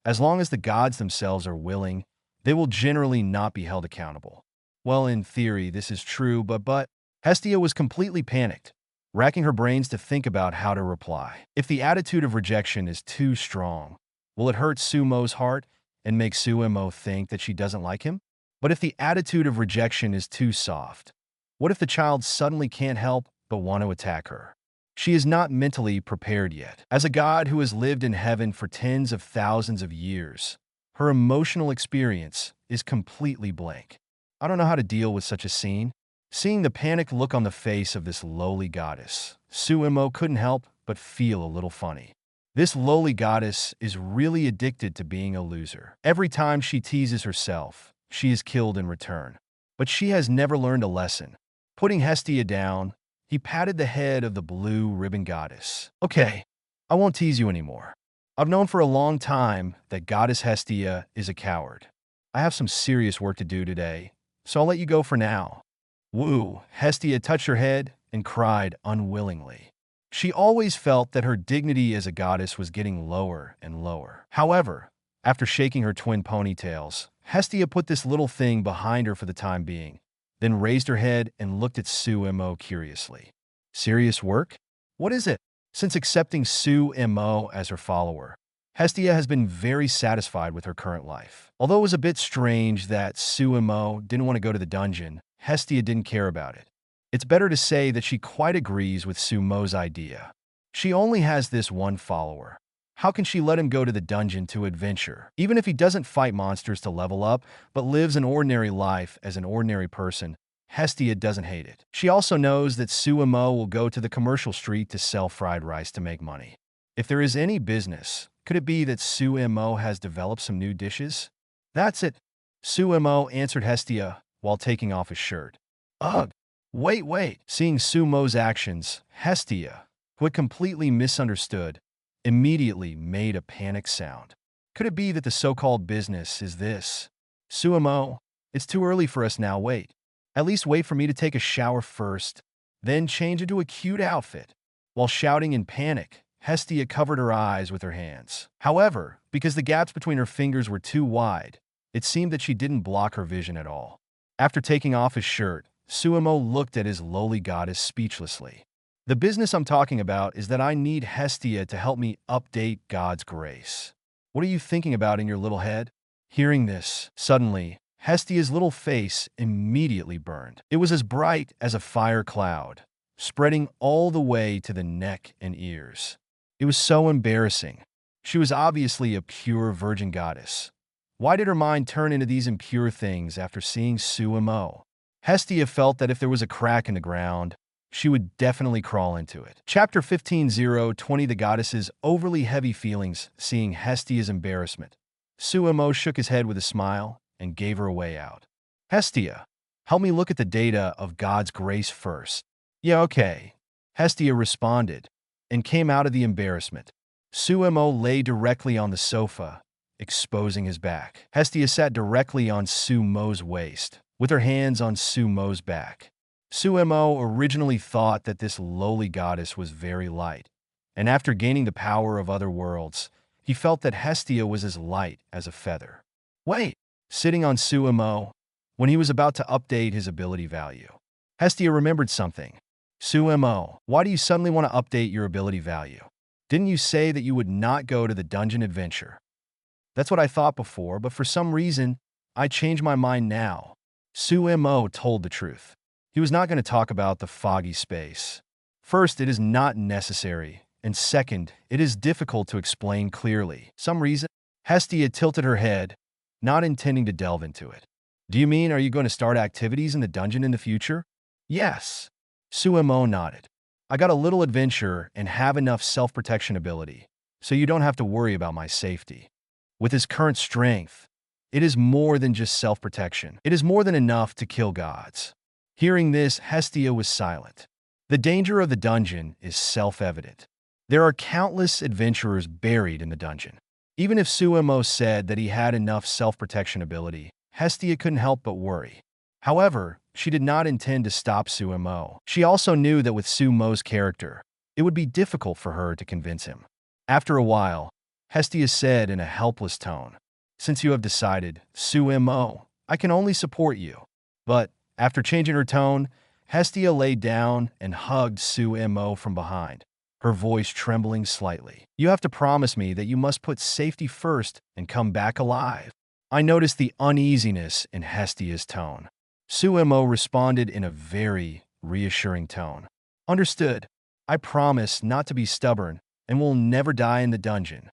as long as the gods themselves are willing, they will generally not be held accountable. Well, in theory, this is true, but Hestia was completely panicked, racking her brains to think about how to reply. If the attitude of rejection is too strong, will it hurt Sumo's heart and make Su Mo think that she doesn't like him? But if the attitude of rejection is too soft, what if the child suddenly can't help but want to attack her? She is not mentally prepared yet. As a god who has lived in heaven for tens of thousands of years, her emotional experience is completely blank. I don't know how to deal with such a scene. Seeing the panicked look on the face of this lowly goddess, Su Mo couldn't help but feel a little funny. This lowly goddess is really addicted to being a loser. Every time she teases herself, she is killed in return. But she has never learned a lesson. Putting Hestia down, he patted the head of the blue ribbon goddess. Okay, I won't tease you anymore. I've known for a long time that Goddess Hestia is a coward. I have some serious work to do today, so I'll let you go for now. Woo! Hestia touched her head and cried unwillingly. She always felt that her dignity as a goddess was getting lower and lower. However, after shaking her twin ponytails, Hestia put this little thing behind her for the time being, then raised her head and looked at Su Mo curiously. Serious work? What is it? Since accepting Su Mo as her follower, Hestia has been very satisfied with her current life. Although it was a bit strange that Su Mo didn't want to go to the dungeon, Hestia didn't care about it. It's better to say that she quite agrees with Su Mo's idea. She only has this one follower. How can she let him go to the dungeon to adventure? Even if he doesn't fight monsters to level up, but lives an ordinary life as an ordinary person, Hestia doesn't hate it. She also knows that Su Mo will go to the commercial street to sell fried rice to make money. If there is any business, could it be that Su Mo has developed some new dishes? That's it. Su Mo answered Hestia while taking off his shirt. Ugh! Wait. Seeing Su Mo's actions, Hestia, who had completely misunderstood, immediately made a panic sound. Could it be that the so-called business is this? Su Mo, it's too early for us now, wait. At least wait for me to take a shower first, then change into a cute outfit. While shouting in panic, Hestia covered her eyes with her hands. However, because the gaps between her fingers were too wide, it seemed that she didn't block her vision at all. After taking off his shirt, Su Mo looked at his lowly goddess speechlessly. The business I'm talking about is that I need Hestia to help me update God's grace. What are you thinking about in your little head? Hearing this, suddenly, Hestia's little face immediately burned. It was as bright as a fire cloud, spreading all the way to the neck and ears. It was so embarrassing. She was obviously a pure virgin goddess. Why did her mind turn into these impure things after seeing Su Mo? Hestia felt that if there was a crack in the ground, she would definitely crawl into it. Chapter 15:020 The goddess's overly heavy feelings seeing Hestia's embarrassment. Su Mo shook his head with a smile and gave her a way out. Hestia, help me look at the data of God's grace first. Yeah, okay. Hestia responded and came out of the embarrassment. Su Mo lay directly on the sofa, exposing his back. Hestia sat directly on Su Mo's waist, with her hands on Su Mo's back. Su Mo originally thought that this lowly goddess was very light, and after gaining the power of other worlds, he felt that Hestia was as light as a feather. Wait! Sitting on Su Mo, when he was about to update his ability value, Hestia remembered something. Su Mo, why do you suddenly want to update your ability value? Didn't you say that you would not go to the dungeon adventure? That's what I thought before, but for some reason, I changed my mind now. Su Mo told the truth. He was not going to talk about the foggy space. First, it is not necessary, and second, it is difficult to explain clearly. Some reason, Hestia tilted her head, not intending to delve into it. Do you mean, are you going to start activities in the dungeon in the future? Yes. Su Mo nodded. I got a little adventure and have enough self-protection ability, so you don't have to worry about my safety. With his current strength, it is more than just self-protection. It is more than enough to kill gods. Hearing this, Hestia was silent. The danger of the dungeon is self-evident. There are countless adventurers buried in the dungeon. Even if Su Mo said that he had enough self-protection ability, Hestia couldn't help but worry. However, she did not intend to stop Su Mo. She also knew that with Su Mo's character, it would be difficult for her to convince him. After a while, Hestia said in a helpless tone, "Since you have decided, Su Mo, I can only support you." But, after changing her tone, Hestia lay down and hugged Su Mo from behind. her voice trembling slightly. "You have to promise me that you must put safety first and come back alive." I noticed the uneasiness in Hestia's tone. Su Mo responded in a very reassuring tone. "Understood. I promise not to be stubborn and will never die in the dungeon."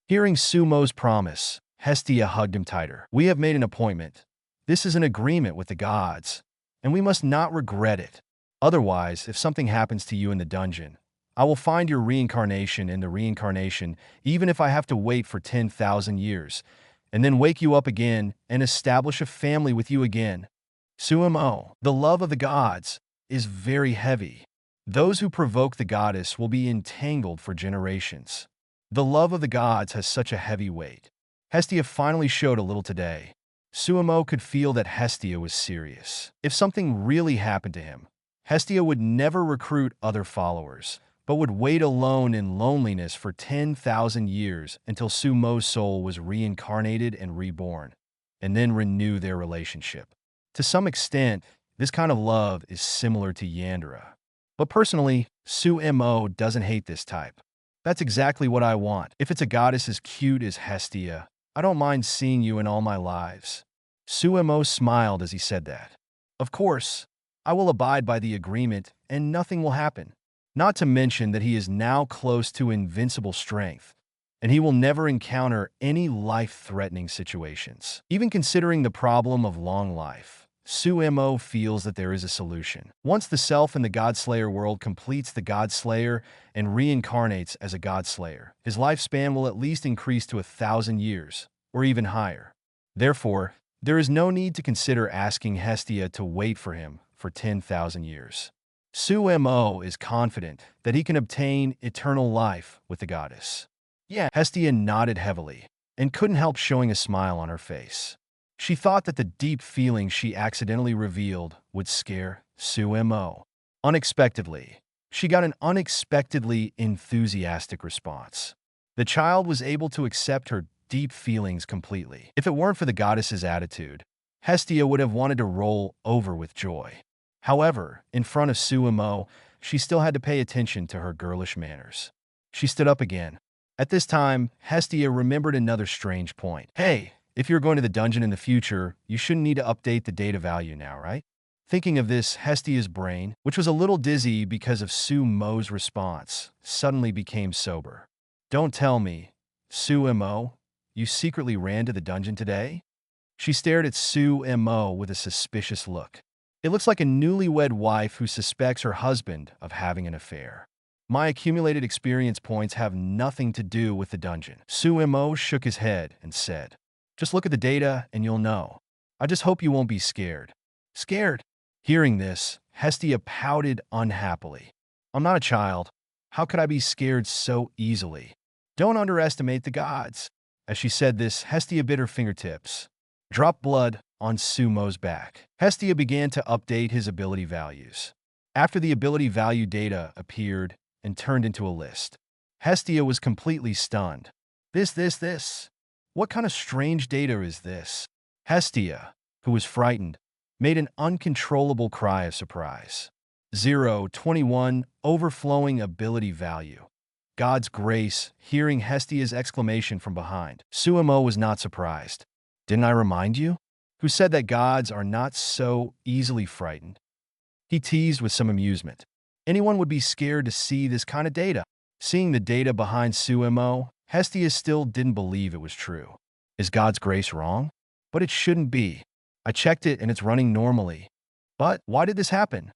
Hearing Su Mo's promise, Hestia hugged him tighter. "We have made an appointment. This is an agreement with the gods, and we must not regret it. Otherwise, if something happens to you in the dungeon, I will find your reincarnation in the reincarnation, even if I have to wait for 10,000 years, and then wake you up again and establish a family with you again." Su Mo, the love of the gods, is very heavy. Those who provoke the goddess will be entangled for generations. The love of the gods has such a heavy weight. Hestia finally showed a little today. Su Mo could feel that Hestia was serious. If something really happened to him, Hestia would never recruit other followers, but would wait alone in loneliness for 10,000 years until Su Mo's soul was reincarnated and reborn, and then renew their relationship. To some extent, this kind of love is similar to Yandere. But personally, Su Mo doesn't hate this type. That's exactly what I want. If it's a goddess as cute as Hestia, I don't mind seeing you in all my lives. Su Mo smiled as he said that. Of course, I will abide by the agreement and nothing will happen. Not to mention that he is now close to invincible strength, and he will never encounter any life-threatening situations. Even considering the problem of long life, Su Mo feels that there is a solution. Once the self in the Godslayer world completes the Godslayer and reincarnates as a Godslayer, his lifespan will at least increase to 1,000 years, or even higher. Therefore, there is no need to consider asking Hestia to wait for him for 10,000 years. Su Mo is confident that he can obtain eternal life with the goddess. Yeah, Hestia nodded heavily and couldn't help showing a smile on her face. She thought that the deep feeling she accidentally revealed would scare Su Mo. Unexpectedly, she got an unexpectedly enthusiastic response. The child was able to accept her deep feelings completely. If it weren't for the goddess's attitude, Hestia would have wanted to roll over with joy. However, in front of Su Mo, she still had to pay attention to her girlish manners. She stood up again. At this time, Hestia remembered another strange point. "Hey, if you're going to the dungeon in the future, you shouldn't need to update the data value now, right?" Thinking of this, Hestia's brain, which was a little dizzy because of Su Mo's response, suddenly became sober. "Don't tell me, Su Mo, you secretly ran to the dungeon today?" She stared at Su Mo with a suspicious look. It looks like a newlywed wife who suspects her husband of having an affair. "My accumulated experience points have nothing to do with the dungeon." Su Mo shook his head and said, "Just look at the data and you'll know. I just hope you won't be scared." "Scared?" Hearing this, Hestia pouted unhappily. "I'm not a child. How could I be scared so easily? Don't underestimate the gods." As she said this, Hestia bit her fingertips. Dropped blood on Su Mo's back. Hestia began to update his ability values. After the ability value data appeared and turned into a list, Hestia was completely stunned. This. What kind of strange data is this?" Hestia, who was frightened, made an uncontrollable cry of surprise. 021 overflowing ability value. God's grace, hearing Hestia's exclamation from behind. Su Mo was not surprised. "Didn't I remind you? Who said that gods are not so easily frightened?" He teased with some amusement. Anyone would be scared to see this kind of data. Seeing the data behind Su Mo, Hestia still didn't believe it was true. Is God's grace wrong? But it shouldn't be. I checked it and it's running normally. But why did this happen?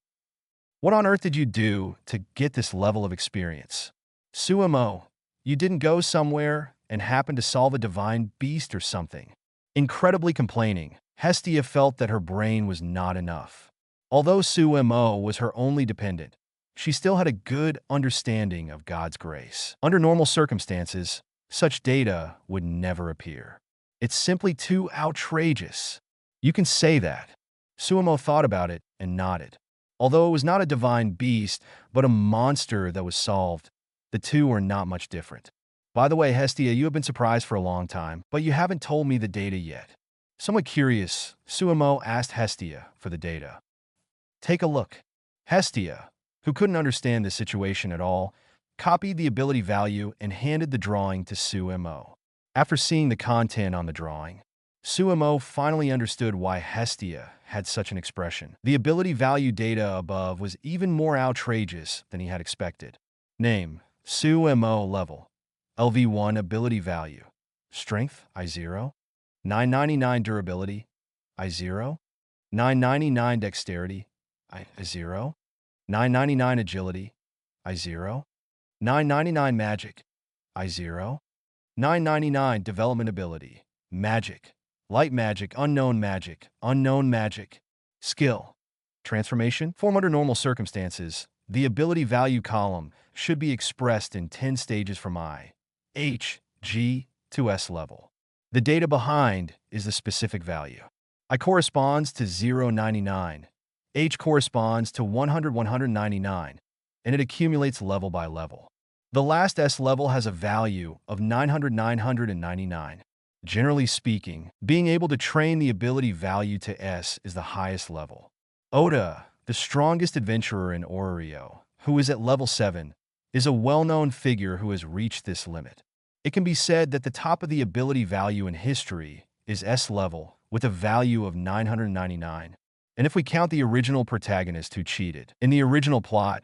What on earth did you do to get this level of experience? Su Mo, you didn't go somewhere and happen to solve a divine beast or something. Incredibly complaining, Hestia felt that her brain was not enough. Although Su Mo was her only dependent, she still had a good understanding of God's grace. Under normal circumstances, such data would never appear. It's simply too outrageous. You can say that. Su Mo thought about it and nodded. Although it was not a divine beast, but a monster that was solved, the two were not much different. By the way, Hestia, you have been surprised for a long time, but you haven't told me the data yet. Somewhat curious, Su Mo asked Hestia for the data. Take a look. Hestia, who couldn't understand the situation at all, copied the ability value and handed the drawing to Su Mo. After seeing the content on the drawing, Su Mo finally understood why Hestia had such an expression. The ability value data above was even more outrageous than he had expected. Name: Su Mo level. LV1 ability value. Strength, I0. 999 durability, I0. 999 dexterity, I0. 999 agility, I0. 999 magic, I0. 999 development ability, magic. Light magic, unknown magic, unknown magic. Skill. Transformation. Form under normal circumstances. The ability value column should be expressed in 10 stages from I, H, G to S level. The data behind is the specific value. I corresponds to 0.99. H corresponds to 100-199, and it accumulates level by level. The last S level has a value of 900-999. Generally speaking, being able to train the ability value to S is the highest level. Oda, the strongest adventurer in Oreo, who is at level 7, is a well-known figure who has reached this limit. It can be said that the top of the ability value in history is S level with a value of 999. And if we count the original protagonist who cheated, in the original plot,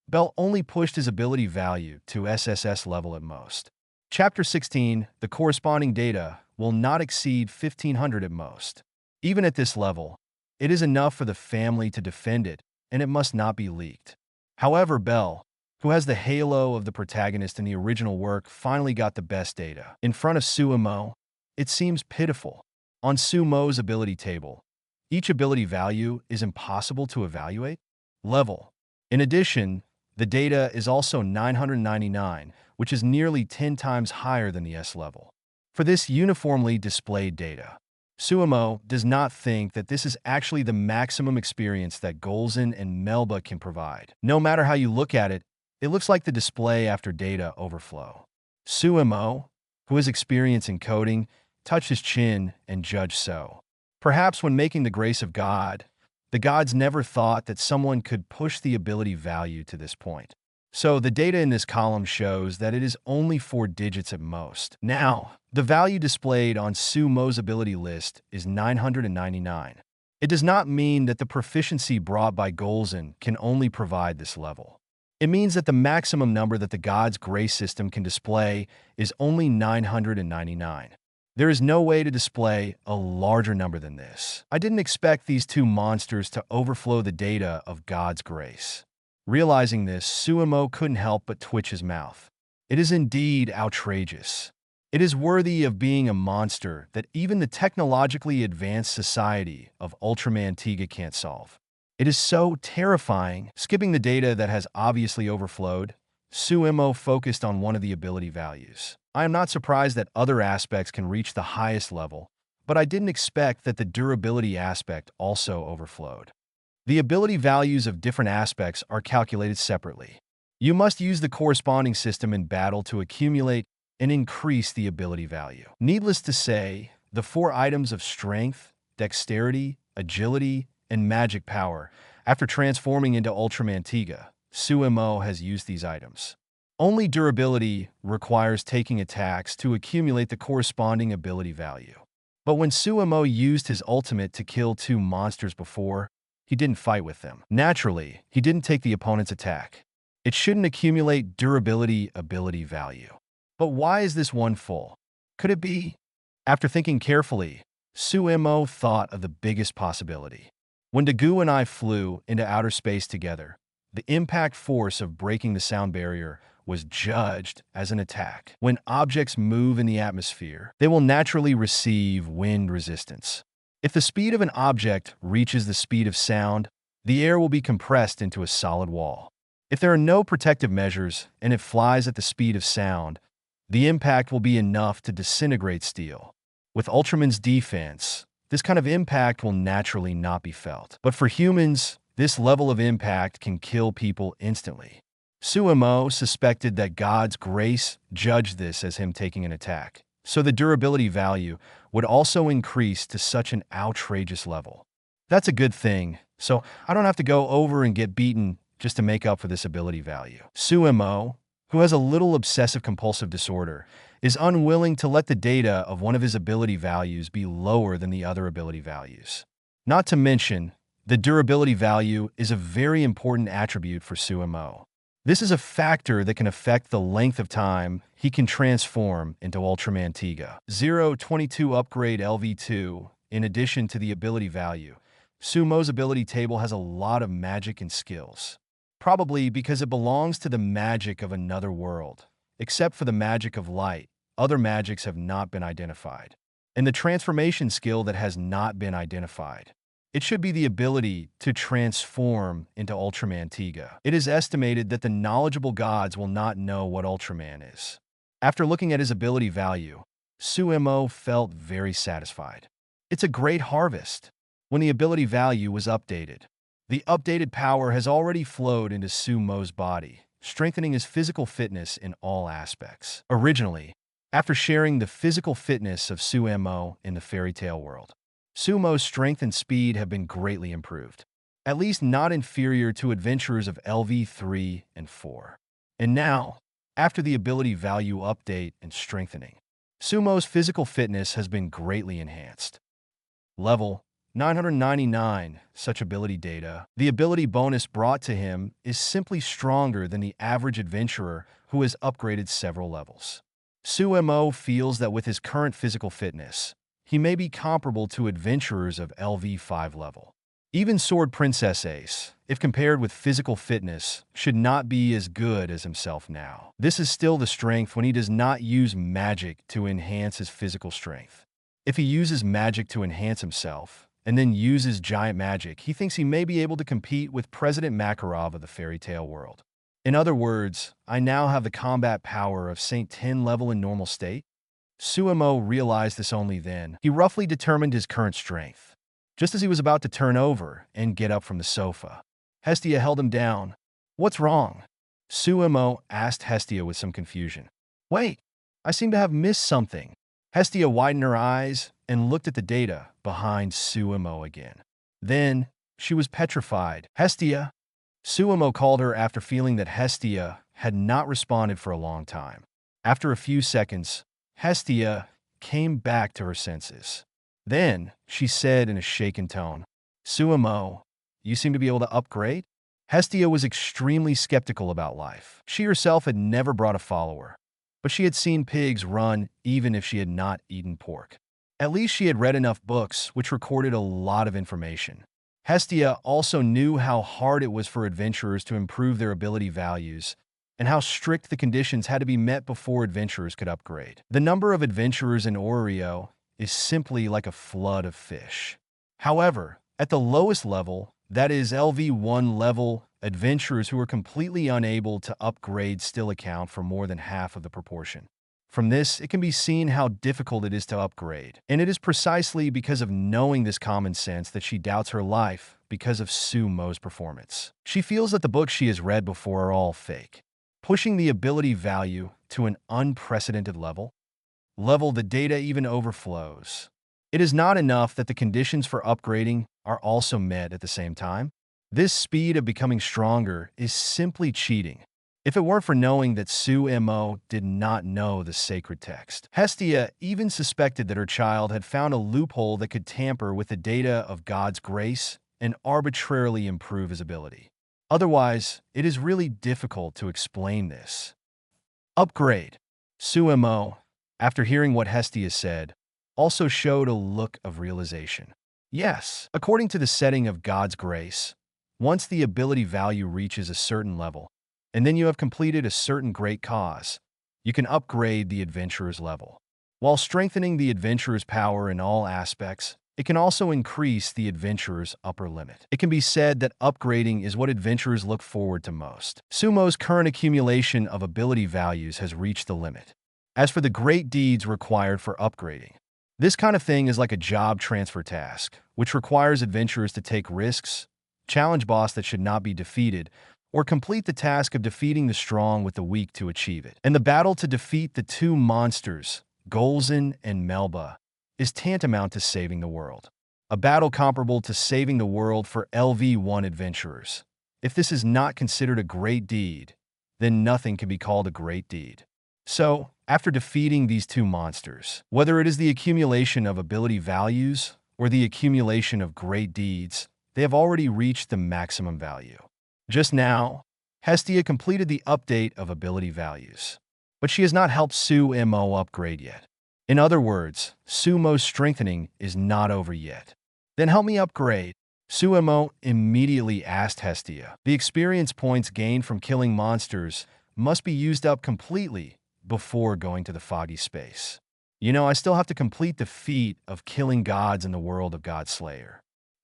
Bell only pushed his ability value to SSS level at most. Chapter 16, the corresponding data will not exceed 1500 at most. Even at this level, it is enough for the family to defend it, and it must not be leaked. However, Bell, who has the halo of the protagonist in the original work, finally got the best data. In front of Su Mo, it seems pitiful. On Su Mo's ability table, each ability value is impossible to evaluate. Level. In addition, the data is also 999, which is nearly 10 times higher than the S level. For this uniformly displayed data, Su Mo does not think that this is actually the maximum experience that Golzin and Melba can provide. No matter how you look at it, it looks like the display after data overflow. Su Mo, who has experience in coding, touched his chin and judged so. Perhaps when making the grace of God, the gods never thought that someone could push the ability value to this point. So the data in this column shows that it is only 4 digits at most. Now, the value displayed on Su Mo's ability list is 999. It does not mean that the proficiency brought by Golzin can only provide this level. It means that the maximum number that the God's grace system can display is only 999. There is no way to display a larger number than this. I didn't expect these two monsters to overflow the data of God's grace. Realizing this, Su Mo couldn't help but twitch his mouth. It is indeed outrageous. It is worthy of being a monster that even the technologically advanced society of Ultraman Tiga can't solve. It is so terrifying. Skipping the data that has obviously overflowed, Su Mo focused on one of the ability values. I am not surprised that other aspects can reach the highest level, but I didn't expect that the durability aspect also overflowed. The ability values of different aspects are calculated separately. You must use the corresponding system in battle to accumulate and increase the ability value. Needless to say, the 4 items of strength, dexterity, agility, and magic power, after transforming into Ultraman Tiga, Su Mo has used these items. Only durability requires taking attacks to accumulate the corresponding ability value. But when Su Mo used his ultimate to kill 2 monsters before, he didn't fight with them. Naturally, he didn't take the opponent's attack. It shouldn't accumulate durability ability value. But why is this one full? Could it be? After thinking carefully, Su Mo thought of the biggest possibility. When Dicuo and I flew into outer space together, the impact force of breaking the sound barrier was judged as an attack. When objects move in the atmosphere, they will naturally receive wind resistance. If the speed of an object reaches the speed of sound, the air will be compressed into a solid wall. If there are no protective measures and it flies at the speed of sound, the impact will be enough to disintegrate steel. With Ultraman's defense, this kind of impact will naturally not be felt. But for humans, this level of impact can kill people instantly. Su Mo suspected that God's grace judged this as him taking an attack, so the durability value would also increase to such an outrageous level. That's a good thing, so I don't have to go over and get beaten just to make up for this ability value. Su Mo, who has a little obsessive-compulsive disorder, is unwilling to let the data of one of his ability values be lower than the other ability values. Not to mention, the durability value is a very important attribute for Su Mo. This is a factor that can affect the length of time he can transform into Ultraman Tiga. 022 upgrade LV2. In addition to the ability value, Su Mo's ability table has a lot of magic and skills. Probably because it belongs to the magic of another world. Except for the magic of light, other magics have not been identified. And the transformation skill that has not been identified. It should be the ability to transform into Ultraman Tiga. It is estimated that the knowledgeable gods will not know what Ultraman is. After looking at his ability value, Su Mo felt very satisfied. It's a great harvest. When the ability value was updated, the updated power has already flowed into Su Mo's body, strengthening his physical fitness in all aspects. Originally, after sharing the physical fitness of Su Mo in the fairy tale world, Su Mo's strength and speed have been greatly improved, at least not inferior to adventurers of LV3 and 4. And now, after the ability value update and strengthening, Su Mo's physical fitness has been greatly enhanced. Level 999, such ability data. The ability bonus brought to him is simply stronger than the average adventurer who has upgraded several levels. Su Mo feels that with his current physical fitness, he may be comparable to adventurers of LV5 level. Even Sword Princess Ace, if compared with physical fitness, should not be as good as himself now. This is still the strength when he does not use magic to enhance his physical strength. If he uses magic to enhance himself, and then uses giant magic, he thinks he may be able to compete with President Makarov of the fairy tale world. In other words, I now have the combat power of Saint 10 level in normal state? Su Mo realized this only then. He roughly determined his current strength. Just as he was about to turn over and get up from the sofa, Hestia held him down. What's wrong? Su Mo asked Hestia with some confusion. Wait, I seem to have missed something. Hestia widened her eyes and looked at the data behind Su Mo again. Then, she was petrified. Hestia! Su Mo called her after feeling that Hestia had not responded for a long time. After a few seconds, Hestia came back to her senses. Then, she said in a shaken tone, Su Mo, you seem to be able to upgrade? Hestia was extremely skeptical about life. She herself had never brought a follower, but she had seen pigs run even if she had not eaten pork. At least she had read enough books which recorded a lot of information. Hestia also knew how hard it was for adventurers to improve their ability values, and how strict the conditions had to be met before adventurers could upgrade. The number of adventurers in Oreo is simply like a flood of fish. However, at the lowest level, that is LV1 level, adventurers who are completely unable to upgrade still account for more than half of the proportion. From this, it can be seen how difficult it is to upgrade, and it is precisely because of knowing this common sense that she doubts her life because of Su Mo's performance. She feels that the books she has read before are all fake, pushing the ability value to an unprecedented level. The data even overflows. It is not enough that the conditions for upgrading are also met at the same time. This speed of becoming stronger is simply cheating. If it weren't for knowing that Su Mo did not know the sacred text. Hestia even suspected that her child had found a loophole that could tamper with the data of God's grace and arbitrarily improve his ability. Otherwise, it is really difficult to explain this. Upgrade. Su Mo, after hearing what Hestia said, also showed a look of realization. Yes, according to the setting of God's grace, once the ability value reaches a certain level, and then you have completed a certain great cause, you can upgrade the adventurer's level. While strengthening the adventurer's power in all aspects, it can also increase the adventurer's upper limit. It can be said that upgrading is what adventurers look forward to most. Su Mo's current accumulation of ability values has reached the limit. As for the great deeds required for upgrading, this kind of thing is like a job transfer task, which requires adventurers to take risks, challenge boss that should not be defeated, or complete the task of defeating the strong with the weak to achieve it. And the battle to defeat the two monsters, Golzin and Melba, is tantamount to saving the world. A battle comparable to saving the world for LV1 adventurers. If this is not considered a great deed, then nothing can be called a great deed. So, after defeating these two monsters, whether it is the accumulation of ability values or the accumulation of great deeds, they have already reached the maximum value. Just now, Hestia completed the update of ability values, but she has not helped Su Mo upgrade yet. In other words, Su Mo's strengthening is not over yet. Then help me upgrade. Su Mo immediately asked Hestia. The experience points gained from killing monsters must be used up completely before going to the foggy space. I still have to complete the feat of killing gods in the world of Godslayer.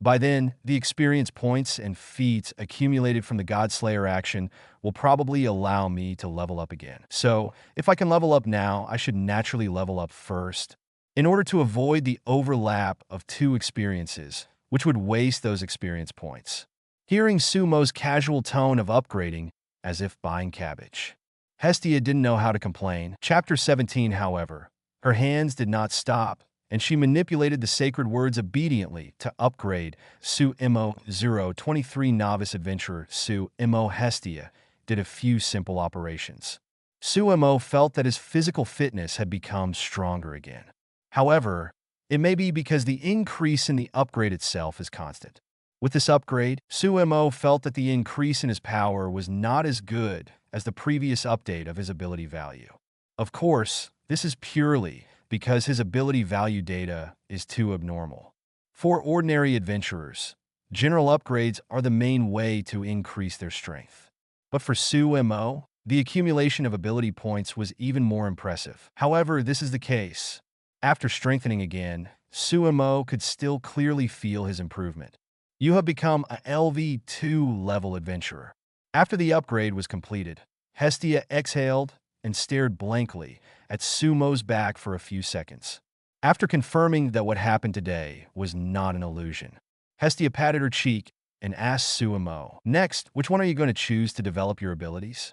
By then, the experience points and feats accumulated from the Godslayer action will probably allow me to level up again. So, if I can level up now, I should naturally level up first, in order to avoid the overlap of two experiences, which would waste those experience points. Hearing Su Mo's casual tone of upgrading, as if buying cabbage, Hestia didn't know how to complain. Chapter 17, however, her hands did not stop, and she manipulated the sacred words obediently to upgrade Su Mo. 023 Novice Adventurer Su Mo. Hestia did a few simple operations. Su Mo felt that his physical fitness had become stronger again. However, it may be because the increase in the upgrade itself is constant. With this upgrade, Su Mo felt that the increase in his power was not as good as the previous update of his ability value. Of course, this is purely because his ability value data is too abnormal. For ordinary adventurers, general upgrades are the main way to increase their strength. But for Su Mo, the accumulation of ability points was even more impressive. However, this is the case. After strengthening again, Su Mo could still clearly feel his improvement. You have become a LV2 level adventurer. After the upgrade was completed, Hestia exhaled and stared blankly at Su Mo's back for a few seconds. After confirming that what happened today was not an illusion, Hestia patted her cheek and asked Su Mo, "Next, which one are you going to choose to develop your abilities?"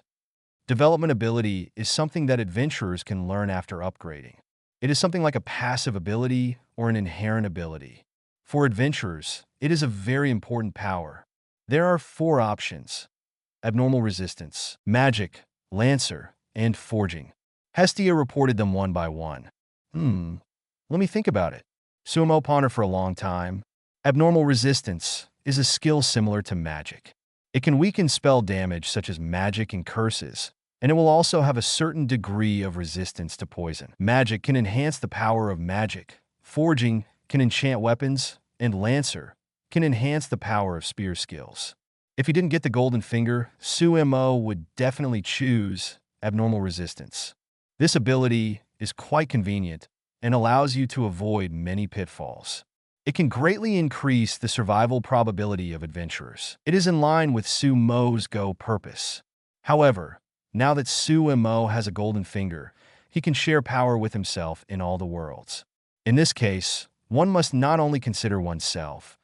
Development ability is something that adventurers can learn after upgrading. It is something like a passive ability or an inherent ability. For adventurers, it is a very important power. There are 4 options: abnormal resistance, magic, lancer, and forging. Hestia reported them one by one. Let me think about it. Su Mo pondered for a long time. Abnormal resistance is a skill similar to magic. It can weaken spell damage such as magic and curses, and it will also have a certain degree of resistance to poison. Magic can enhance the power of magic. Forging can enchant weapons, and lancer can enhance the power of spear skills. If he didn't get the golden finger, Su Mo would definitely choose abnormal resistance. This ability is quite convenient and allows you to avoid many pitfalls. It can greatly increase the survival probability of adventurers. It is in line with Su Mo's go purpose. However, now that Su Mo has a golden finger, he can share power with himself in all the worlds. In this case, one must not only consider oneself,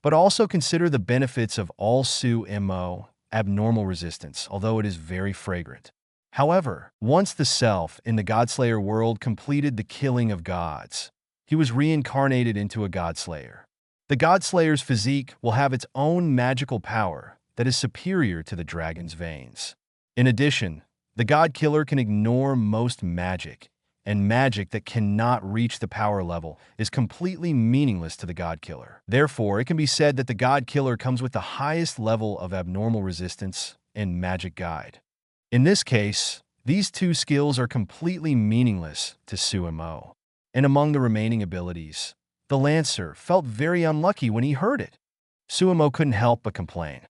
but also consider the benefits of all Su Mo abnormal resistance, although it is very fragrant. However, once the self in the Godslayer world completed the killing of gods, he was reincarnated into a Godslayer. The Godslayer's physique will have its own magical power that is superior to the dragon's veins. In addition, the God Killer can ignore most magic, and magic that cannot reach the power level is completely meaningless to the God Killer. Therefore, it can be said that the God Killer comes with the highest level of abnormal resistance and magic guide. In this case, these 2 skills are completely meaningless to Su Mo. And among the remaining abilities, the Lancer felt very unlucky when he heard it. Su Mo couldn't help but complain.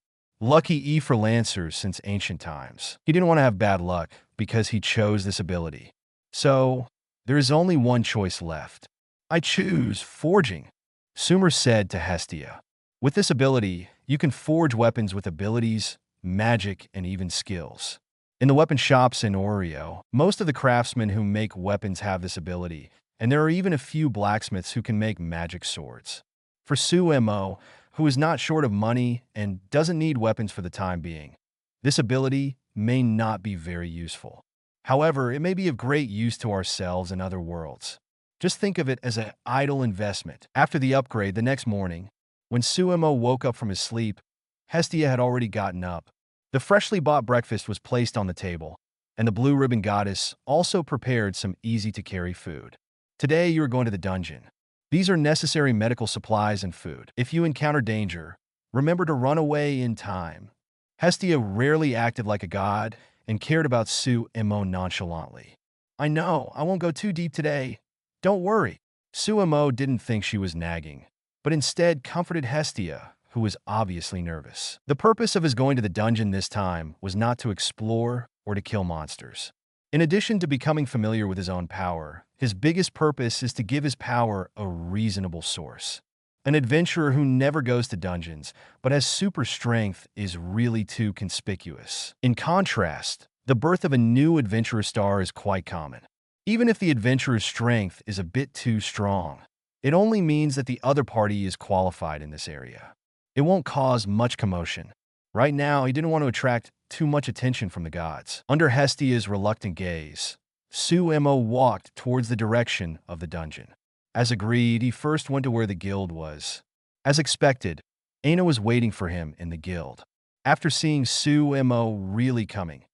Lucky E for Lancers since ancient times. He didn't want to have bad luck because he chose this ability. So, there is only one choice left. I choose Forging, Sumer said to Hestia. With this ability, you can forge weapons with abilities, magic, and even skills. In the weapon shops in Oreo, most of the craftsmen who make weapons have this ability, and there are even a few blacksmiths who can make magic swords. For Su Mo, who is not short of money and doesn't need weapons for the time being, this ability may not be very useful. However, it may be of great use to ourselves in other worlds. Just think of it as an idle investment. After the upgrade the next morning, when Su Mo woke up from his sleep, Hestia had already gotten up, The freshly bought breakfast was placed on the table, and the blue ribbon goddess also prepared some easy-to-carry food. Today you are going to the dungeon. These are necessary medical supplies and food. If you encounter danger, remember to run away in time. Hestia rarely acted like a god and cared about Su Mo nonchalantly. I know, I won't go too deep today. Don't worry. Su Mo didn't think she was nagging, but instead comforted Hestia, who was obviously nervous. The purpose of his going to the dungeon this time was not to explore or to kill monsters. In addition to becoming familiar with his own power, his biggest purpose is to give his power a reasonable source. An adventurer who never goes to dungeons, but has super strength is really too conspicuous. In contrast, the birth of a new adventurer star is quite common. Even if the adventurer's strength is a bit too strong, it only means that the other party is qualified in this area. It won't cause much commotion. Right now, he didn't want to attract too much attention from the gods. Under Hestia's reluctant gaze, Su Mo walked towards the direction of the dungeon. As agreed, he first went to where the guild was. As expected, Aina was waiting for him in the guild. After seeing Su Mo really coming,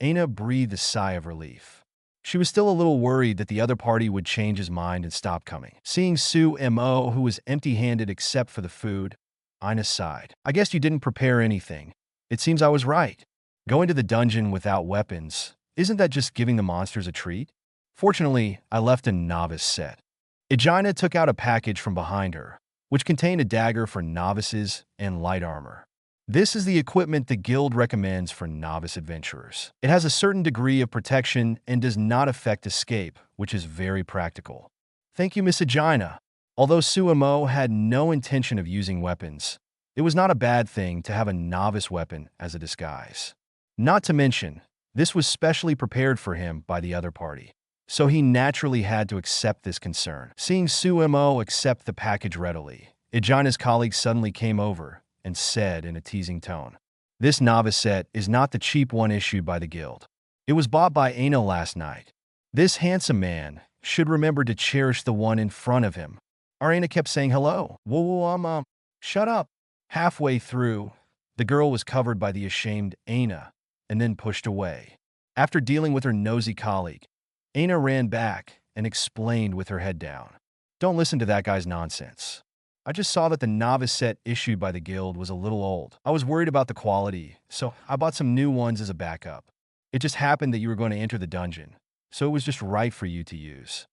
Aina breathed a sigh of relief. She was still a little worried that the other party would change his mind and stop coming. Seeing Su Mo, who was empty-handed except for the food, Aina sighed. I guess you didn't prepare anything. It seems I was right. Going to the dungeon without weapons, isn't that just giving the monsters a treat? Fortunately, I left a novice set. Aegina took out a package from behind her, which contained a dagger for novices and light armor. This is the equipment the guild recommends for novice adventurers. It has a certain degree of protection and does not affect escape, which is very practical. Thank you, Miss Aegina. Although Su Mo had no intention of using weapons, it was not a bad thing to have a novice weapon as a disguise. Not to mention, this was specially prepared for him by the other party, so he naturally had to accept this concern. Seeing Su Mo accept the package readily, Aegina's colleague suddenly came over and said in a teasing tone, "This novice set is not the cheap one issued by the guild. It was bought by Aina last night. This handsome man should remember to cherish the one in front of him." Aina kept saying hello. Whoa, shut up. Halfway through, the girl was covered by the ashamed Aina and then pushed away. After dealing with her nosy colleague, Aina ran back and explained with her head down. Don't listen to that guy's nonsense. I just saw that the novice set issued by the guild was a little old. I was worried about the quality, so I bought some new ones as a backup. It just happened that you were going to enter the dungeon, so it was just right for you to use.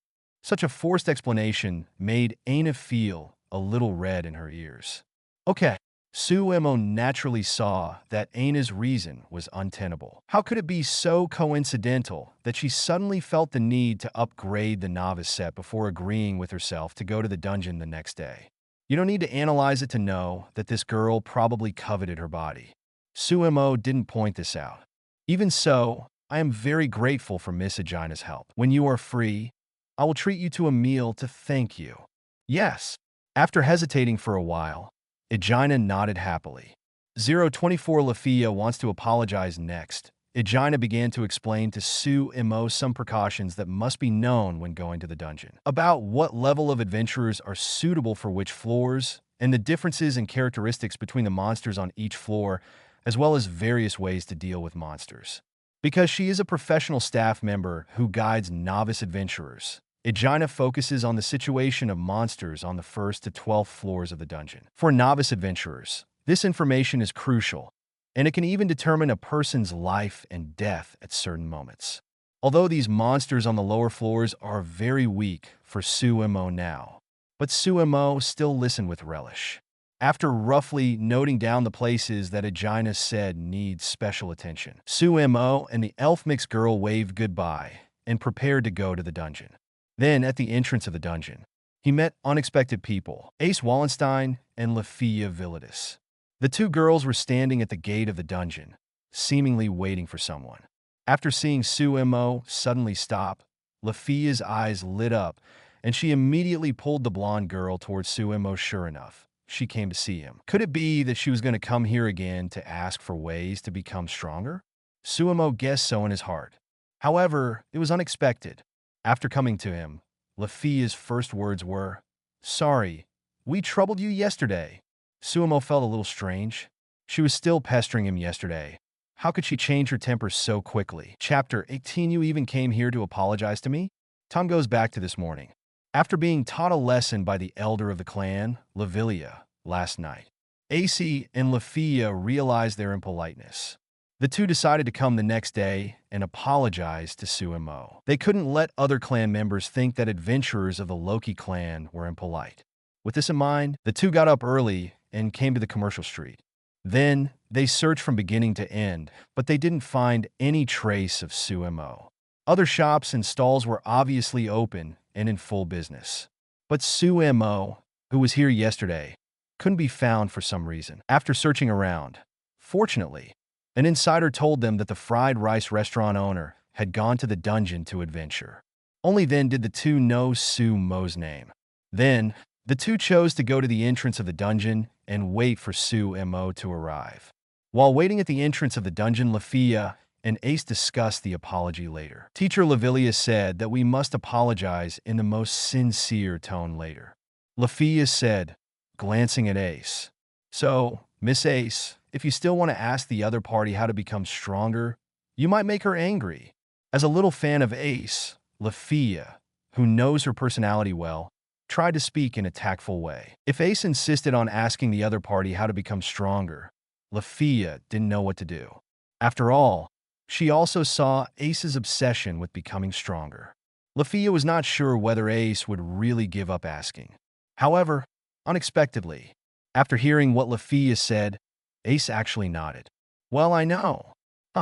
Such a forced explanation made Aina feel a little red in her ears. Okay, Su Mo naturally saw that Aina's reason was untenable. How could it be so coincidental that she suddenly felt the need to upgrade the novice set before agreeing with herself to go to the dungeon the next day? You don't need to analyze it to know that this girl probably coveted her body. Su Mo didn't point this out. Even so, I am very grateful for Miss Aegina's help. When you are free, I will treat you to a meal to thank you. Yes. After hesitating for a while, Aegina nodded happily. 024 Lafia wants to apologize next. Aegina began to explain to Su Mo some precautions that must be known when going to the dungeon. About what level of adventurers are suitable for which floors, and the differences and characteristics between the monsters on each floor, as well as various ways to deal with monsters. Because she is a professional staff member who guides novice adventurers, Aegina focuses on the situation of monsters on the 1st to 12th floors of the dungeon. For novice adventurers, this information is crucial, and it can even determine a person's life and death at certain moments. Although these monsters on the lower floors are very weak for Su Mo now, but Su Mo still listened with relish. After roughly noting down the places that Aegina said need special attention, Su Mo and the elf mixed girl waved goodbye and prepared to go to the dungeon. Then, at the entrance of the dungeon, he met unexpected people, Ace Wallenstein and Lafia Villadis. The two girls were standing at the gate of the dungeon, seemingly waiting for someone. After seeing Su Mo suddenly stop, Lafia's eyes lit up, and she immediately pulled the blonde girl towards Su Mo. Sure enough, she came to see him. Could it be that she was going to come here again to ask for ways to become stronger? Su Mo guessed so in his heart. However, it was unexpected. After coming to him, Lafia's first words were, "Sorry, we troubled you yesterday." Su Mo felt a little strange. She was still pestering him yesterday. How could she change her temper so quickly? Chapter 18. You even came here to apologize to me? Tom goes back to this morning. After being taught a lesson by the elder of the clan, Lavilia, last night, AC and Lafia realized their impoliteness. The two decided to come the next day and apologize to Su Mo. They couldn't let other clan members think that adventurers of the Loki clan were impolite. With this in mind, the two got up early and came to the commercial street. Then, they searched from beginning to end, but they didn't find any trace of Su Mo. Other shops and stalls were obviously open and in full business. But Su Mo, who was here yesterday, couldn't be found for some reason. After searching around, fortunately, an insider told them that the fried rice restaurant owner had gone to the dungeon to adventure. Only then did the two know Su Mo's name. Then, the two chose to go to the entrance of the dungeon and wait for Su Mo to arrive. While waiting at the entrance of the dungeon, Lafia and Ace discussed the apology later. Teacher Lavilia said that we must apologize in the most sincere tone later. Lafia said, glancing at Ace, "So, Miss Ace, if you still want to ask the other party how to become stronger, you might make her angry." As a little fan of Ace, Lafia, who knows her personality well, tried to speak in a tactful way. If Ace insisted on asking the other party how to become stronger, Lafia didn't know what to do. After all, she also saw Ace's obsession with becoming stronger. Lafia was not sure whether Ace would really give up asking. However, unexpectedly, after hearing what Lafia said, Ace actually nodded. "Well, I know."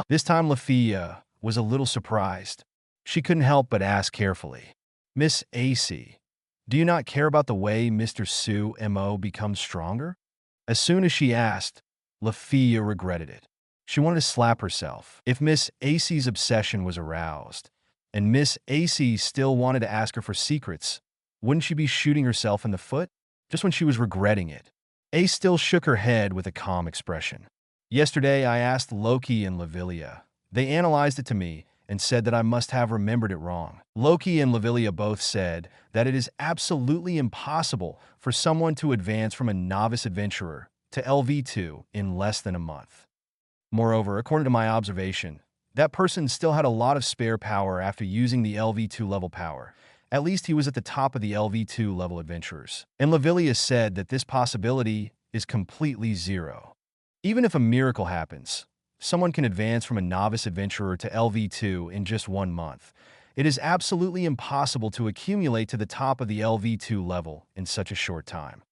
This time Lafia was a little surprised. She couldn't help but ask carefully, "Miss AC, do you not care about the way Mr. Su Mo becomes stronger?" As soon as she asked, Lafia regretted it. She wanted to slap herself. If Miss AC's obsession was aroused, and Miss AC still wanted to ask her for secrets, wouldn't she be shooting herself in the foot? Just when she was regretting it, Ace still shook her head with a calm expression. "Yesterday I asked Loki and Lavilia. They analyzed it to me and said that I must have remembered it wrong." Loki and Lavilia both said that it is absolutely impossible for someone to advance from a novice adventurer to LV2 in less than a month. Moreover, according to my observation, that person still had a lot of spare power after using the LV2 level power. At least he was at the top of the LV2 level adventurers. And Lavilia said that this possibility is completely zero. Even if a miracle happens, someone can advance from a novice adventurer to LV2 in just 1 month. It is absolutely impossible to accumulate to the top of the LV2 level in such a short time.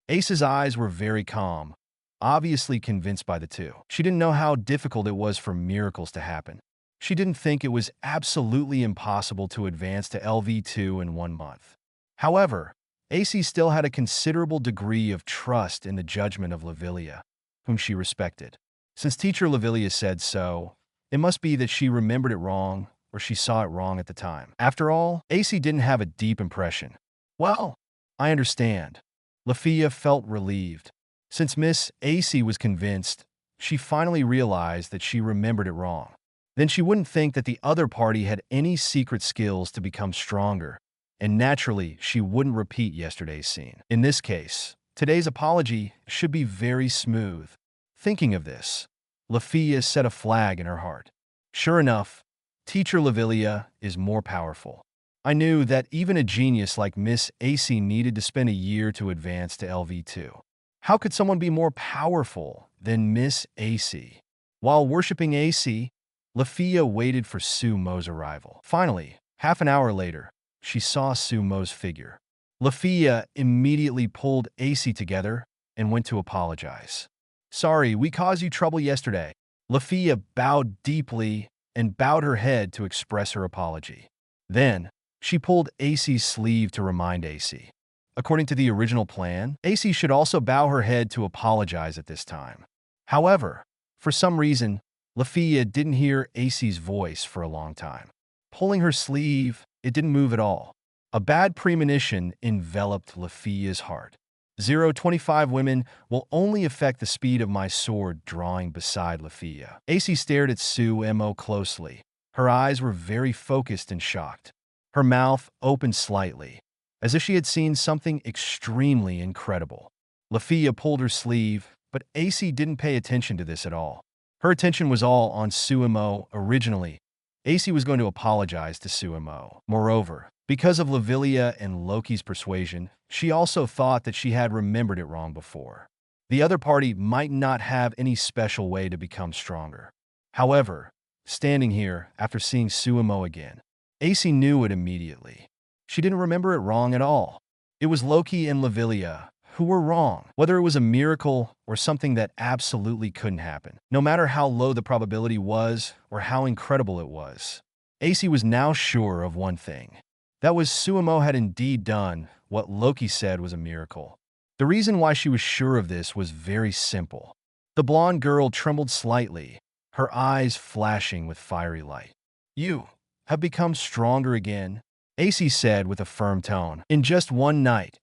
Ace's eyes were very calm, obviously convinced by the two. She didn't know how difficult it was for miracles to happen. She didn't think it was absolutely impossible to advance to LV2 in 1 month. However, AC still had a considerable degree of trust in the judgment of Lavilia, whom she respected. Since Teacher Lavilia said so, it must be that she remembered it wrong or she saw it wrong at the time. After all, AC didn't have a deep impression. "Well, I understand." Lafia felt relieved. Since Miss AC was convinced, she finally realized that she remembered it wrong. Then she wouldn't think that the other party had any secret skills to become stronger, and naturally, she wouldn't repeat yesterday's scene. In this case, today's apology should be very smooth. Thinking of this, Lafia set a flag in her heart. Sure enough, Teacher Lavilia is more powerful. I knew that even a genius like Miss AC needed to spend a year to advance to LV2. How could someone be more powerful than Miss AC? While worshipping AC, Lafia waited for Su Mo's arrival. Finally, half an hour later, she saw Su Mo's figure. Lafia immediately pulled AC together and went to apologize. "Sorry, we caused you trouble yesterday." Lafia bowed deeply and bowed her head to express her apology. Then, she pulled AC's sleeve to remind AC. According to the original plan, AC should also bow her head to apologize at this time. However, for some reason, Lafia didn't hear AC's voice for a long time. Pulling her sleeve, it didn't move at all. A bad premonition enveloped Lafia's heart. 0.25 women will only affect the speed of my sword drawing beside Lafia. AC stared at Su Mo closely. Her eyes were very focused and shocked. Her mouth opened slightly, as if she had seen something extremely incredible. Lafia pulled her sleeve, but AC didn't pay attention to this at all. Her attention was all on Su Mo originally. AC was going to apologize to Su Mo. Moreover, because of Lavilia and Loki's persuasion, she also thought that she had remembered it wrong before. The other party might not have any special way to become stronger. However, standing here, after seeing Su Mo again, AC knew it immediately. She didn't remember it wrong at all. It was Loki and Lavilia who were wrong, whether it was a miracle or something that absolutely couldn't happen. No matter how low the probability was or how incredible it was, AC was now sure of one thing. That was Su Mo had indeed done what Loki said was a miracle. The reason why she was sure of this was very simple. The blonde girl trembled slightly, her eyes flashing with fiery light. "You have become stronger again," AC said with a firm tone. "In just one night,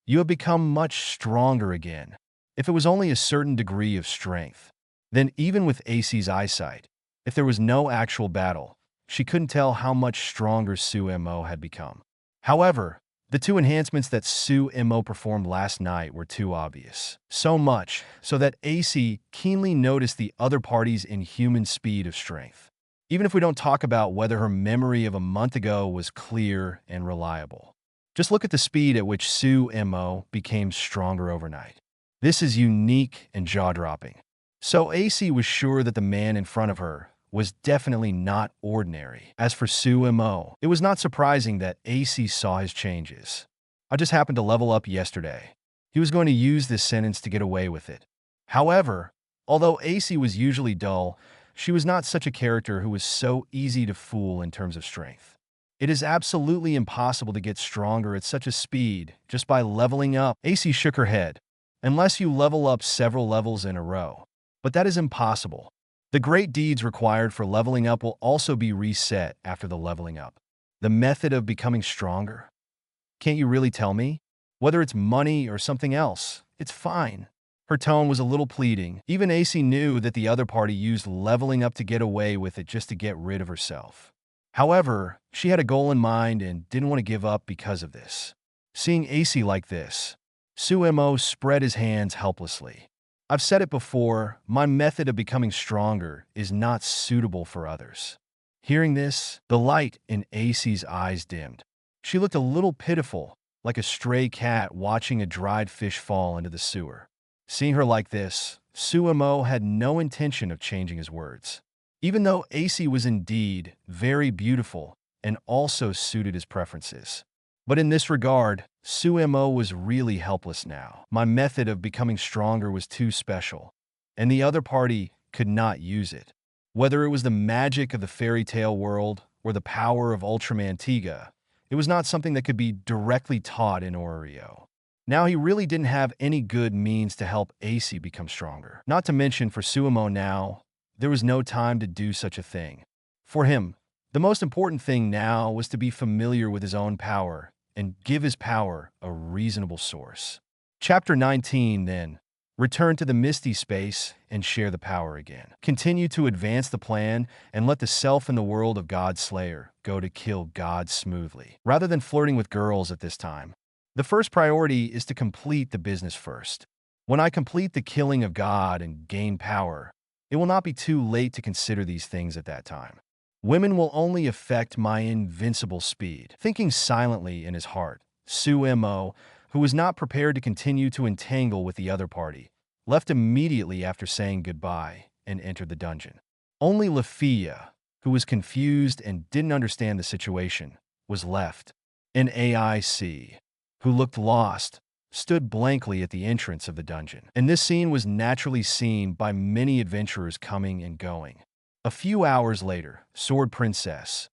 you have become much stronger again." If it was only a certain degree of strength, then even with AC's eyesight, if there was no actual battle, she couldn't tell how much stronger Su Mo had become. However, the two enhancements that Su Mo performed last night were too obvious. So much so that AC keenly noticed the other party's inhuman speed of strength. Even if we don't talk about whether her memory of a month ago was clear and reliable. Just look at the speed at which Su Mo became stronger overnight. This is unique and jaw-dropping. So AC was sure that the man in front of her was definitely not ordinary. As for Su Mo, it was not surprising that AC saw his changes. "I just happened to level up yesterday." He was going to use this sentence to get away with it. However, although AC was usually dull, she was not such a character who was so easy to fool in terms of strength. It is absolutely impossible to get stronger at such a speed just by leveling up. AC shook her head. Unless you level up several levels in a row. But that is impossible. The great deeds required for leveling up will also be reset after the leveling up. The method of becoming stronger? Can't you really tell me? Whether it's money or something else, it's fine. Her tone was a little pleading. Even AC knew that the other party used leveling up to get away with it just to get rid of herself. However, she had a goal in mind and didn't want to give up because of this. Seeing AC like this, Su Mo spread his hands helplessly. "I've said it before, my method of becoming stronger is not suitable for others." Hearing this, the light in AC's eyes dimmed. She looked a little pitiful, like a stray cat watching a dried fish fall into the sewer. Seeing her like this, Su Mo had no intention of changing his words. Even though AC was indeed very beautiful and also suited his preferences. But in this regard, Su Mo was really helpless now. My method of becoming stronger was too special, and the other party could not use it. Whether it was the magic of the fairy tale world or the power of Ultraman Tiga, it was not something that could be directly taught in Oreo. Now he really didn't have any good means to help AC become stronger. Not to mention for Su Mo now, there was no time to do such a thing. For him, the most important thing now was to be familiar with his own power and give his power a reasonable source. Chapter 19, then. Return to the misty space and share the power again. Continue to advance the plan and let the self in the world of God Slayer go to kill God smoothly, rather than flirting with girls at this time. The first priority is to complete the business first. When I complete the killing of God and gain power, it will not be too late to consider these things at that time. Women will only affect my invincible speed. Thinking silently in his heart, Su Mo, who was not prepared to continue to entangle with the other party, left immediately after saying goodbye and entered the dungeon. Only Lafia, who was confused and didn't understand the situation, was left. An AIC, who looked lost, stood blankly at the entrance of the dungeon. And this scene was naturally seen by many adventurers coming and going. A few hours later, Sword Princess,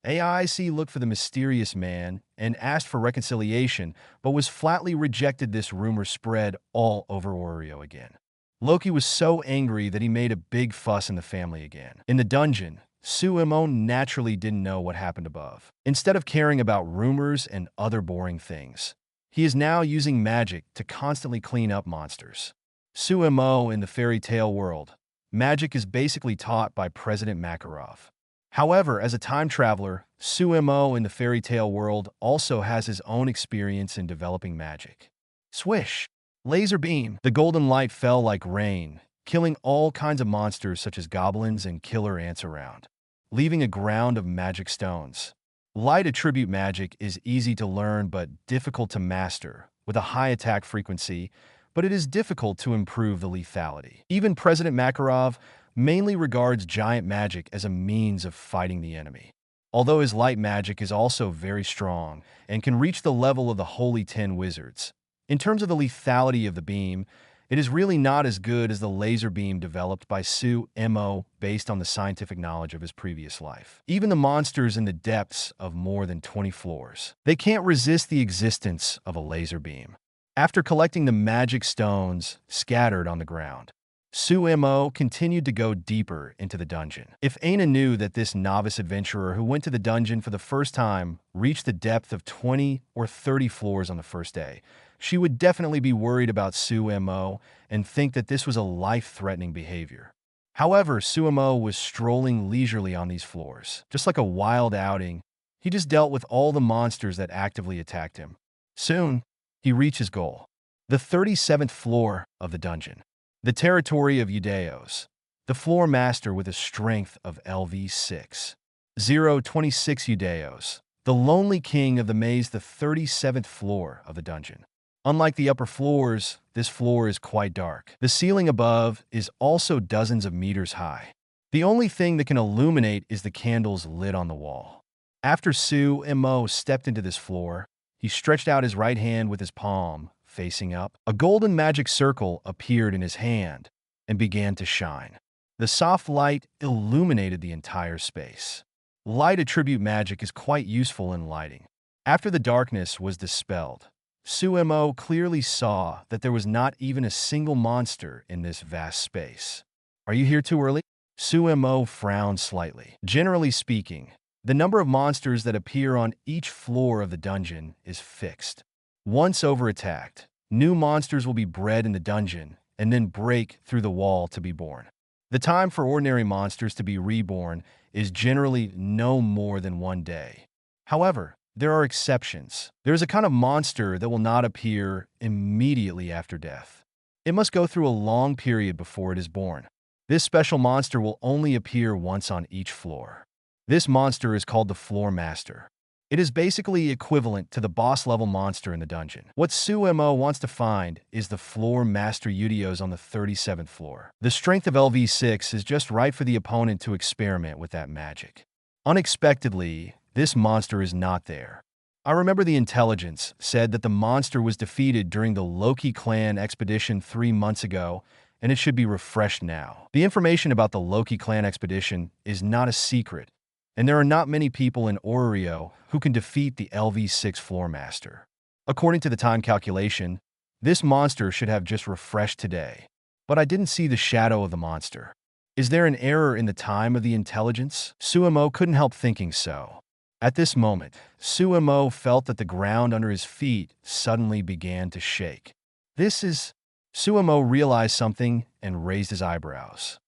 AIC looked for the mysterious man and asked for reconciliation, but was flatly rejected. This rumor spread all over Oreo again. Loki was so angry that he made a big fuss in the family again. In the dungeon, Su Mo naturally didn't know what happened above. Instead of caring about rumors and other boring things, he is now using magic to constantly clean up monsters. Su Mo in the fairy tale world, magic is basically taught by President Makarov. However, as a time traveler, Su Mo in the fairy tale world also has his own experience in developing magic. Swish! Laser beam! The golden light fell like rain, killing all kinds of monsters such as goblins and killer ants around, leaving a ground of magic stones. Light attribute magic is easy to learn but difficult to master, with a high attack frequency, but it is difficult to improve the lethality. Even President Makarov mainly regards giant magic as a means of fighting the enemy. Although his light magic is also very strong and can reach the level of the Holy 10 Wizards, in terms of the lethality of the beam, it is really not as good as the laser beam developed by Su Mo based on the scientific knowledge of his previous life. Even the monsters in the depths of more than 20 floors, they can't resist the existence of a laser beam. After collecting the magic stones scattered on the ground, Su Mo continued to go deeper into the dungeon. If Aina knew that this novice adventurer who went to the dungeon for the first time reached the depth of 20 or 30 floors on the first day, she would definitely be worried about Su Mo and think that this was a life-threatening behavior. However, Su Mo was strolling leisurely on these floors. Just like a wild outing, he just dealt with all the monsters that actively attacked him. Soon, he reached his goal, the 37th floor of the dungeon. The territory of Yudeos, the floor master with a strength of LV6. 026 Yudeos, the lonely king of the maze, the 37th floor of the dungeon. Unlike the upper floors, this floor is quite dark. The ceiling above is also dozens of meters high. The only thing that can illuminate is the candles lit on the wall. After Su Mo stepped into this floor, he stretched out his right hand with his palm facing up. A golden magic circle appeared in his hand and began to shine. The soft light illuminated the entire space. Light attribute magic is quite useful in lighting. After the darkness was dispelled, Su Mo clearly saw that there was not even a single monster in this vast space. Are you here too early? Su Mo frowned slightly. Generally speaking, the number of monsters that appear on each floor of the dungeon is fixed. Once over-attacked, new monsters will be bred in the dungeon and then break through the wall to be born. The time for ordinary monsters to be reborn is generally no more than 1 day. However, there are exceptions. There is a kind of monster that will not appear immediately after death. It must go through a long period before it is born. This special monster will only appear once on each floor. This monster is called the Floor Master. It is basically equivalent to the boss-level monster in the dungeon. What Su Mo wants to find is the Floor Master Yudeos on the 37th floor. The strength of LV6 is just right for the opponent to experiment with that magic. Unexpectedly, this monster is not there. I remember the intelligence said that the monster was defeated during the Loki clan expedition 3 months ago, and it should be refreshed now. The information about the Loki clan expedition is not a secret, and there are not many people in Oreo who can defeat the LV6 Floor Master. According to the time calculation, this monster should have just refreshed today, but I didn't see the shadow of the monster. Is there an error in the time of the intelligence? Su Mo couldn't help thinking so. At this moment, Su Mo felt that the ground under his feet suddenly began to shake. Su Mo realized something and raised his eyebrows.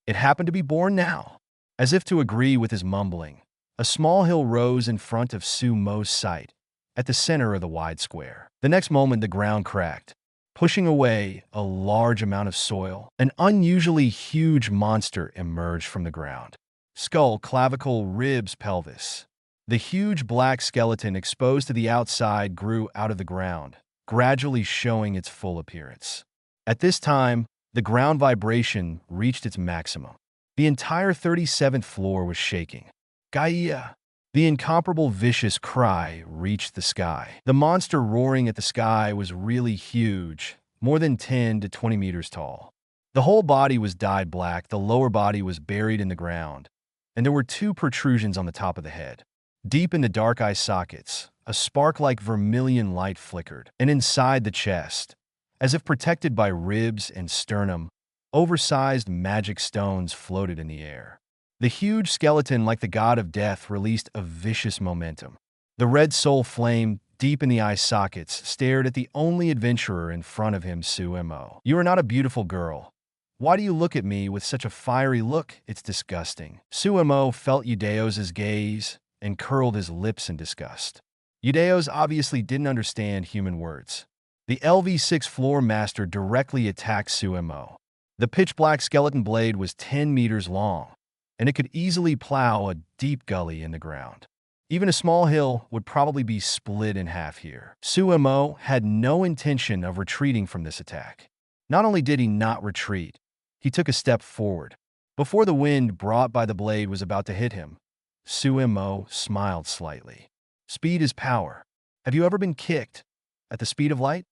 It happened to be born now. As if to agree with his mumbling, a small hill rose in front of Su Mo's sight, at the center of the wide square. The next moment, the ground cracked, pushing away a large amount of soil. An unusually huge monster emerged from the ground. Skull, clavicle, ribs, pelvis. The huge black skeleton exposed to the outside grew out of the ground, gradually showing its full appearance. At this time, the ground vibration reached its maximum. The entire 37th floor was shaking. Gaia! The incomparable vicious cry reached the sky. The monster roaring at the sky was really huge, more than 10 to 20 meters tall. The whole body was dyed black, the lower body was buried in the ground, and there were 2 protrusions on the top of the head. Deep in the dark eye sockets, a spark-like vermilion light flickered, and inside the chest, as if protected by ribs and sternum, oversized magic stones floated in the air. The huge skeleton, like the god of death, released a vicious momentum. The red soul flame, deep in the eye sockets, stared at the only adventurer in front of him, Su Mo. You are not a beautiful girl. Why do you look at me with such a fiery look? It's disgusting. Su Mo felt Yudeos' gaze and curled his lips in disgust. Yudeos obviously didn't understand human words. The LV6 Floor Master directly attacked Su Mo. The pitch-black skeleton blade was 10 meters long, and it could easily plow a deep gully in the ground. Even a small hill would probably be split in half here. Su Mo had no intention of retreating from this attack. Not only did he not retreat, he took a step forward. Before the wind brought by the blade was about to hit him, Su Mo smiled slightly. Speed is power. Have you ever been kicked at the speed of light?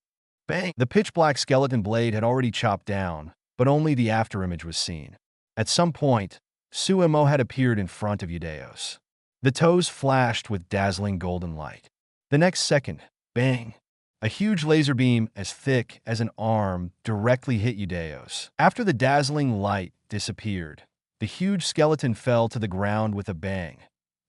Bang! The pitch-black skeleton blade had already chopped down, but only the afterimage was seen. At some point, Su Mo had appeared in front of Yudeos. The toes flashed with dazzling golden light. The next second, bang! A huge laser beam as thick as an arm directly hit Yudeos. After the dazzling light disappeared, the huge skeleton fell to the ground with a bang,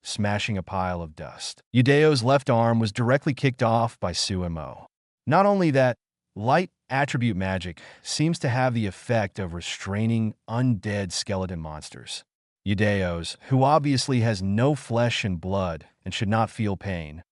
smashing a pile of dust. Yudeo's left arm was directly kicked off by Su Mo. Not only that, light attribute magic seems to have the effect of restraining undead skeleton monsters. Yudeos, who obviously has no flesh and blood and should not feel pain,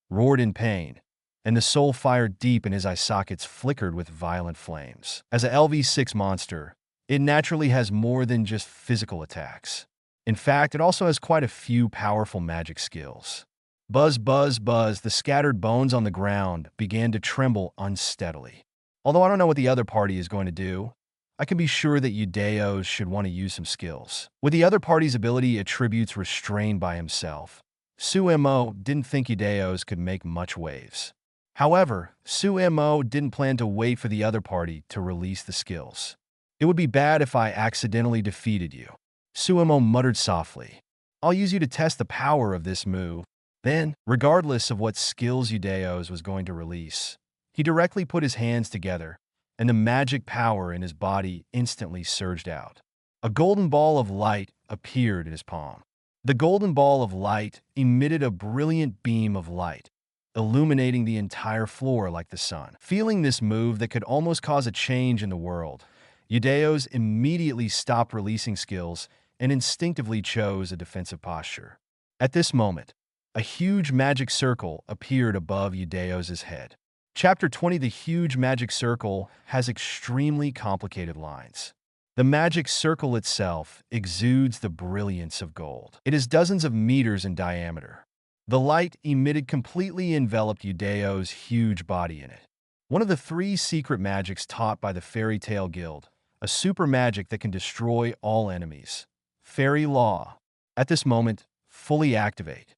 roared in pain, and the soul fire deep in his eye sockets flickered with violent flames. As a LV6 monster, it naturally has more than just physical attacks. In fact, it also has quite a few powerful magic skills. Buzz, buzz, buzz, the scattered bones on the ground began to tremble unsteadily. Although I don't know what the other party is going to do, I can be sure that Yudeos should want to use some skills. With the other party's ability attributes restrained by himself, Su Mo didn't think Yudeos could make much waves. However, Su Mo didn't plan to wait for the other party to release the skills. It would be bad if I accidentally defeated you. Su Mo muttered softly. I'll use you to test the power of this move. Then, regardless of what skills Yudeos was going to release, he directly put his hands together, and the magic power in his body instantly surged out. A golden ball of light appeared in his palm. The golden ball of light emitted a brilliant beam of light, illuminating the entire floor like the sun. Feeling this move that could almost cause a change in the world, Yudeos immediately stopped releasing skills and instinctively chose a defensive posture. At this moment, a huge magic circle appeared above Yudeos' head. Chapter 20 The huge magic circle has extremely complicated lines. The magic circle itself exudes the brilliance of gold. It is dozens of meters in diameter. The light emitted completely enveloped Yudeo's huge body in it. One of the 3 secret magics taught by the Fairy Tale Guild, a super magic that can destroy all enemies. Fairy Law. At this moment, fully activate.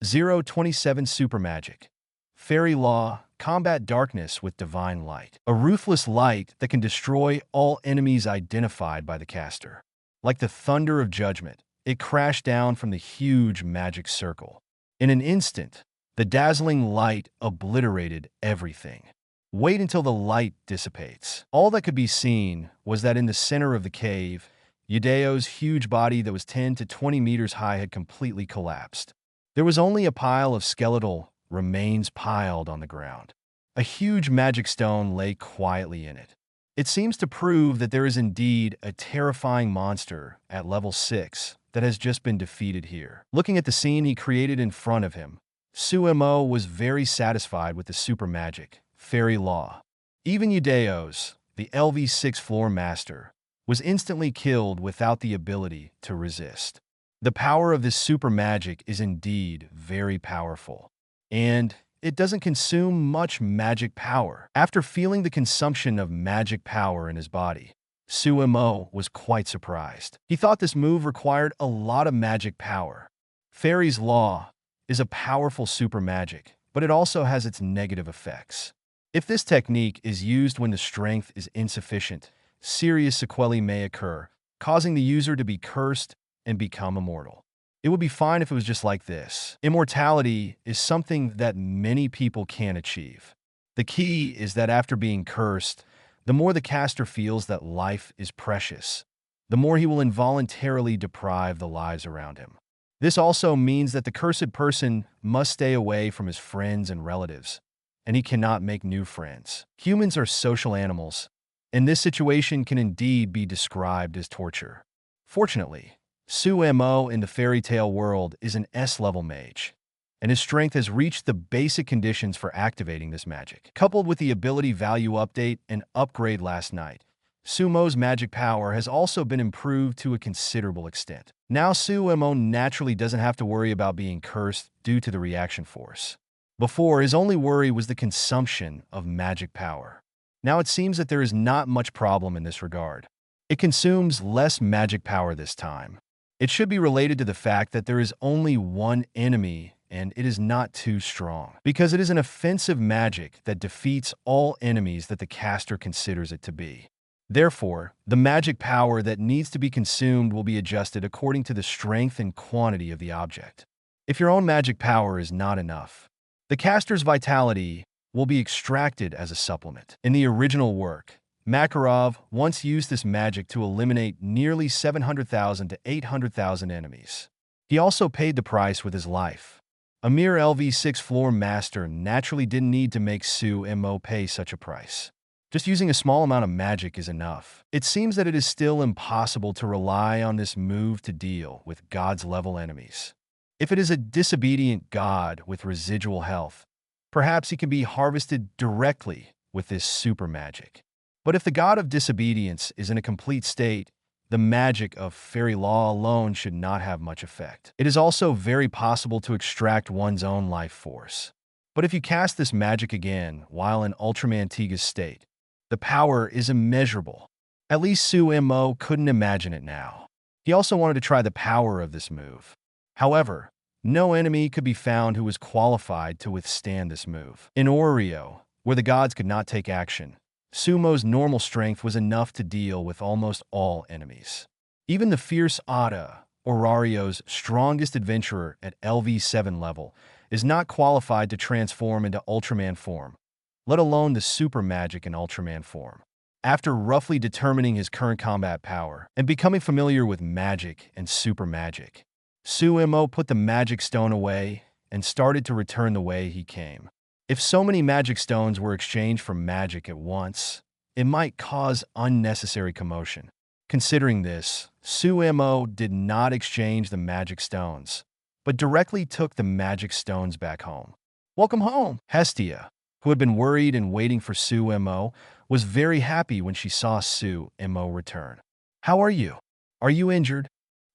027 Super Magic. Fairy Law. Combat darkness with divine light. A ruthless light that can destroy all enemies identified by the caster. Like the thunder of judgment, it crashed down from the huge magic circle. In an instant, the dazzling light obliterated everything. Wait until the light dissipates. All that could be seen was that in the center of the cave, Yudeo's huge body that was 10 to 20 meters high had completely collapsed. There was only a pile of skeletal remains piled on the ground. A huge magic stone lay quietly in it. It seems to prove that there is indeed a terrifying monster at level 6 that has just been defeated here. Looking at the scene he created in front of him, Su Mo was very satisfied with the super magic, Fairy Law. Even Yudeos, the LV6 floor master, was instantly killed without the ability to resist. The power of this super magic is indeed very powerful. And it doesn't consume much magic power. After feeling the consumption of magic power in his body, Su Mo was quite surprised. He thought this move required a lot of magic power. Fairy's Law is a powerful super magic, but it also has its negative effects. If this technique is used when the strength is insufficient, serious sequelae may occur, causing the user to be cursed and become immortal. It would be fine if it was just like this. Immortality is something that many people can achieve. The key is that after being cursed, the more the caster feels that life is precious, the more he will involuntarily deprive the lives around him. This also means that the cursed person must stay away from his friends and relatives, and he cannot make new friends. Humans are social animals, and this situation can indeed be described as torture. Fortunately, Su Mo in the fairy tale world is an S-level mage, and his strength has reached the basic conditions for activating this magic. Coupled with the ability value update and upgrade last night, Su Mo's magic power has also been improved to a considerable extent. Now Su Mo naturally doesn't have to worry about being cursed due to the reaction force. Before, his only worry was the consumption of magic power. Now it seems that there is not much problem in this regard. It consumes less magic power this time. It should be related to the fact that there is only one enemy and it is not too strong, because it is an offensive magic that defeats all enemies that the caster considers it to be. Therefore, the magic power that needs to be consumed will be adjusted according to the strength and quantity of the object. If your own magic power is not enough, the caster's vitality will be extracted as a supplement. In the original work, Makarov once used this magic to eliminate nearly 700,000 to 800,000 enemies. He also paid the price with his life. A mere LV6 floor master naturally didn't need to make Su Mo pay such a price. Just using a small amount of magic is enough. It seems that it is still impossible to rely on this move to deal with God's-level enemies. If it is a disobedient god with residual health, perhaps he can be harvested directly with this super magic. But if the god of disobedience is in a complete state, the magic of fairy law alone should not have much effect. It is also very possible to extract one's own life force. But if you cast this magic again while in Ultraman Tiga's state, the power is immeasurable. At least Su Mo couldn't imagine it now. He also wanted to try the power of this move. However, no enemy could be found who was qualified to withstand this move. In Oreo, where the gods could not take action, Su Mo's normal strength was enough to deal with almost all enemies. Even the fierce Ada, Orario's strongest adventurer at LV7 level, is not qualified to transform into Ultraman form, let alone the super magic in Ultraman form. After roughly determining his current combat power and becoming familiar with magic and super magic, Su Mo put the magic stone away and started to return the way he came. If so many magic stones were exchanged for magic at once, it might cause unnecessary commotion. Considering this, Su Mo did not exchange the magic stones, but directly took the magic stones back home. Welcome home! Hestia, who had been worried and waiting for Su Mo, was very happy when she saw Su Mo return. How are you? Are you injured?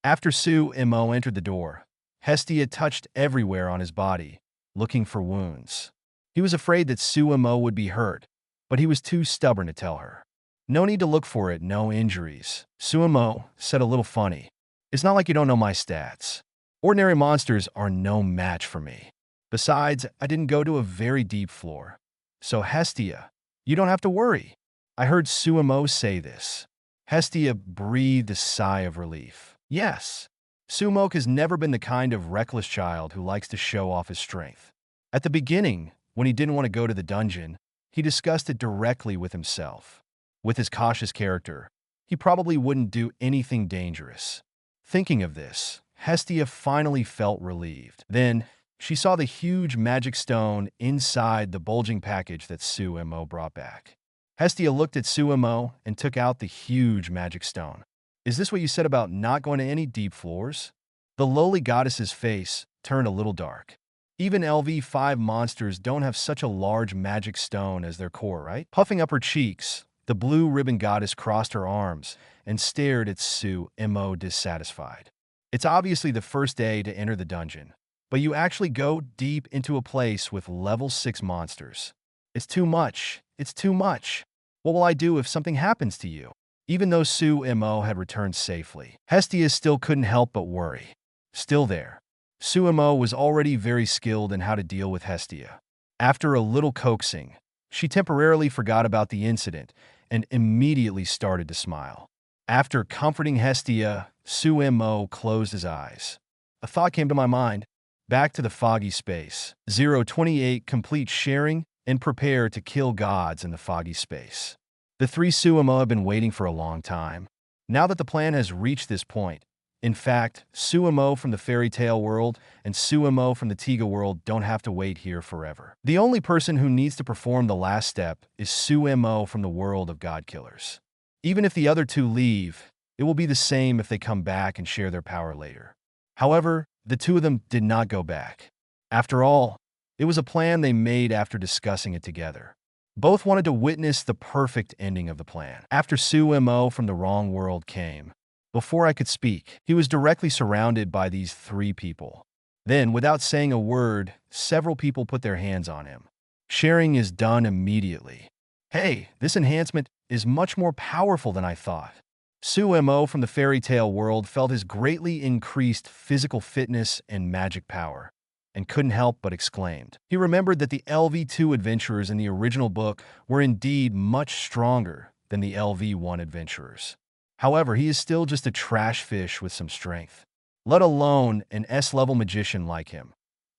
After Su Mo entered the door, Hestia touched everywhere on his body, looking for wounds. He was afraid that Su Mo would be hurt, but he was too stubborn to tell her. No need to look for it, no injuries. Su Mo said a little funny. It's not like you don't know my stats. Ordinary monsters are no match for me. Besides, I didn't go to a very deep floor. So Hestia, you don't have to worry. I heard Su Mo say this. Hestia breathed a sigh of relief. Yes, Su Mo has never been the kind of reckless child who likes to show off his strength. At the beginning, when he didn't want to go to the dungeon, he discussed it directly with himself. With his cautious character, he probably wouldn't do anything dangerous. Thinking of this, Hestia finally felt relieved. Then, she saw the huge magic stone inside the bulging package that Su Mo brought back. Hestia looked at Su Mo and took out the huge magic stone. Is this what you said about not going to any deep floors? The lowly goddess's face turned a little dark. Even LV5 monsters don't have such a large magic stone as their core, right? Puffing up her cheeks, the blue ribbon goddess crossed her arms and stared at Su Mo dissatisfied. It's obviously the first day to enter the dungeon, but you actually go deep into a place with level 6 monsters. It's too much. It's too much. What will I do if something happens to you? Even though Su Mo had returned safely, Hestia still couldn't help but worry. Still there, Su Mo was already very skilled in how to deal with Hestia. After a little coaxing, she temporarily forgot about the incident and immediately started to smile. After comforting Hestia, Su Mo closed his eyes. A thought came to my mind. Back to the foggy space. 028 complete sharing and prepare to kill gods in the foggy space. The three Su Mo have been waiting for a long time. Now that the plan has reached this point, in fact, Su Mo from the fairy tale world and Su Mo from the Tiga world don't have to wait here forever. The only person who needs to perform the last step is Su Mo from the world of god killers. Even if the other two leave, it will be the same if they come back and share their power later. However, the two of them did not go back. After all, it was a plan they made after discussing it together. Both wanted to witness the perfect ending of the plan. After Su Mo from the wrong world came, before I could speak, he was directly surrounded by these three people. Then, without saying a word, several people put their hands on him. Sharing is done immediately. Hey, this enhancement is much more powerful than I thought. Su Mo from the fairy tale world felt his greatly increased physical fitness and magic power, and couldn't help but exclaimed. He remembered that the LV2 adventurers in the original book were indeed much stronger than the LV1 adventurers. However, he is still just a trash fish with some strength, let alone an S-level magician like him.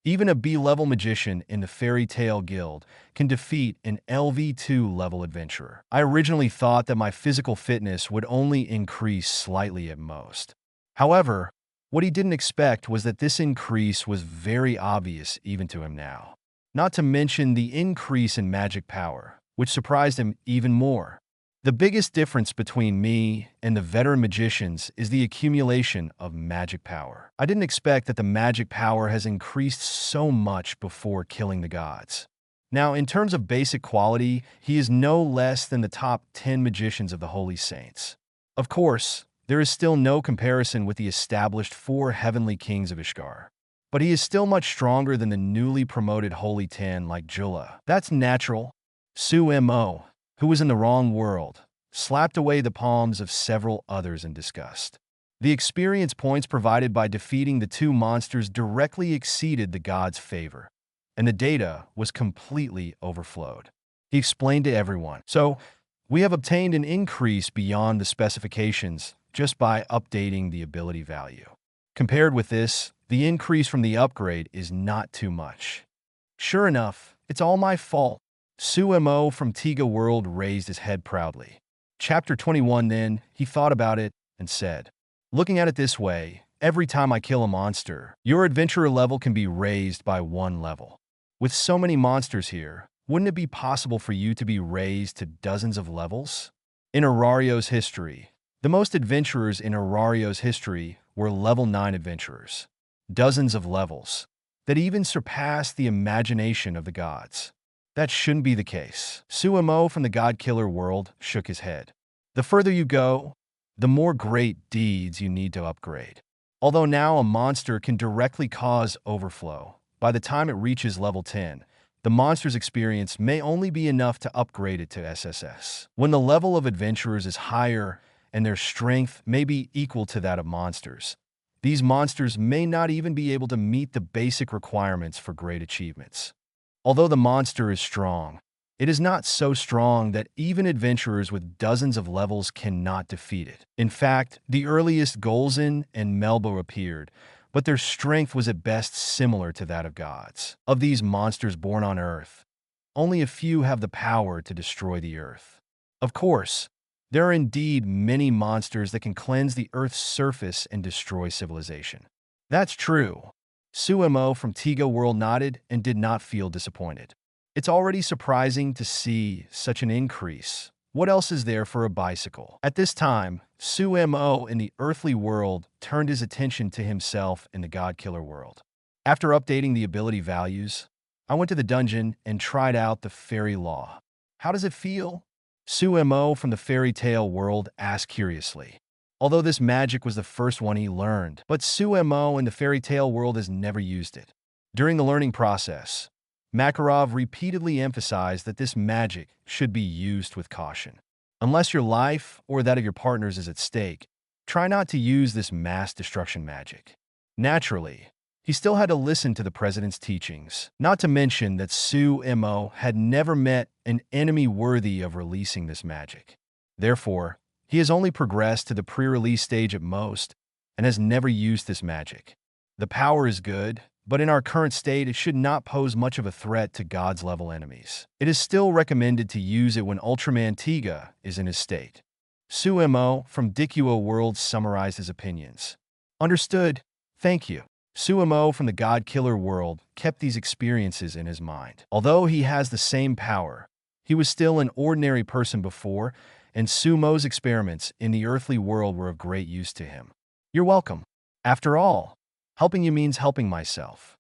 Even a B-level magician in the Fairy Tale Guild can defeat an LV2 level adventurer. I originally thought that my physical fitness would only increase slightly at most. However, what he didn't expect was that this increase was very obvious even to him now. Not to mention the increase in magic power, which surprised him even more. The biggest difference between me and the veteran magicians is the accumulation of magic power. I didn't expect that the magic power has increased so much before killing the gods. Now, in terms of basic quality, he is no less than the top 10 magicians of the Holy Saints. Of course, there is still no comparison with the established 4 heavenly kings of Ishgard. But he is still much stronger than the newly promoted Holy 10 like Jula. That's natural. Su Mo, who was in the wrong world, slapped away the palms of several others in disgust. The experience points provided by defeating the 2 monsters directly exceeded the god's favor, and the data was completely overflowed. He explained to everyone, "So, we have obtained an increase beyond the specifications just by updating the ability value. Compared with this, the increase from the upgrade is not too much. Sure enough, it's all my fault." Su Mo from Tiga World raised his head proudly. Chapter 21 then, he thought about it and said, "Looking at it this way, every time I kill a monster, your adventurer level can be raised by 1 level. With so many monsters here, wouldn't it be possible for you to be raised to dozens of levels?" In Aurario's history, the most adventurers in Aurario's history were level 9 adventurers. Dozens of levels that even surpassed the imagination of the gods. That shouldn't be the case. Su Mo from the God Killer world shook his head. The further you go, the more great deeds you need to upgrade. Although now a monster can directly cause overflow, by the time it reaches level 10, the monster's experience may only be enough to upgrade it to SSS. When the level of adventurers is higher and their strength may be equal to that of monsters, these monsters may not even be able to meet the basic requirements for great achievements. Although the monster is strong, it is not so strong that even adventurers with dozens of levels cannot defeat it. In fact, the earliest Golzin and Melba appeared, but their strength was at best similar to that of gods. Of these monsters born on Earth, only a few have the power to destroy the Earth. Of course, there are indeed many monsters that can cleanse the Earth's surface and destroy civilization. That's true. Su Mo from Tiga World nodded and did not feel disappointed. It's already surprising to see such an increase. What else is there for a bicycle? At this time, Su Mo in the earthly world turned his attention to himself in the God Killer world. After updating the ability values, I went to the dungeon and tried out the fairy law. How does it feel? Su Mo from the fairy tale world asked curiously. Although this magic was the first one he learned, but Su Mo in the fairy tale world has never used it. During the learning process, Makarov repeatedly emphasized that this magic should be used with caution. Unless your life or that of your partners is at stake, try not to use this mass destruction magic. Naturally, he still had to listen to the president's teachings, not to mention that Su Mo had never met an enemy worthy of releasing this magic. Therefore, he has only progressed to the pre-release stage at most and has never used this magic. The power is good, but in our current state it should not pose much of a threat to God's level enemies. It is still recommended to use it when Ultraman Tiga is in his state. Su Mo from Dicuo World summarized his opinions. Understood. Thank you. Su Mo from the God Killer world kept these experiences in his mind. Although he has the same power, he was still an ordinary person before, and Su Mo's experiments in the earthly world were of great use to him. You're welcome. After all, helping you means helping myself.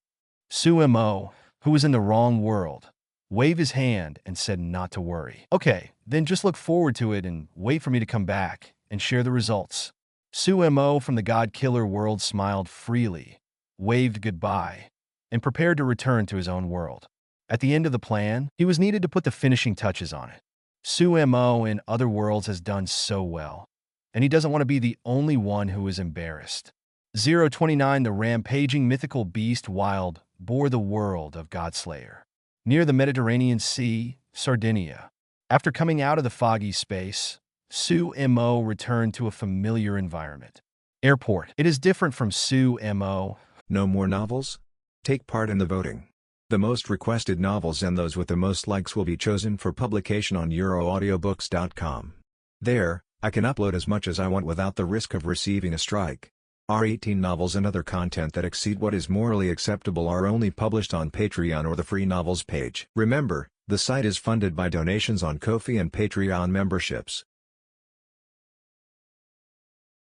Su Mo, who was in the wrong world, waved his hand, and said not to worry. Okay, then just look forward to it and wait for me to come back and share the results. Su Mo from the God-Killer world smiled freely, waved goodbye, and prepared to return to his own world. At the end of the plan, he was needed to put the finishing touches on it. Su Mo in other worlds has done so well, and he doesn't want to be the only one who is embarrassed. 029 The rampaging mythical beast Wild bore the world of Godslayer. Near the Mediterranean Sea, Sardinia. After coming out of the foggy space, Su Mo returned to a familiar environment. Airport. It is different from Su Mo. No more novels? Take part in the voting. The most requested novels and those with the most likes will be chosen for publication on euroaudiobooks.com. There, I can upload as much as I want without the risk of receiving a strike. Our 18 novels and other content that exceed what is morally acceptable are only published on Patreon or the free novels page. Remember, the site is funded by donations on Ko-fi and Patreon memberships.